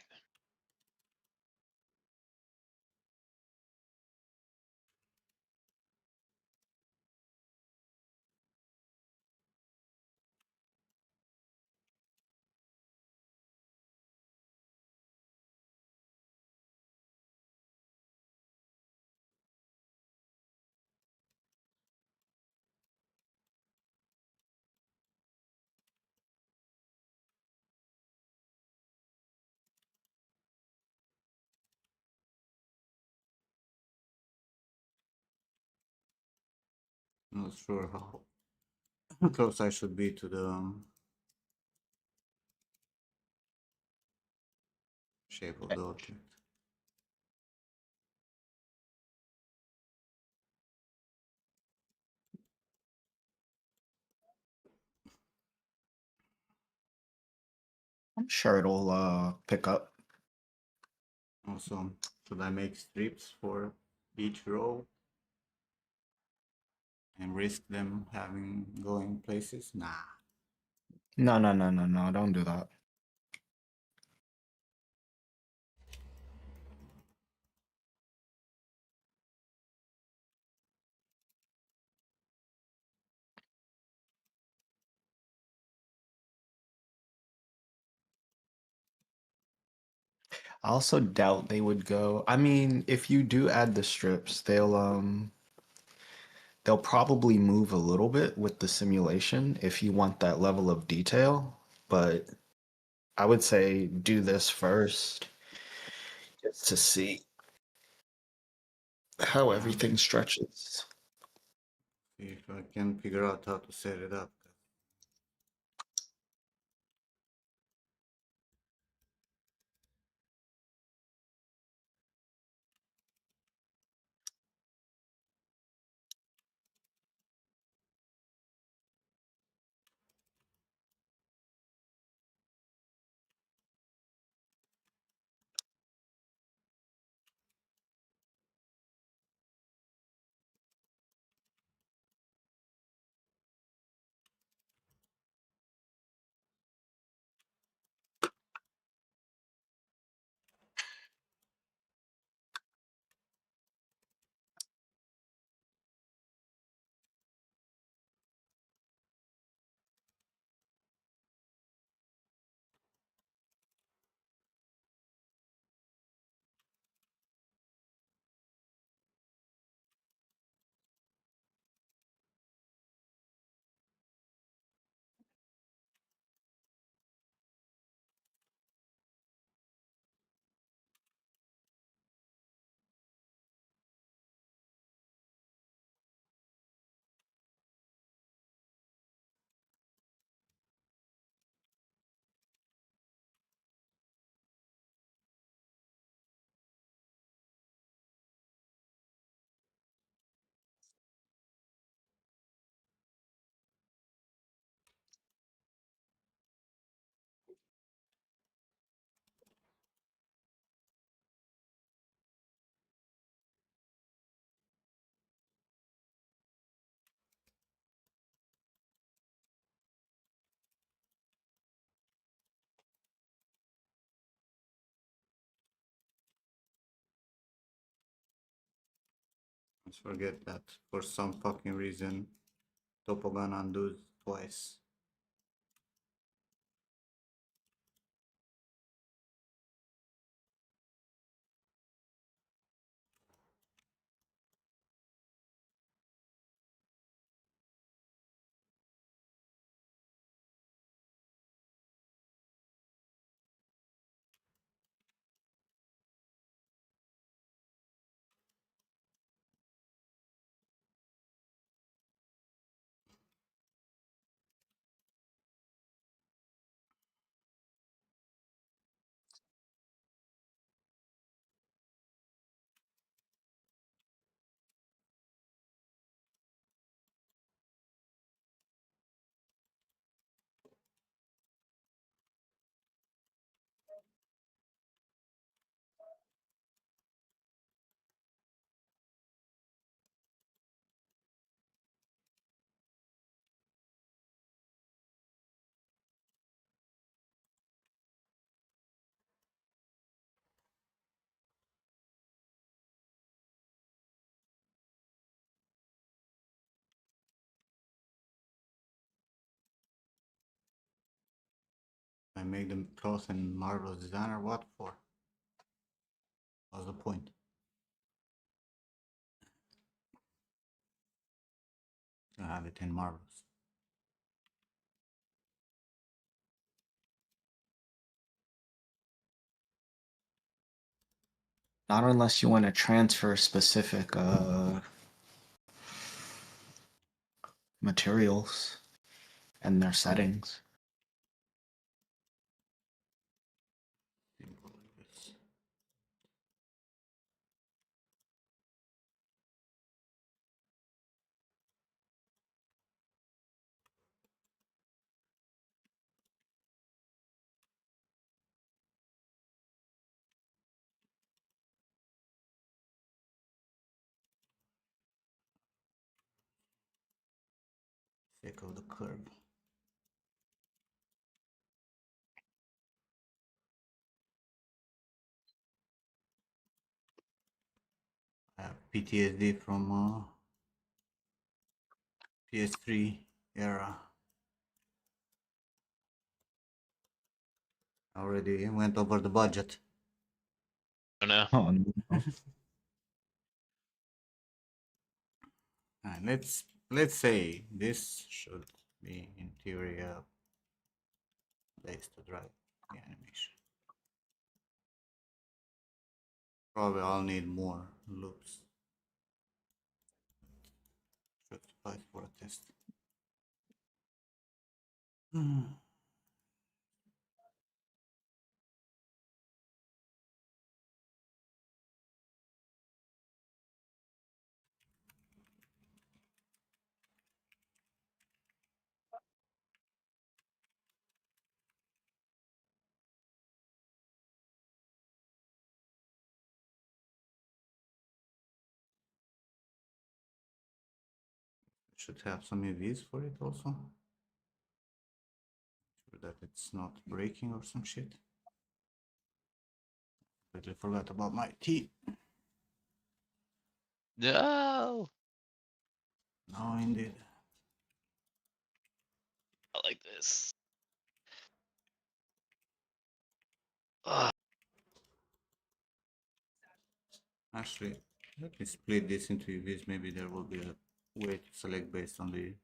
Not sure how close I should be to the shape of the object. I'm sure it'll pick up. Also, should I make strips for each row and risk them having going places? Nah. No, don't do that. I also doubt they would go. I mean, if you do add the strips, they'll probably move a little bit with the simulation if you want that level of detail, but I would say do this first just to see how everything stretches. See if I can figure out how to set it up. Let's forget that for some fucking reason Topogan undoes twice. I make them cloth and marvelous designer. What for? What's the point? I have it in marvelous. Not unless you want to transfer specific materials and their settings. Simple like this. Sake of the curve. I have PTSD from PS3 era. Already went over the budget. don't know. Oh, no. And let's say this should be in theory a place to drive the animation. Probably I'll need more loops. Should suffice for a test. Should have some UVs for it also. Sure that it's not breaking or some shit. Completely forgot about my tea. No, No, indeed. I like this. Ugh. Actually, let me split this into UVs. Maybe there will be a way to select based on the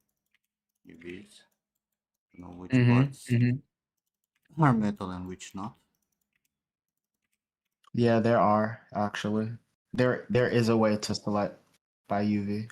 UVs. To know which parts are metal and which not. Yeah, there are actually. There is a way to select by UV.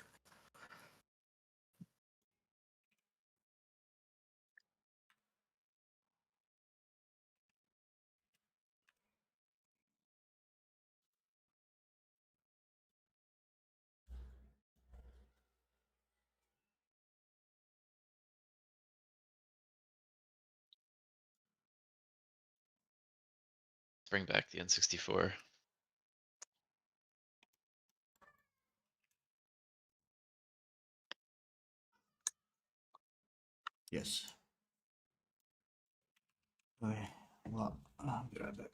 Let's bring back the N64. Yes. Okay. Well, I'll be right back.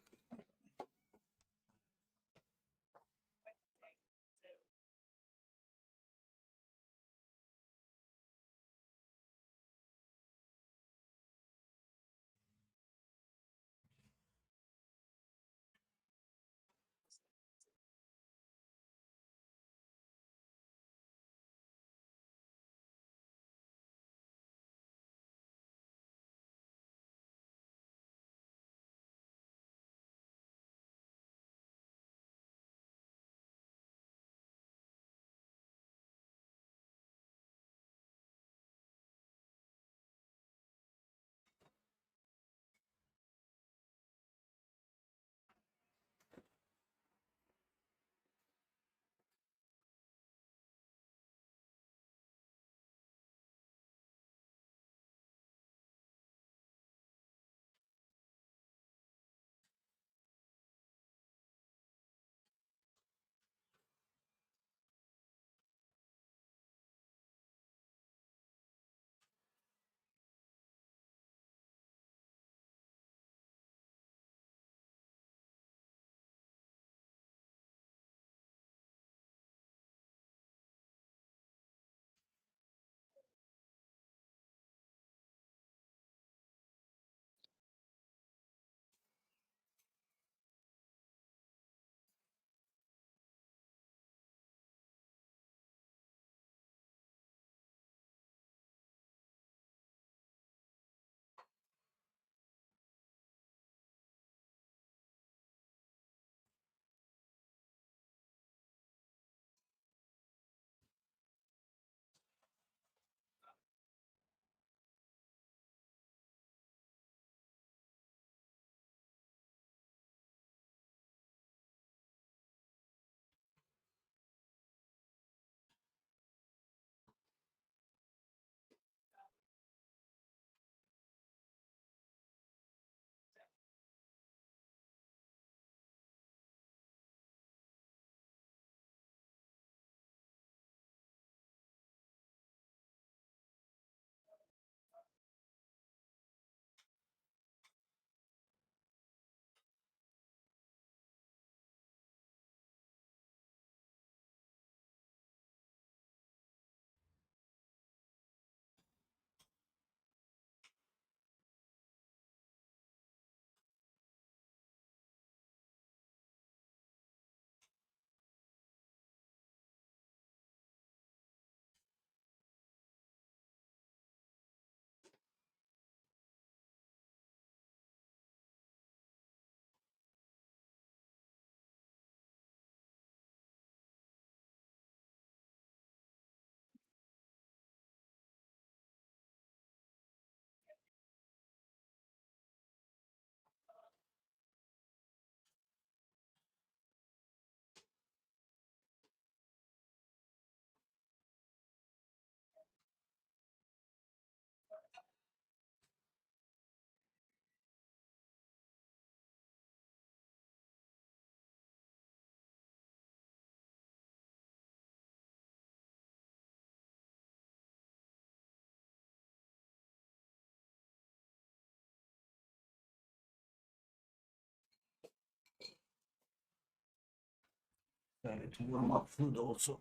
Try to warm up food also.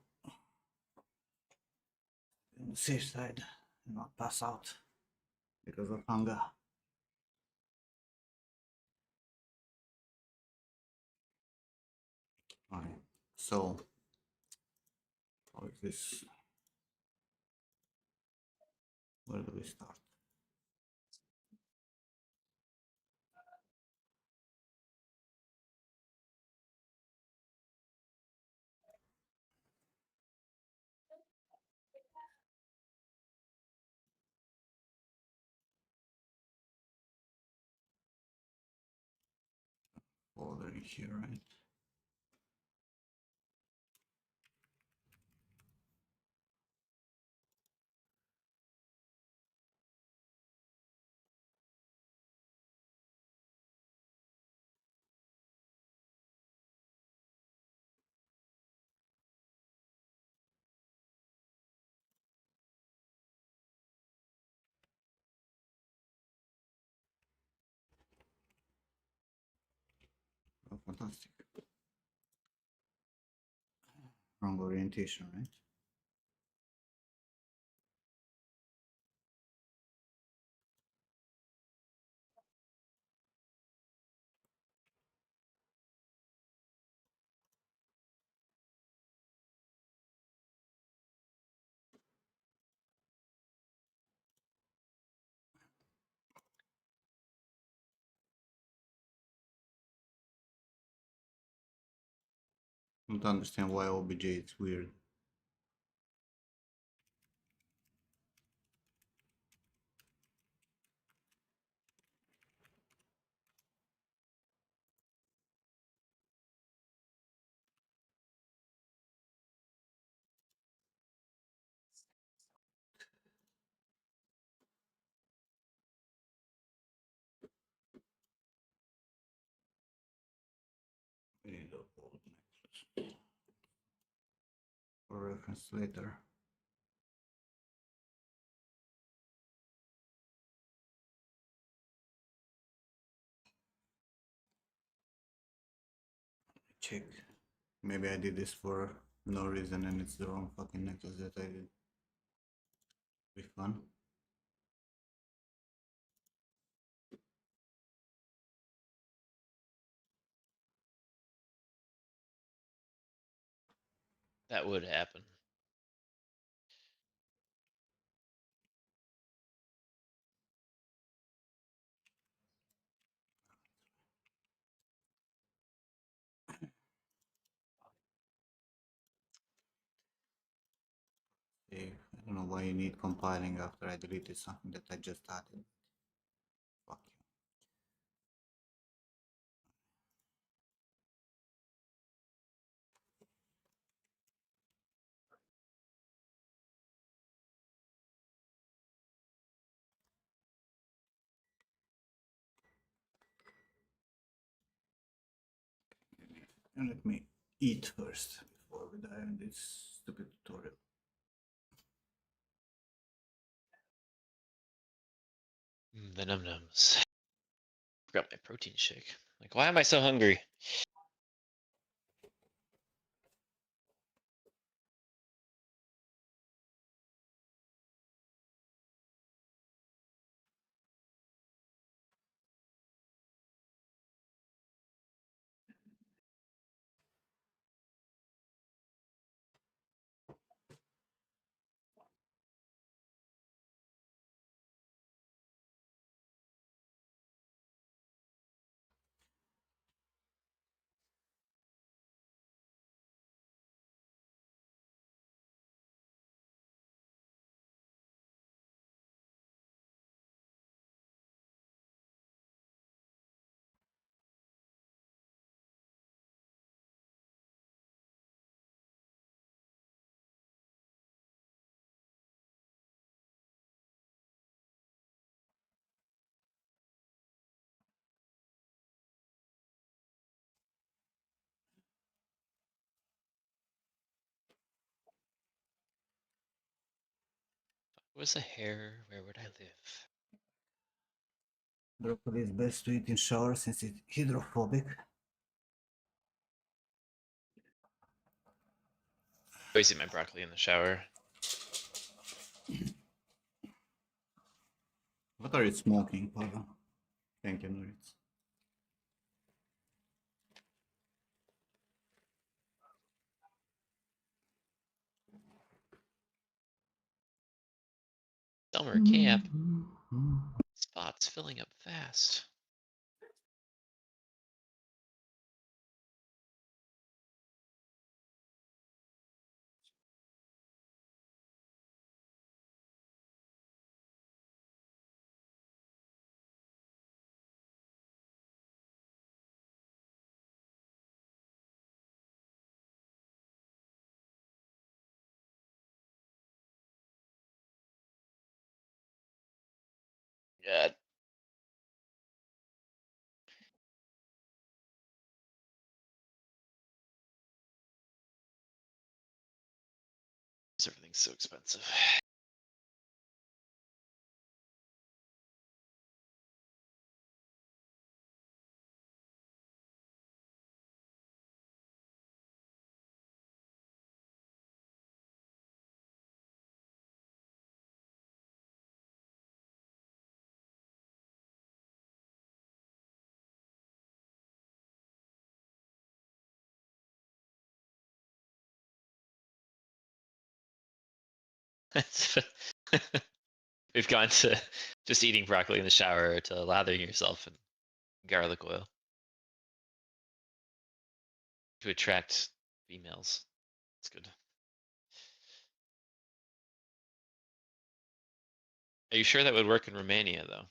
On the safe side, and not pass out because of hunger. Alright, so how is this? Where do we start? Folder in here, right? Oh, fantastic. Wrong orientation, right? I don't understand why OBJ is weird. We need a gold necklace for reference later. Check. Maybe I did this for no reason and it's the wrong fucking necklace that I did. Be fun. That would happen. Save. I don't know why you need compiling after I deleted something that I just added. Fuck you. And let me eat first before we dive in this stupid tutorial. The num nums. Forgot my protein shake. Like, why am I so hungry? Was a hair? Where would I live? Broccoli is best to eat in shower since it's hydrophobic. always eat my broccoli in the shower. What are you smoking, Pavel? Thank you, Nuritz. Summer camp. Spots filling up fast. Yeah. Everything's so expensive. We've gone to just eating broccoli in the shower to lathering yourself in garlic oil to attract females. It's good. Are you sure that would work in Romania, though?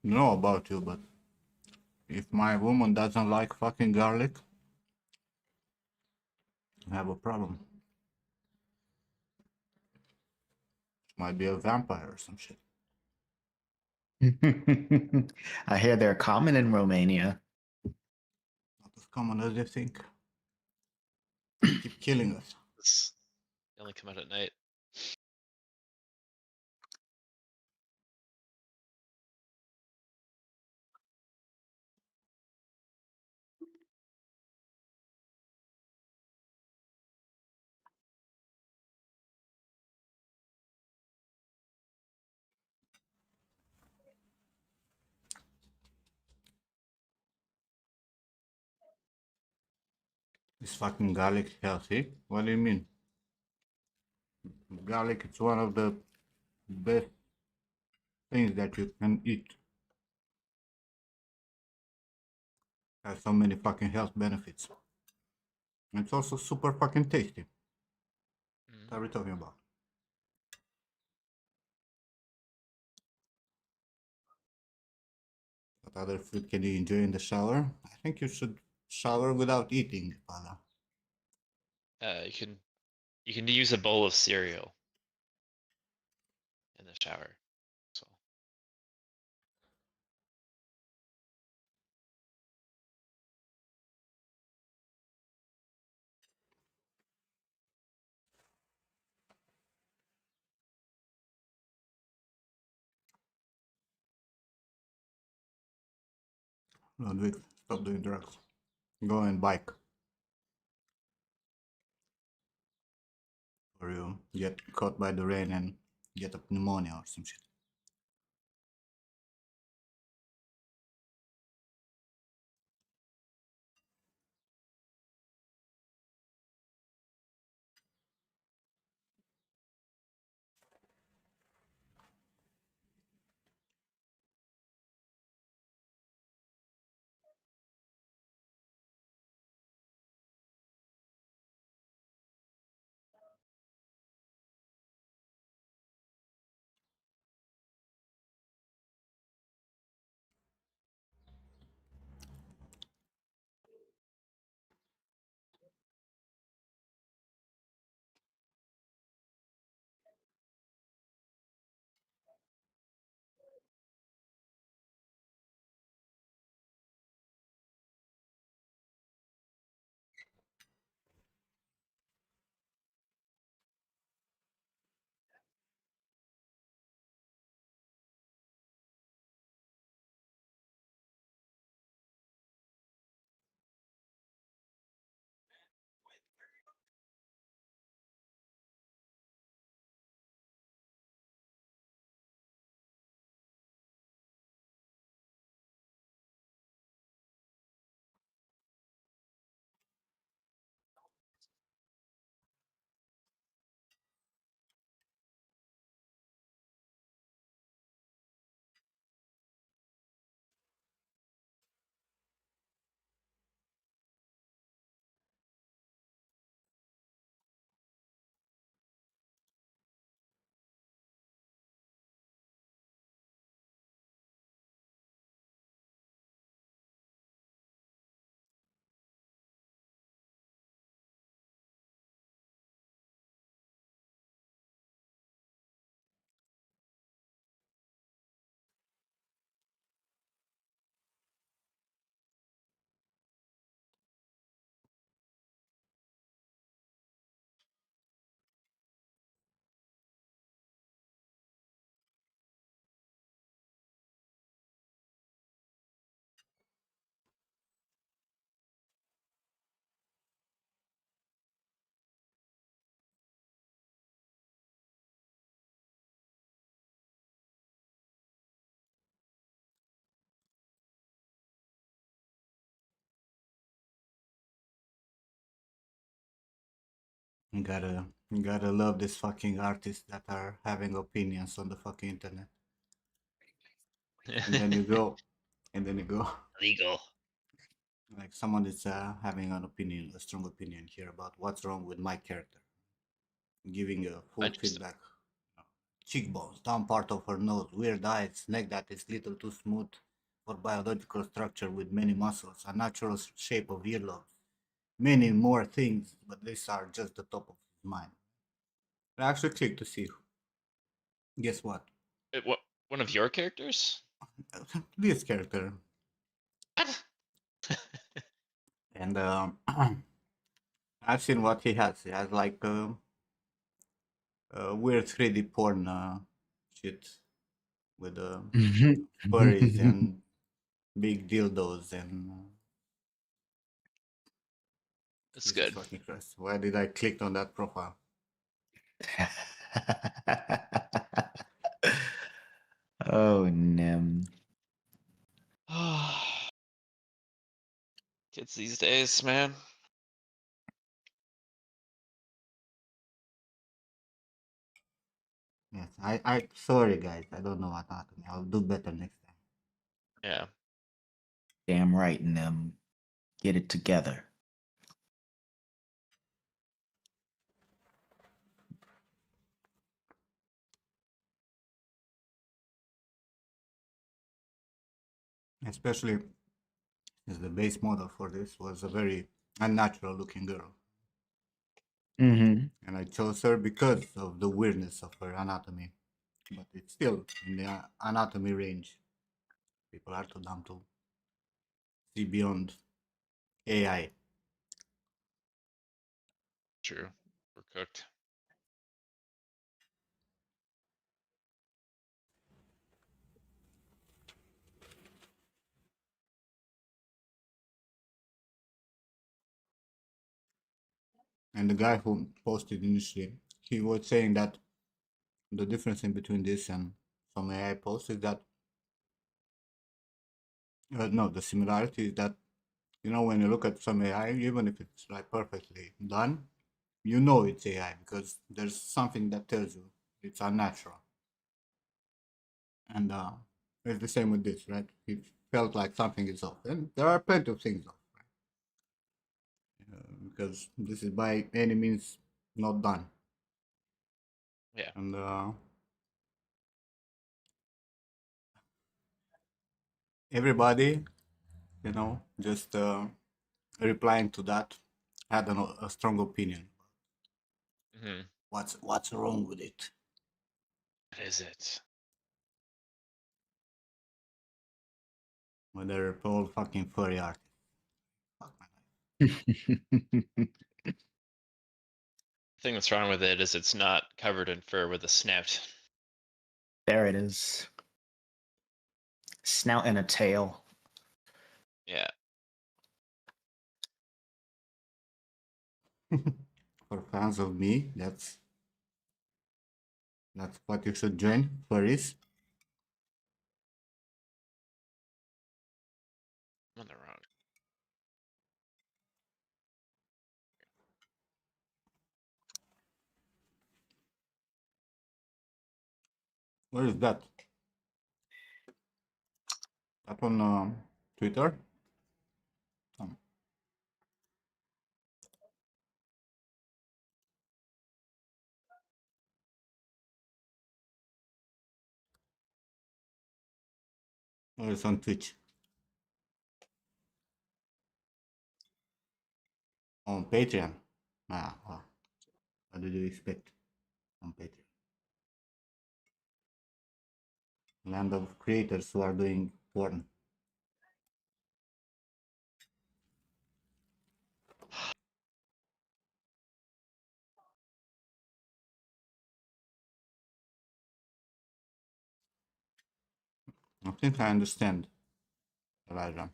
Know about you, but if my woman doesn't like fucking garlic, I have a problem. Might be a vampire or some shit. I hear they're common in Romania. Not as common as you think. They keep killing us. They only come out at night. Is fucking garlic healthy? What do you mean? Garlic is one of the best things that you can eat. Has so many fucking health benefits. And it's also super fucking tasty. What are we talking about? What other food can you enjoy in the shower? I think you should shower without eating, Pala. You can use a bowl of cereal in the shower. So Ludwig, stop doing drugs. Go and bike. Or you get caught by the rain and get a pneumonia or some shit. You gotta love these fucking artists that are having opinions on the fucking internet. And then you go, and then you go. Legal. Like someone is having an opinion, a strong opinion here about what's wrong with my character, giving a full Interesting. feedback. Cheekbones, down part of her nose, weird eyes, neck that is little too smooth for biological structure with many muscles, a natural shape of earlobes, many more things, but these are just the top of his mind. I actually clicked to see. Guess what? What? One of your characters? This character. What? And I've seen what he has. He has like weird 3D porn shit with furries and big dildos and That's Jesus good. fucking Christ. Why did I click on that profile? Oh, Nim. Kids these days, man. Yes, I sorry guys, I don't know anatomy. I'll do better next time. Yeah. Damn right, Nim. Get it together. Especially as the base model for this was a very unnatural looking girl. Mm-hmm. And I chose her because of the weirdness of her anatomy. But it's still in the anatomy range. People are too dumb to see beyond AI. True. We're cooked. And the guy who posted initially, he was saying that the difference in between this and some AI posts is that no, the similarity is that when you look at some AI, even if it's like perfectly done, you know it's AI because there's something that tells you it's unnatural. And it's the same with this, right? It felt like something is off, and there are plenty of things off, right? Because this is by any means not done. Yeah. And everybody, just replying to that had a strong opinion. Hmm. What's wrong with it? What is it? When they're all fucking furry artists. Fuck my life. The thing that's wrong with it is it's not covered in fur with a snout. There it is. Snout and a tail. Yeah. For fans of me, that's what you should join. Furries. I'm on the wrong. Where is that? That on Twitter? Um, or it's on Twitch? On Patreon? Well, what did you expect on Patreon? Land of creators who are doing porn. I think I understand, Elijah.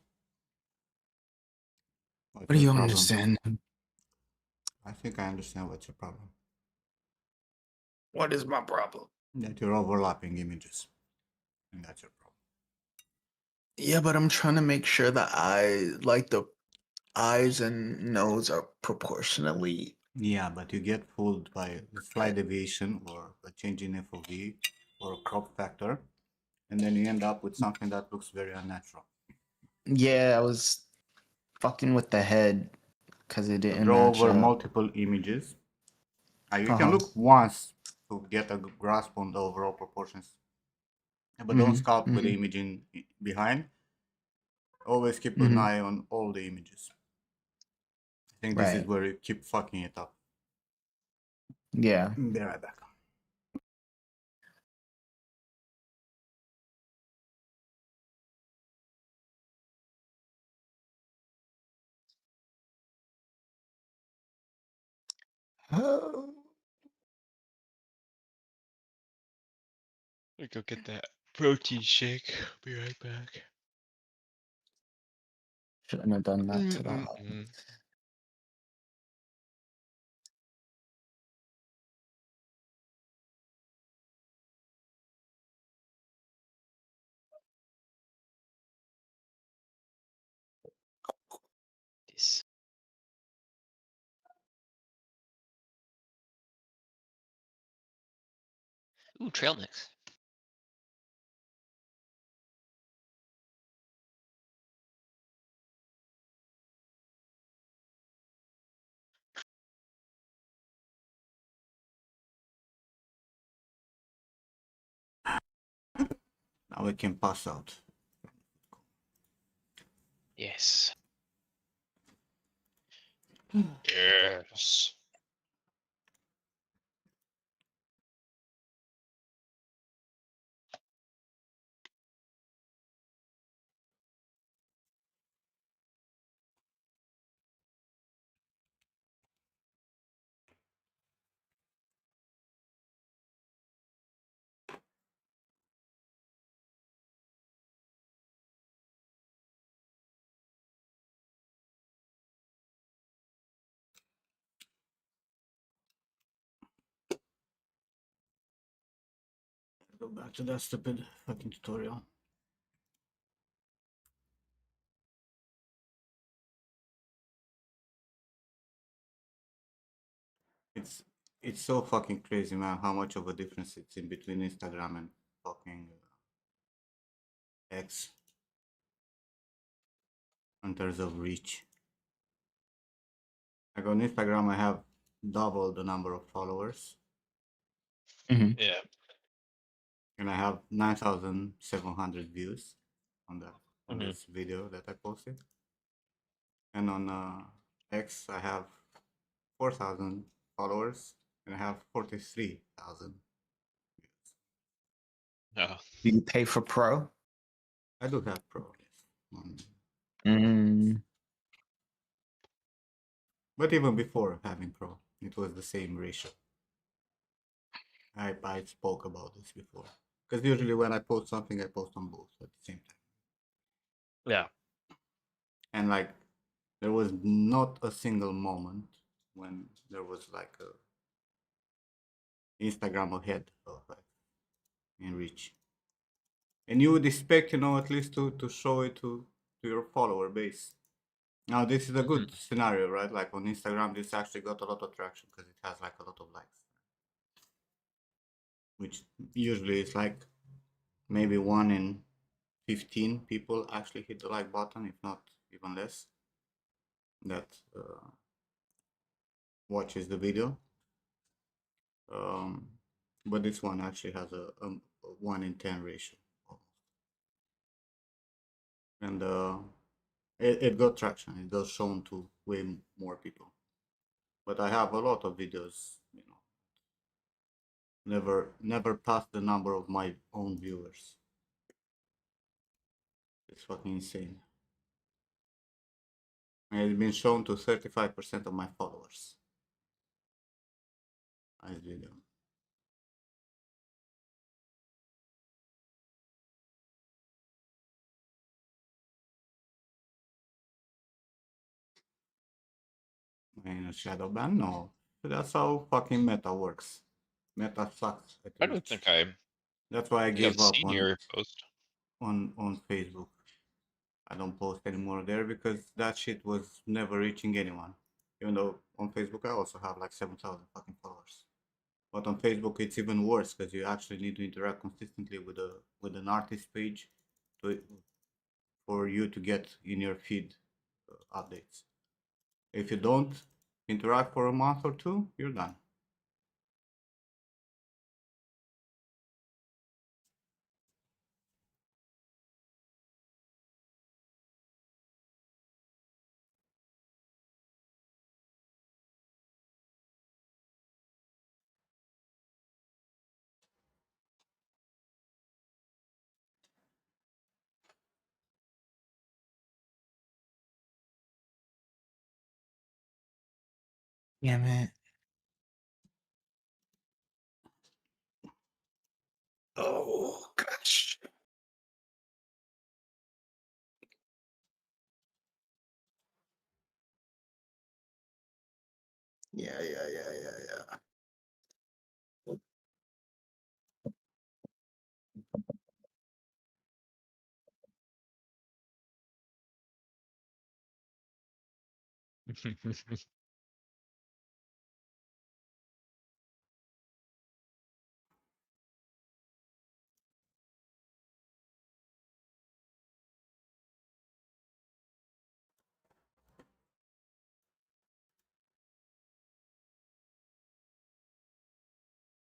What's What do your you problem? understand? I think I understand what's your problem. What is my problem? That you're overlapping images. And that's your problem. Yeah, but I'm trying to make sure that the eyes and nose are proportionally Yeah, but you get fooled by a slight deviation or a change in FOV or a crop factor, and then you end up with something that looks very unnatural. Yeah, I was fucking with the head because it So didn't draw match over up. multiple images. You can Uh-huh. look once to get a grasp on the overall proportions, but don't sculpt with the image behind. Always keep an eye on all the images. I think this is Right. where you keep fucking it up. Yeah. Be right back. Let me go get that protein shake. Be right back. Shouldn't have done that to the heart. Mm-mm-mm. This. Ooh, trail mix. Now we can pass out. Yes. Yes. Go back to that stupid fucking tutorial. It's so fucking crazy, man, how much of a difference it's in between Instagram and fucking X in terms of reach. Like on Instagram, I have double the number of followers, Yeah. and I have 9,700 views on that on Mhm. this video that I posted. And on X, I have 4,000 followers, and I have 43,000 views. Oh. Do you pay for Pro? I do have Pro, yes. But even before having Pro, it was the same ratio. I spoke about this before. Because usually when I post something, I post on both at the same time. Yeah. And like, there was not a single moment when there was like a Instagram ahead of like in reach. And you would expect, at least to show it to your follower base. Now this is a good scenario, right? Like on Instagram, this actually got a lot of traction because it has like a lot of likes, which usually is like maybe 1 in 15 people actually hit the like button, if not even less, that watches the video. Um, but this one actually has a 1 in 10 ratio almost. And it got traction. It got shown to way more people. But I have a lot of videos, never passed the number of my own viewers. It's fucking insane. And it's been shown to 35% of my followers. Nice video. In a shadow ban? No. That's how fucking meta works. Meta sucks at I don't reach. think I That's why I think I've gave up seen your post. on Facebook. I don't post anymore there because that shit was never reaching anyone. Even though on Facebook I also have like 7,000 fucking followers. But on Facebook it's even worse because you actually need to interact consistently with an artist page to for you to get in your feed updates. If you don't interact for a month or two, you're done. Damn it. Oh gosh. Yeah.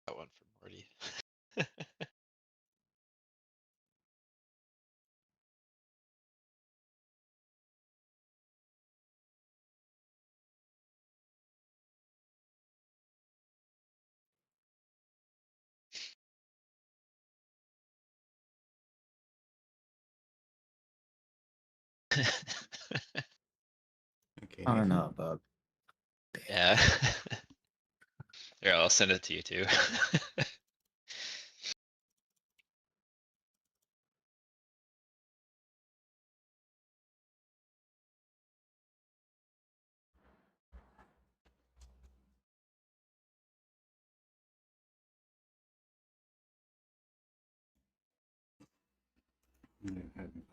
That one for Morty. Okay, I don't Nathan. know about Yeah. Here, I'll send it to you too.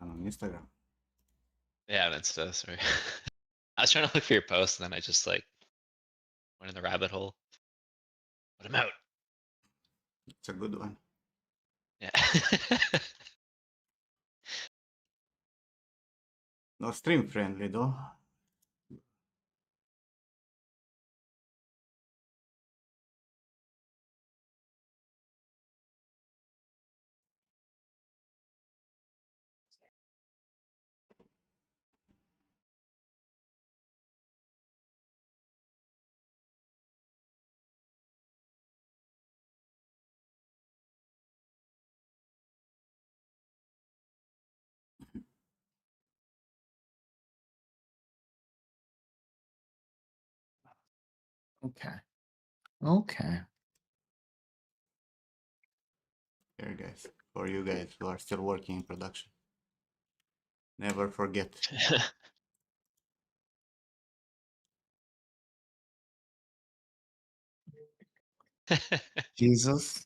On Instagram. Yeah, on Insta, sorry. I was trying to look for your post and then I just like went in the rabbit hole. Put him out. It's a good one. Yeah. No stream friendly though. okay. Okay. Here guys, for you guys who are still working in production. Never forget. Jesus.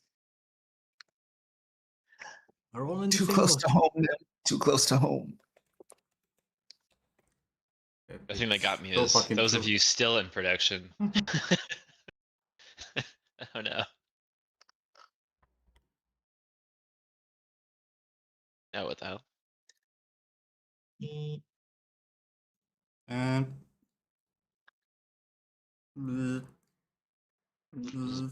We're all in the Too same close boat. to home. Too close to home. The thing that got me So is fucking those of true. you still in production. Oh no. No, what the hell? And bleh, bleh.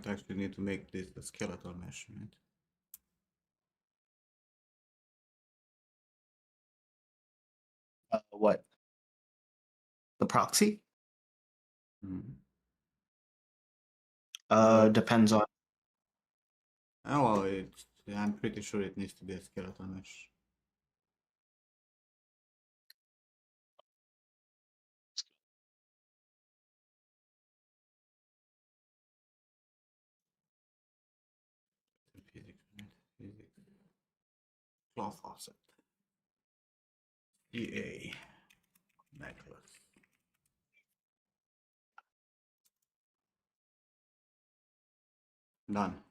Might actually need to make this a skeletal mesh, right? What? The proxy? Mhm. Depends on. Oh, well, I'm pretty sure it needs to be a skeletal mesh. Physics, right? Physics. Cloth offset. EA. Necklace. Done.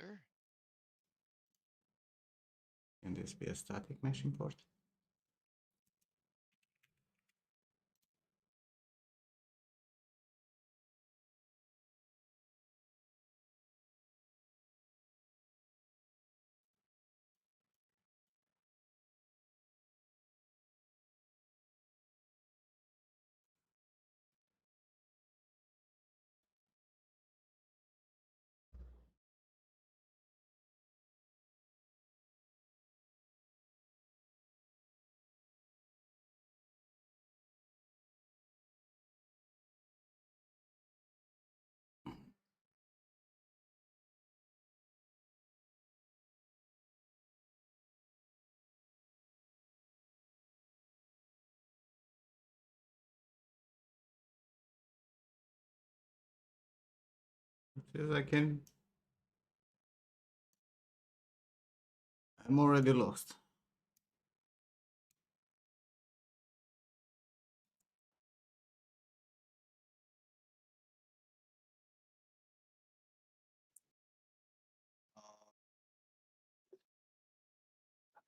Sure. Can this be a static mesh import? It says I can. I'm already lost.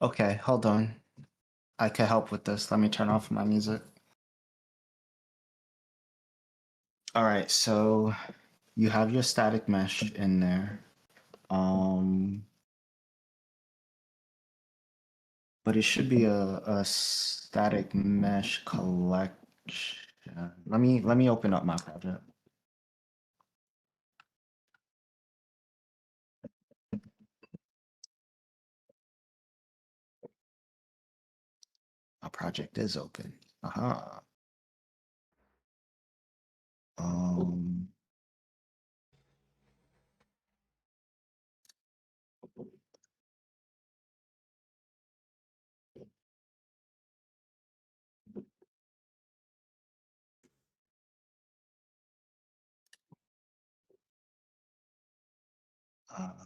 Okay, hold on. I can help with this. Let me turn off my music. All right, so you have your static mesh in there. But it should be a static mesh collection. Let me open up my project. My project is open. Aha. Um,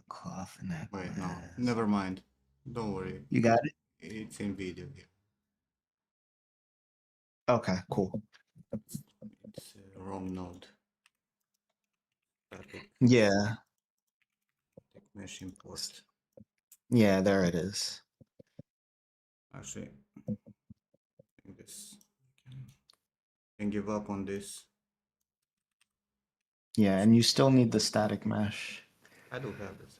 cloth necklace. Wait, no. Never mind. Don't worry. You got it? It's in video here. Okay, cool. It's wrong node. Static Yeah, mesh import. yeah, there it is. Actually, I think this can give up on this. Yeah, and you still need the static mesh. I do have this.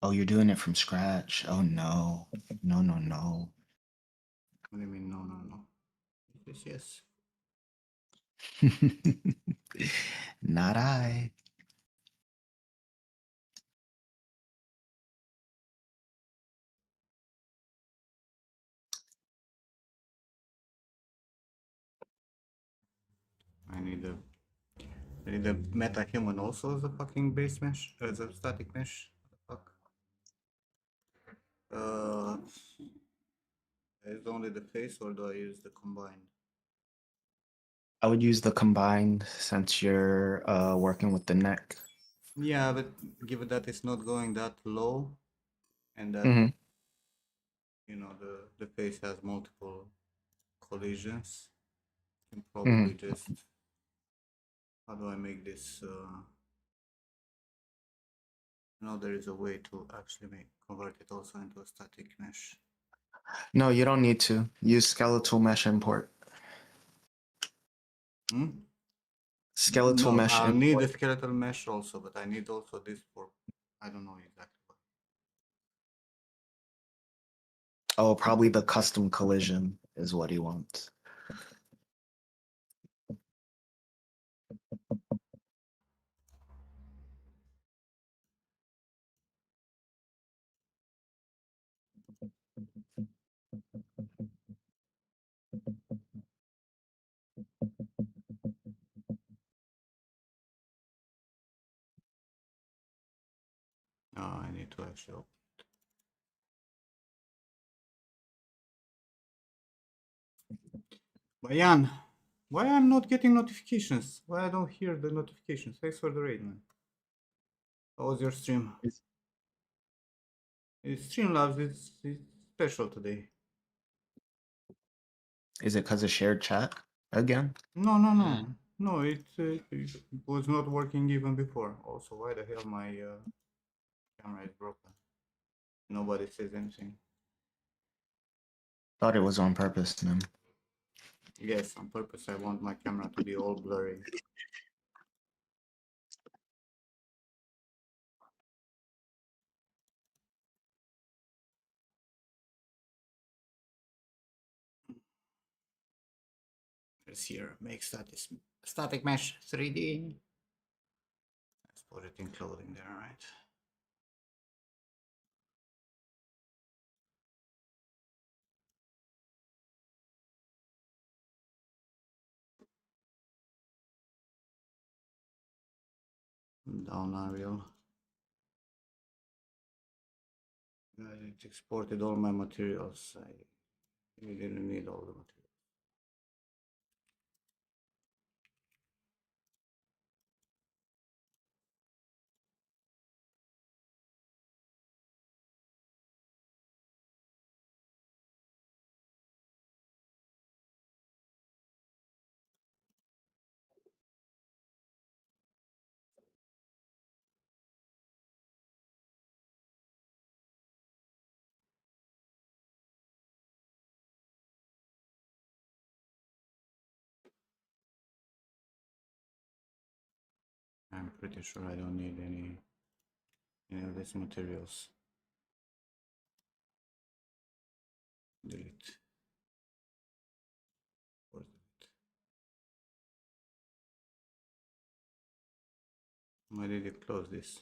Oh, you're doing it from scratch. Oh no. No, no, no. What do you mean? No, no, no. Yes, yes. Not I. I need a meta human also as a fucking base mesh, as a static mesh. What the fuck? Is only the face or do I use the combined? I would use the combined since you're working with the neck. Yeah, but given that it's not going that low, and that Mm-hmm. you know the face has multiple collisions, you can Mm-hmm. probably just how do I make this? No, there is a way to actually convert it also into a static mesh. No, you don't need to. Use skeletal mesh import. Hmm? Skeletal No, mesh. I'll and need a skeletal mesh also, but I need also this for, I don't know exactly what. Oh, probably the custom collision is what he wants. No, I need to actually. Bayan, why I'm not getting notifications? Why I don't hear the notifications? Thanks for the raid, man. How was your stream? Streamlabs is special today. Is it because of shared chat again? No, no, no. No, it was not working even before. Also, why the hell my camera is broken? Nobody says anything. Thought it was on purpose, man. Yes, on purpose I want my camera to be all blurry. Let's here, make static mesh 3D. Let's put it in clothing there, right? Down Arial. It exported all my materials. I didn't need all the materials. I'm pretty sure I don't need any of these materials. Delete. Or delete. Why did you close this?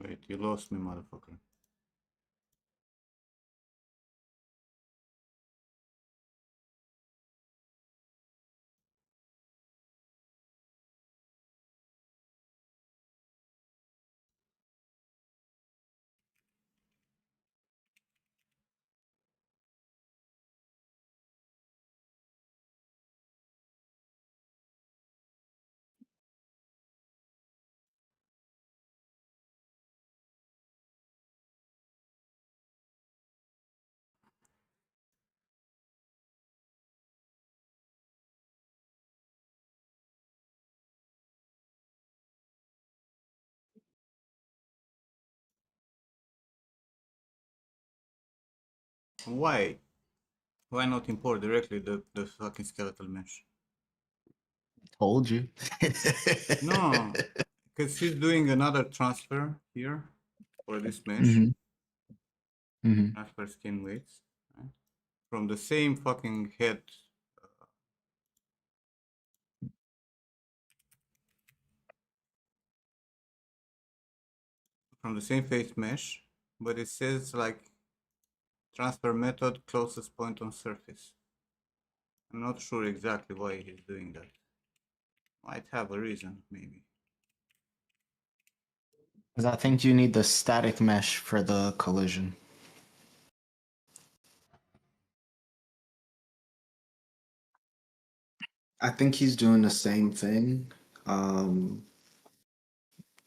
Wait, you lost me, motherfucker. Why? Why not import directly the fucking skeletal mesh? Told you. No, because he's doing another transfer here. for this mesh. Mm-hmm. Mm-hmm. Transfer skin weights. Right? From the same fucking head. From the same face mesh, but it says like transfer method closest point on surface. I'm not sure exactly why he's doing that. Might have a reason, maybe. Because I think you need the static mesh for the collision. I think he's doing the same thing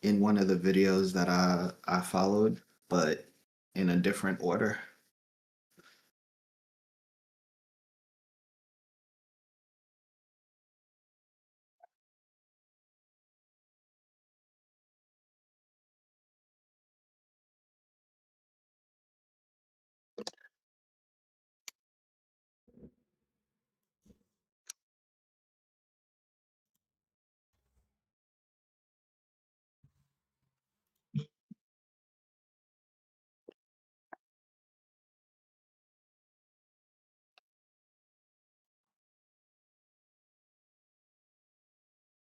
in one of the videos that I followed, but in a different order.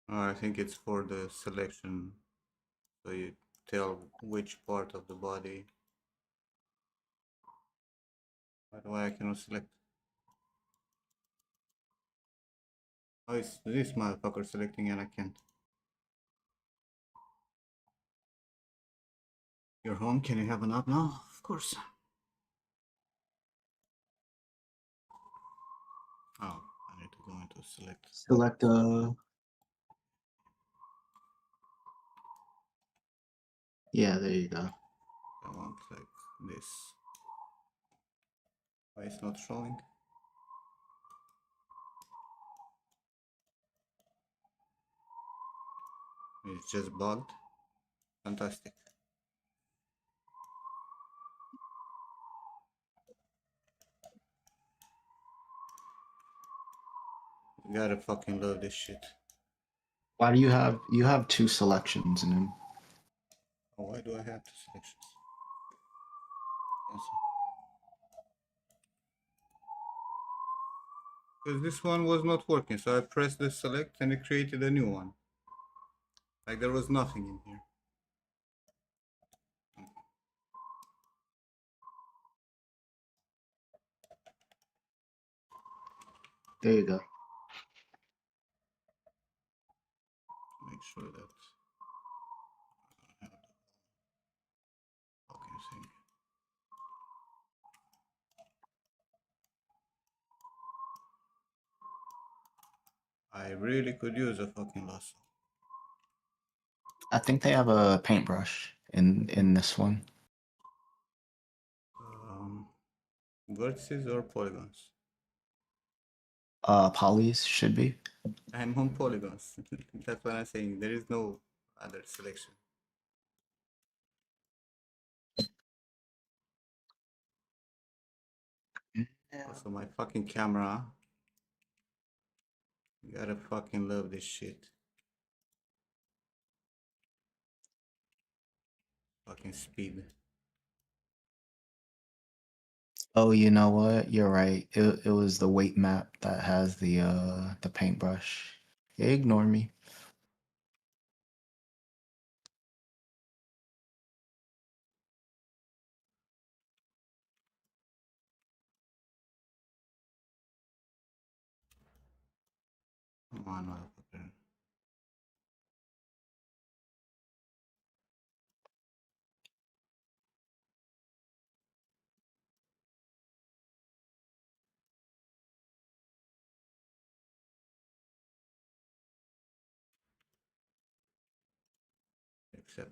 I think it's for the selection, so you tell which part of the body. By the way, I cannot select. Oh, it's this motherfucker selecting and I can't. You're home, can you have a nap now? Of course. Oh, I need to go into select. Select yeah, there you go. I want like this. Why it's not showing? It's just bugged. Fantastic. You gotta fucking love this shit. Why do you have two selections in him? Oh, why do I have two selections? Cancel. Because this one was not working, so I pressed the select and it created a new one. Like there was nothing in here. There you go. Make sure that I have the fucking thing. I really could use a fucking lasso. I think they have a paintbrush in this one. Vertices or polygons? Polys should be. I'm on polygons. That's what I'm saying. There is no other selection. Also, my fucking camera. You gotta fucking love this shit. Fucking speed. Oh, you know what? You're right. It was the weight map that has the paintbrush. Ignore me. Come on, motherfucker. Accept.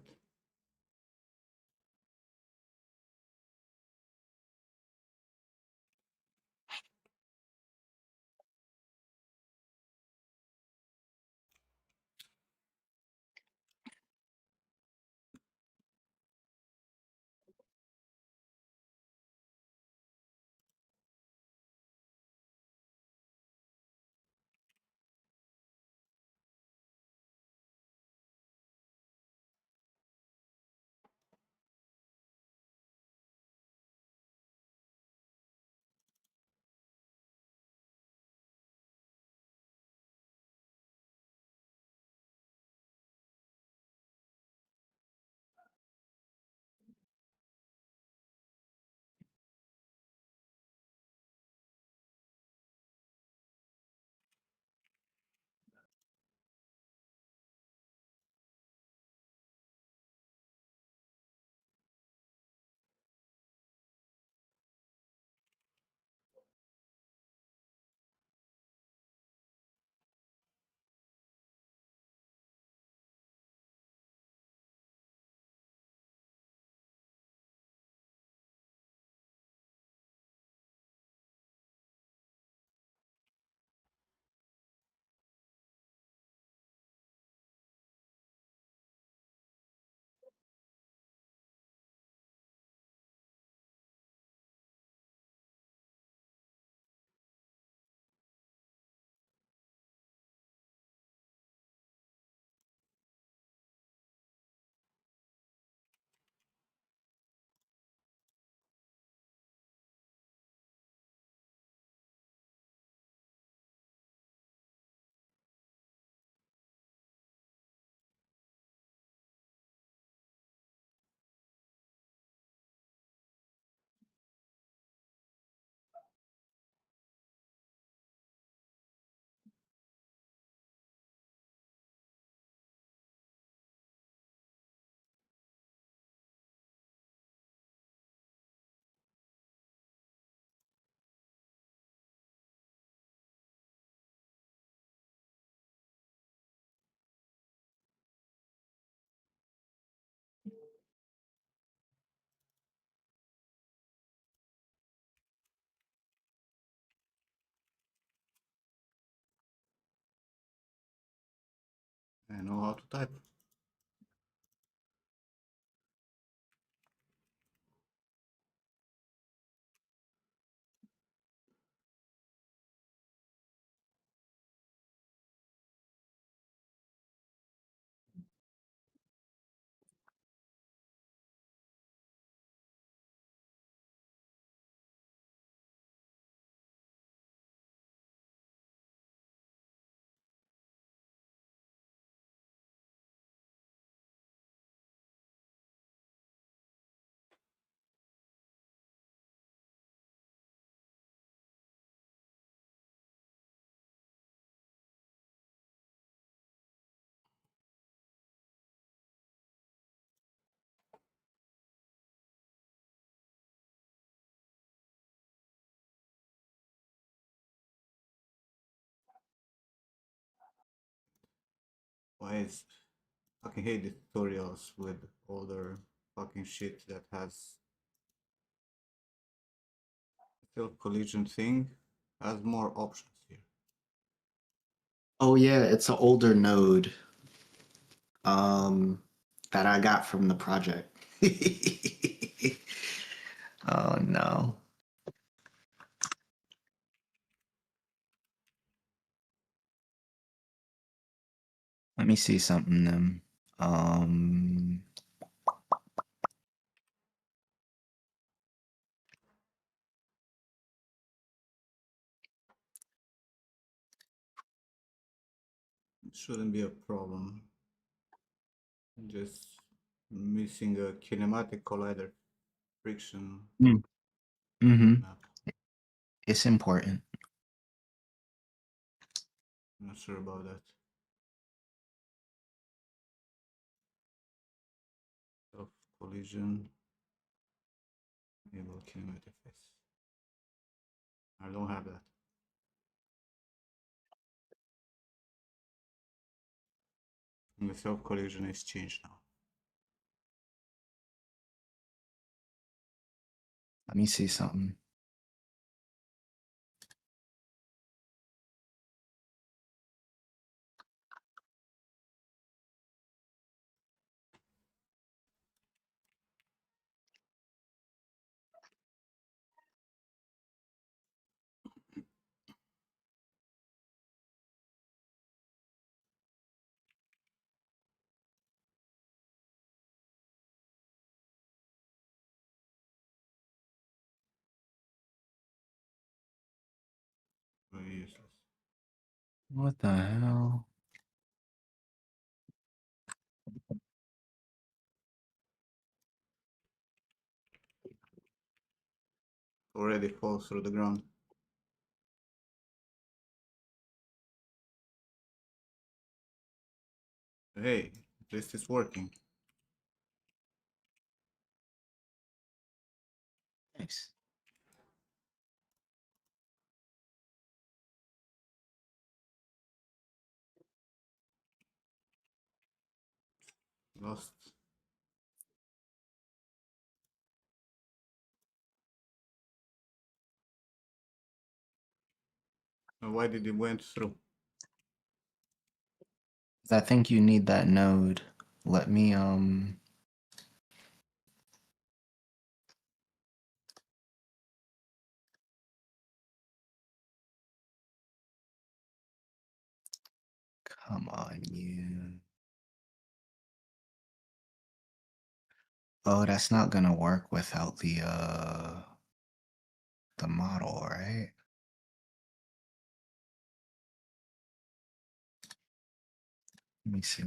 I know how to type. Why is fucking hate the tutorials with older fucking shit that has self collision thing has more options here. Oh yeah, it's an older node. That I got from the project. Oh no. Let me see something then. It shouldn't be a problem. Just missing a kinematic collider friction Mm-hmm. map. It's important. I'm not sure about that. Self collision. Enable kinematic face. I don't have that. And the self collision is changed now. Let me see something. Very useless. What the hell? Already falls through the ground. Hey, at least it's working. Nice. Lost. Why did it went through? I think you need that node. Let me come on you. Oh, that's not gonna work without the model, right? Let me see.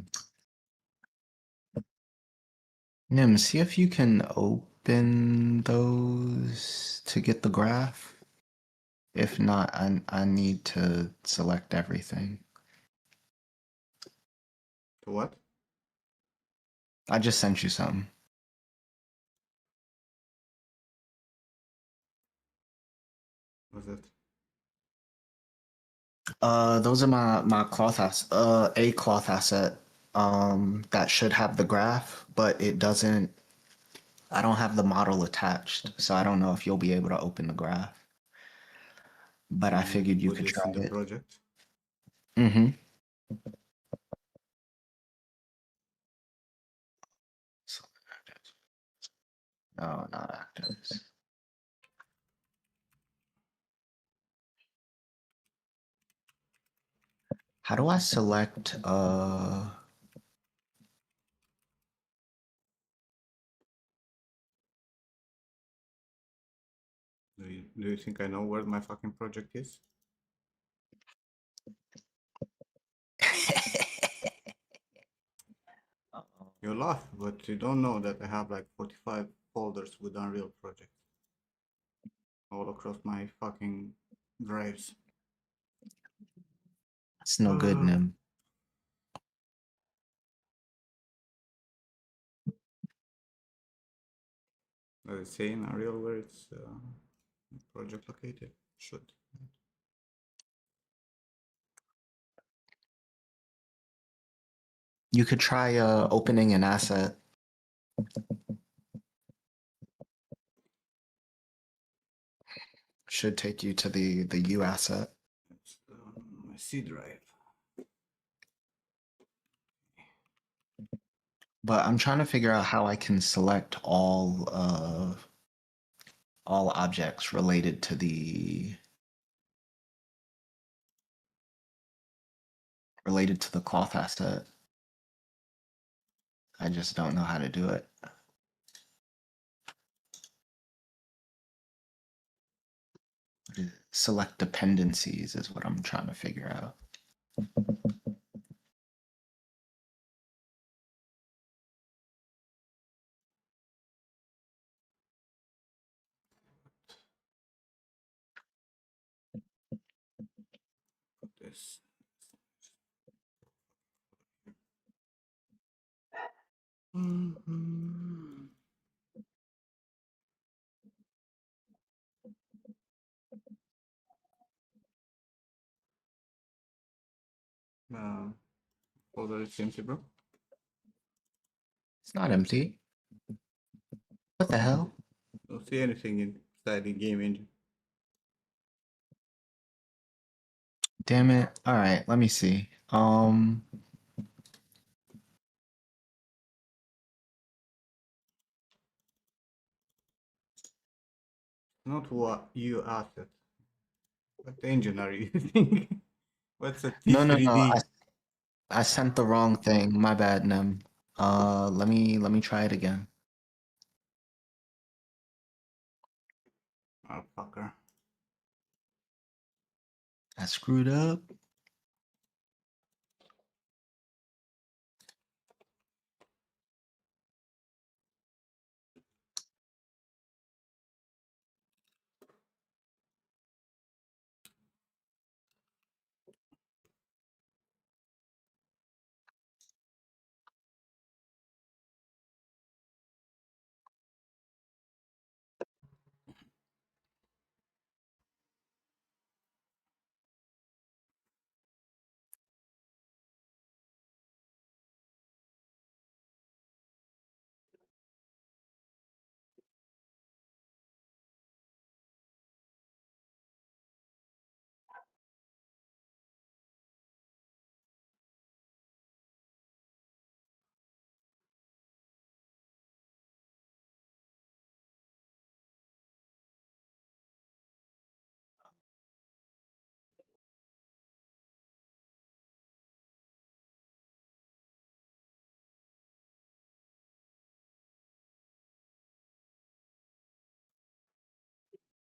Nim, see if you can open those to get the graph. If not, I need to select everything. To what? I just sent you something. What's that? Those are my cloth a cloth asset. That should have the graph, but it doesn't. I don't have the model attached, so I don't know if you'll be able to open the graph. But I figured you Put could this try in the it. project. Mm-hmm. No, not actors. How do I select Do you think I know where my fucking project is? You laugh, but you don't know that I have like 45 folders with Unreal project all across my fucking drives. It's no good, Nim. Does it say in Unreal where it's project located? Should. You could try opening an asset. Should take you to the U asset. It's my C drive. But I'm trying to figure out how I can select all objects related to the cloth asset. I just don't know how to do it. Select dependencies is what I'm trying to figure out. Put this. Mhm. Folder is empty, bro. It's not empty. What the hell? Don't see anything inside the game engine. Damn it. All right, let me see. Not what you asset. What engine are you using? What's a No, no, no. T3D? I sent the wrong thing. My bad, Nem. Let me try it again. Oh, fucker. I screwed up.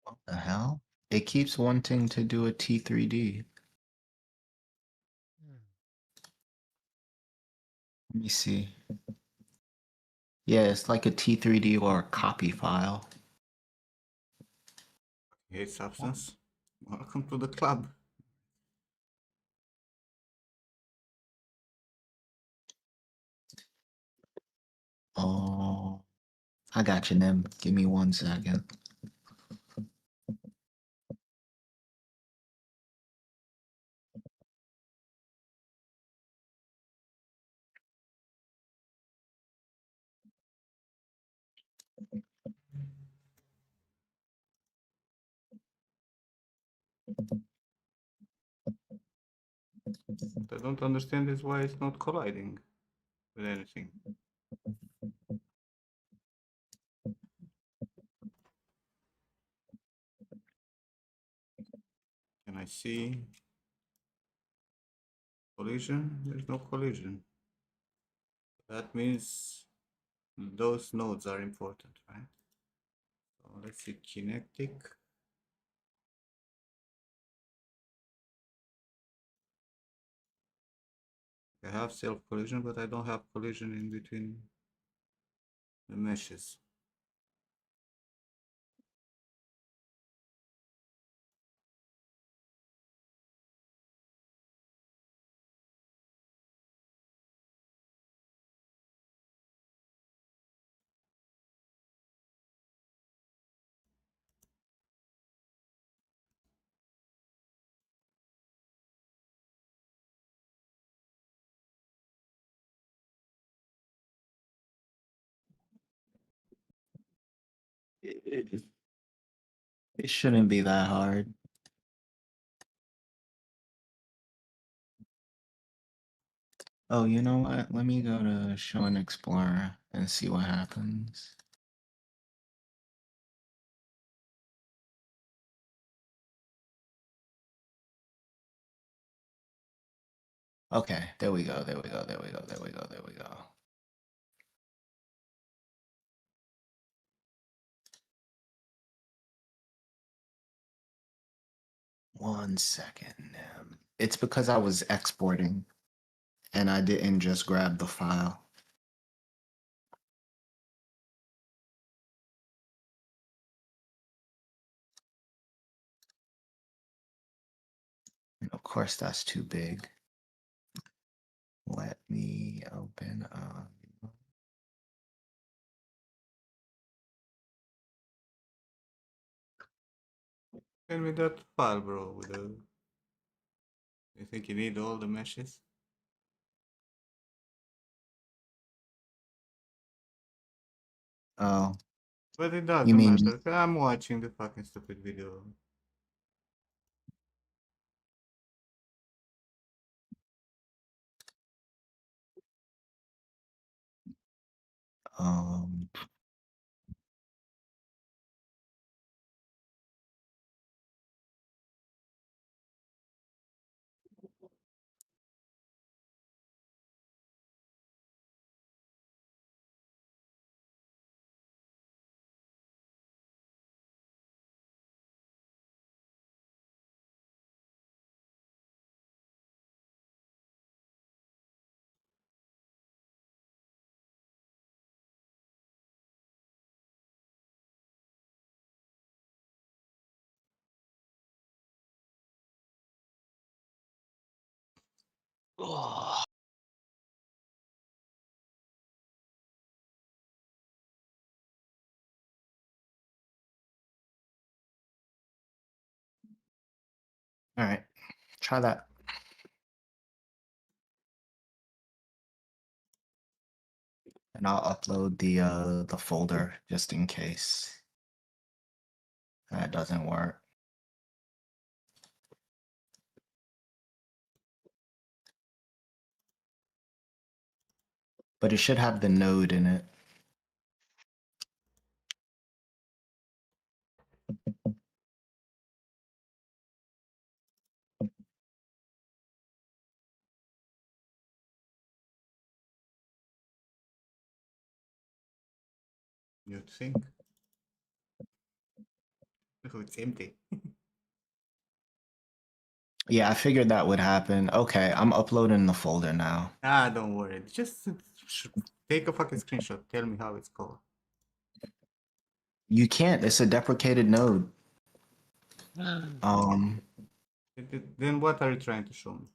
What the hell? It keeps wanting to do a T3D. Let me see. Yeah, it's like a T3D or a copy file. Hate substance. Welcome to the club. Oh, I got you, Nem. Give me 1 second. What I don't understand is why it's not colliding with anything. I see. Collision? There's no collision. That means those nodes are important, right? So let's see, kinetic. I have self collision, but I don't have collision in between the meshes. It shouldn't be that hard. Oh, you know what? Let me go to Show and Explorer and see what happens. Okay, there we go, there we go, there we go, there we go, there we go. One second. It's because I was exporting and I didn't just grab the file. And of course, that's too big. Let me open up. Send me that file, bro. With the. You think you need all the meshes? Oh, But it you doesn't mean matter. I'm watching the fucking stupid video. um Oh, all right, try that. And I'll upload the folder just in case that doesn't work. But it should have the node in it. You'd think. Oh, it's empty. Yeah, I figured that would happen. Okay, I'm uploading the folder now. Ah, don't worry. Just take a fucking screenshot. Tell me how it's called. You can't, it's a deprecated node. Then what are you trying to show me?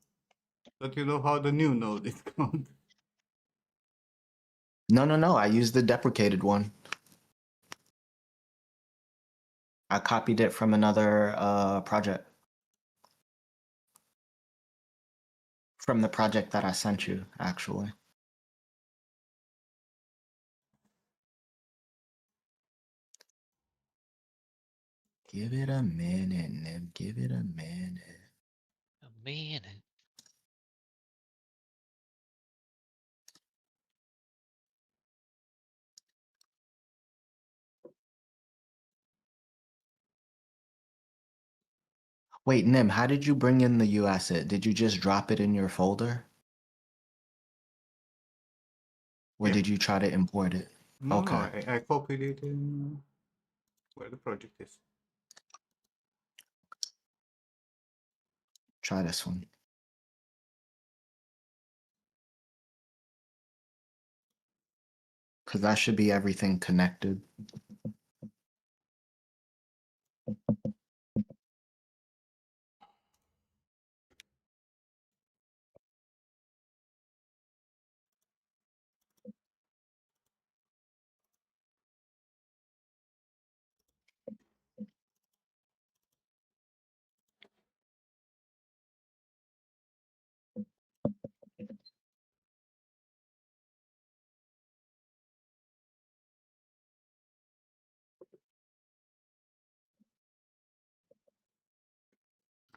Don't you know how the new node is called? No, I used the deprecated one. I copied it from another project. From the project that I sent you, actually. Give it a minute, Nib. Give it a minute. a minute. Wait, Nim, how did you bring in the U asset? Did you just drop it in your folder? Or Yeah. did you try to import it? No, Okay. I copied it in where the project is. Try this one. Because that should be everything connected.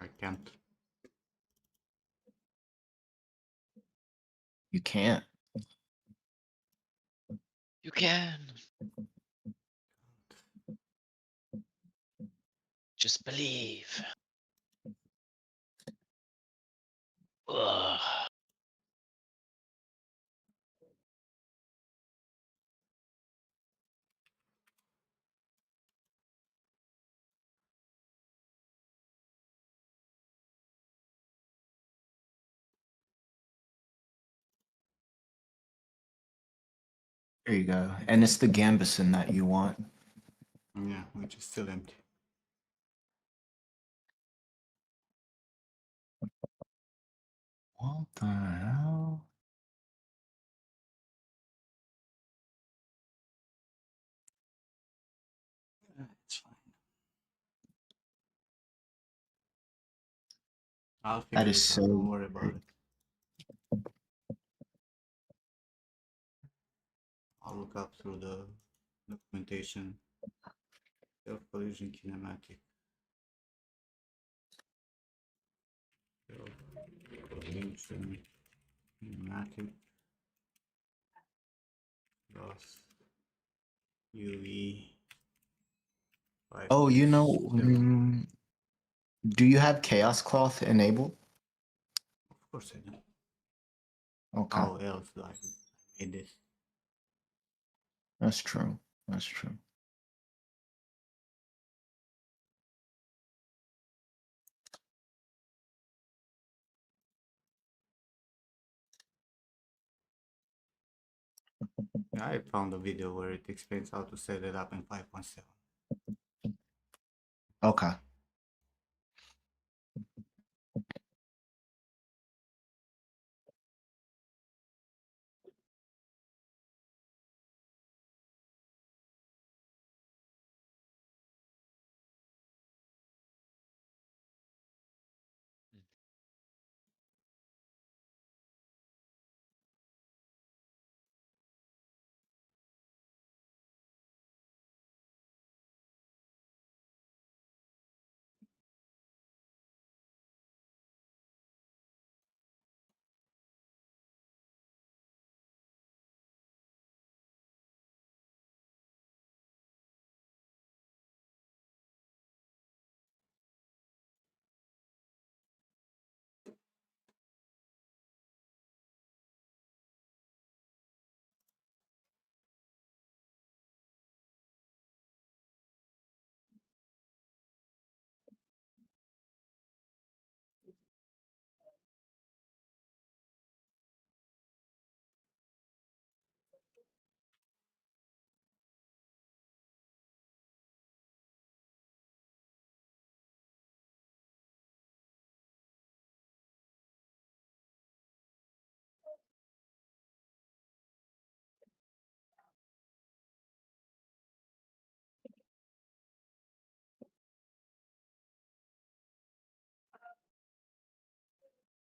I can't. You can't. You can. Just believe. Ugh. There you go. And it's the Gambison that you want. Yeah, which is still empty. What the hell? It's fine. I'll That figure is it out. Don't so. worry about it. I'll look up through the documentation. Self-collision kinematic. Self-collision kinematic. Loss. UE. Oh, you know, 5.7. do you have Chaos Cloth enabled? Of course I do. Okay, How else do I made this? that's true. That's true. I found a video where it explains how to set it up in 5.7. Okay.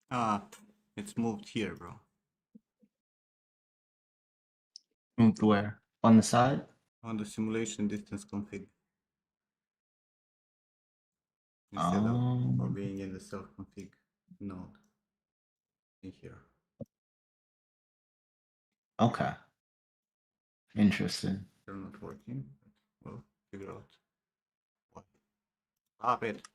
Ah, it's moved here, bro. Moved where? On the side? On the simulation distance config. Instead of Um, being in the self config node in here. okay. Interesting. They're not working. But we'll figure out what. Stop it.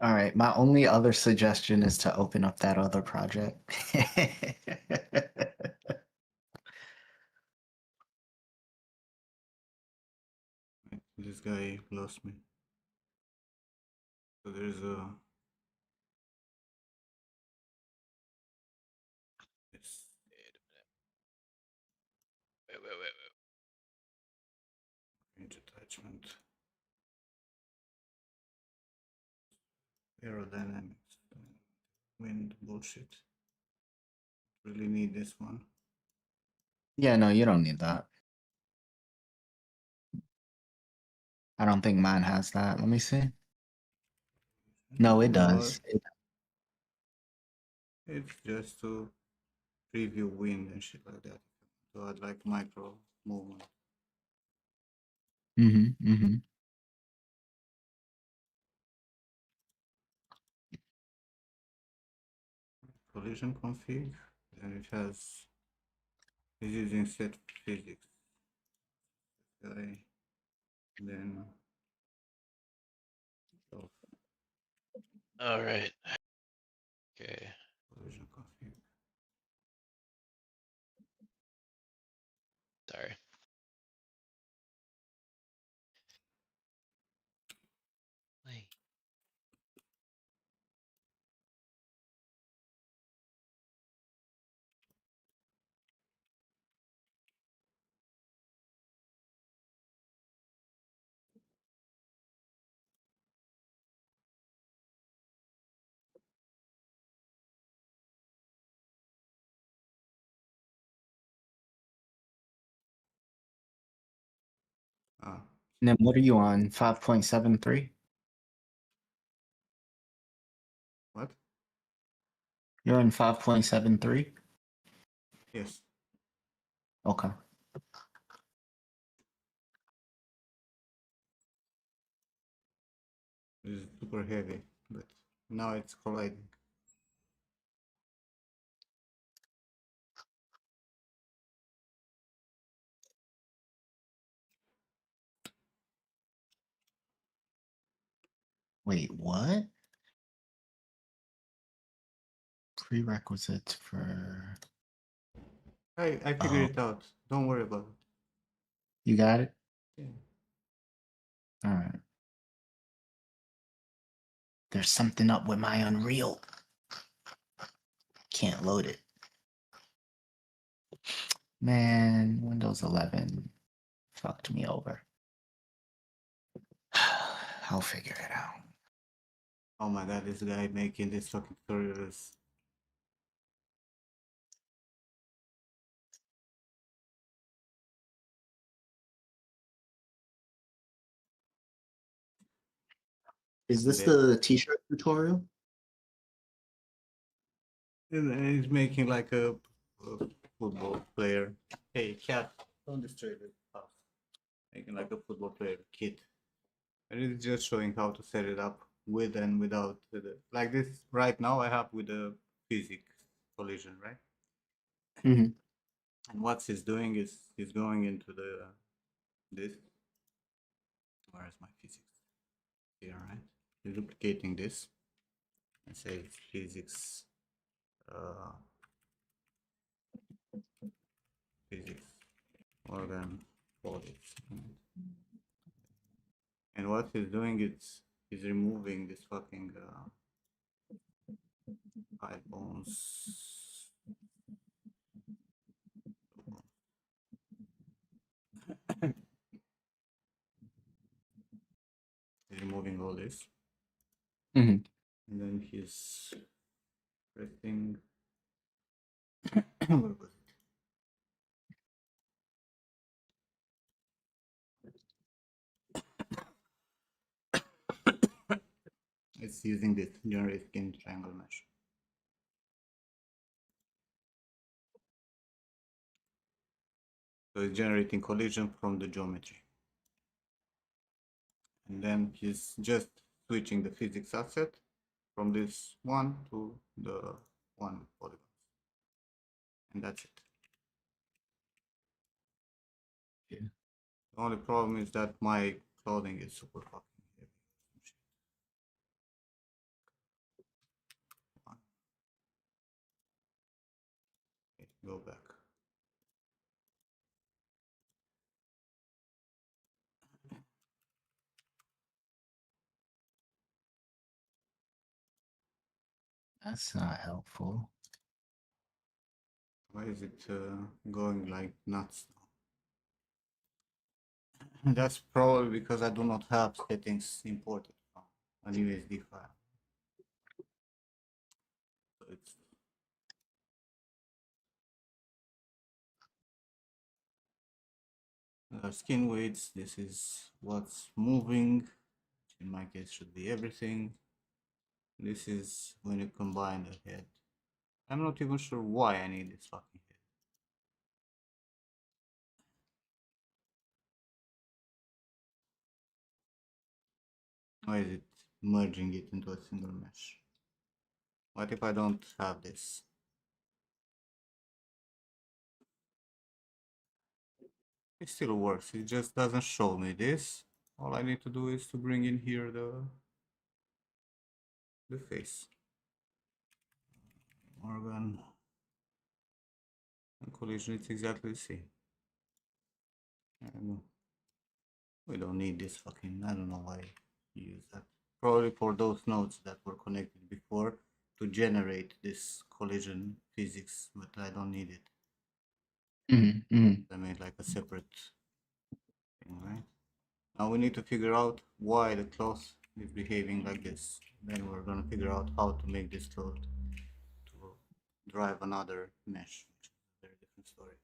All right. My only other suggestion is to open up that other project. This guy lost me. So there's a this Wait. range attachment, aerodynamics, wind bullshit. Really need this one. Yeah, no, you don't need that. I don't think mine has that. Let me see. No, it does. It's just to preview wind and shit like that. So I'd like micro movement. Mm-hmm. Collision config, and it has is using set physics. Guy, then self All right. Okay. collision config. Sorry. Wait. Ah, And then what are you on? 5.73? what? You're in 5.73? Yes. Okay. It's super heavy, but now it's colliding. Wait, what? Prerequisites for... I figured it out. Don't worry about it. You got it? Yeah. All right. There's something up with my Unreal. Can't load it. Man, Windows 11 fucked me over. I'll figure it out. Oh my god, this guy making this fucking tutorial is Is this dead. the t-shirt tutorial? And he's making like a football player. Hey, cat, don't destroy the house. Making like a football player kit. And it's just showing how to set it up with and without like this right now I have with the physics collision, right? Mm-hmm. And what he's doing is he's going into the this. Where is my physics? Here, right? He's duplicating this and say physics physics organ bodies. And what he's doing is he's removing this fucking high bones. He's removing all this. Mm-hmm. And then he's pressing. Where was it? It's using this generate skin triangle mesh. So it's generating collision from the geometry. And then he's just switching the physics asset from this one to the one polygon. And that's it. Yeah. The only problem is that my clothing is super fucking heavy. Okay, go back. That's not helpful. Why is it going like nuts now? That's probably because I do not have settings imported from an USD file. So it's skin weights. This is what's moving, which in my case should be everything. This is when you combine the head. I'm not even sure why I need this fucking head. Why is it merging it into a single mesh? What if I don't have this? It still works, it just doesn't show me this. All I need to do is to bring in here the face. Organ and collision, it's exactly the same. I don't know. We don't need this fucking, I don't know why you use that. Probably for those nodes that were connected before to generate this collision physics, but I don't need it. I made like a separate thing, right? Now we need to figure out why the cloth is behaving like this. Then we're gonna figure out how to make this cloth to drive another mesh, which is a very different story.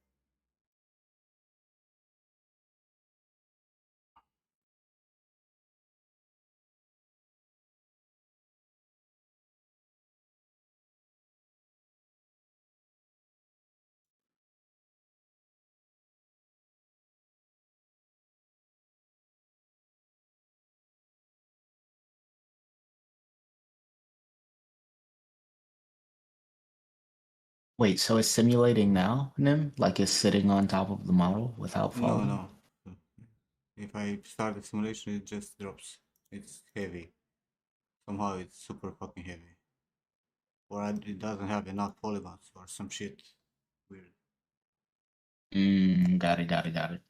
Wait, so it's simulating now, Nim? Like it's sitting on top of the model without No, falling? no. If I start the simulation, it just drops. It's heavy. Somehow it's super fucking heavy. Or it doesn't have enough polygons or some shit. Weird. Got it, got it, got it.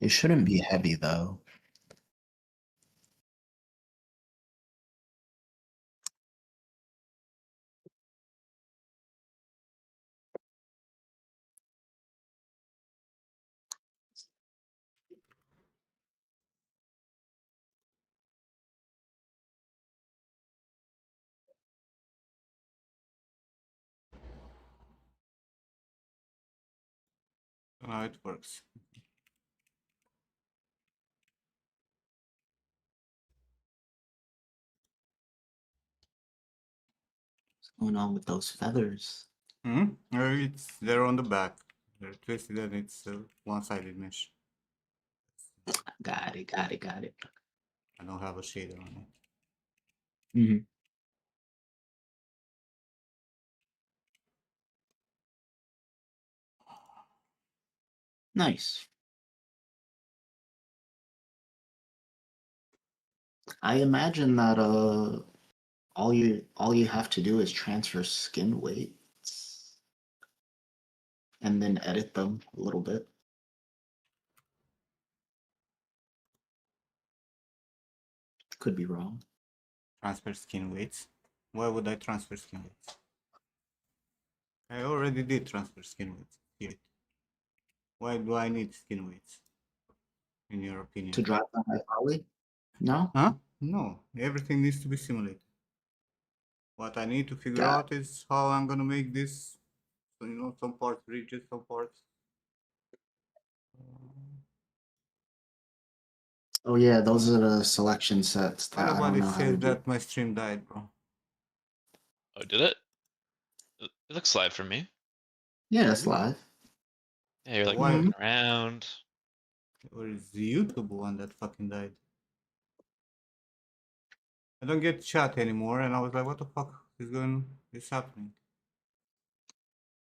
It shouldn't be heavy though. So now it works. What's going on with those feathers? It's there on the back. They're twisted and it's a one-sided mesh. Got it, got it, got it. I don't have a shader on it. Nice. I imagine that all you have to do is transfer skin weights and then edit them a little bit. Could be wrong. Transfer skin weights. Why would I transfer skin weights? I already did transfer skin weights. Here. Why do I need skin weights? In your opinion? To drive the high poly? No? Huh? No, everything needs to be simulated. What I need to figure Got out is how I'm gonna make this. So you know, some parts rigid, some parts. Oh yeah, those are the selection sets that I don't Nobody know how to said do. that my stream died, bro. Oh, did it? It looks live for me. Yeah, it's live. Yeah, you're like Why? moving around. Or is the YouTube one that fucking died? I don't get chat anymore, and I was like, what the fuck is happening?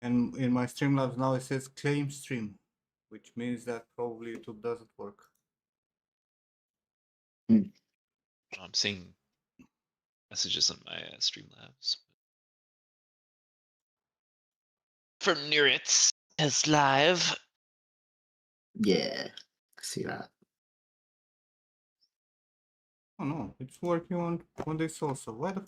And in my Streamlabs now it says claim stream, which means that probably YouTube doesn't work. Oh, I'm seeing messages on my Streamlabs. From near it as live. Yeah, I see that. Oh no, it's working on this also. Why the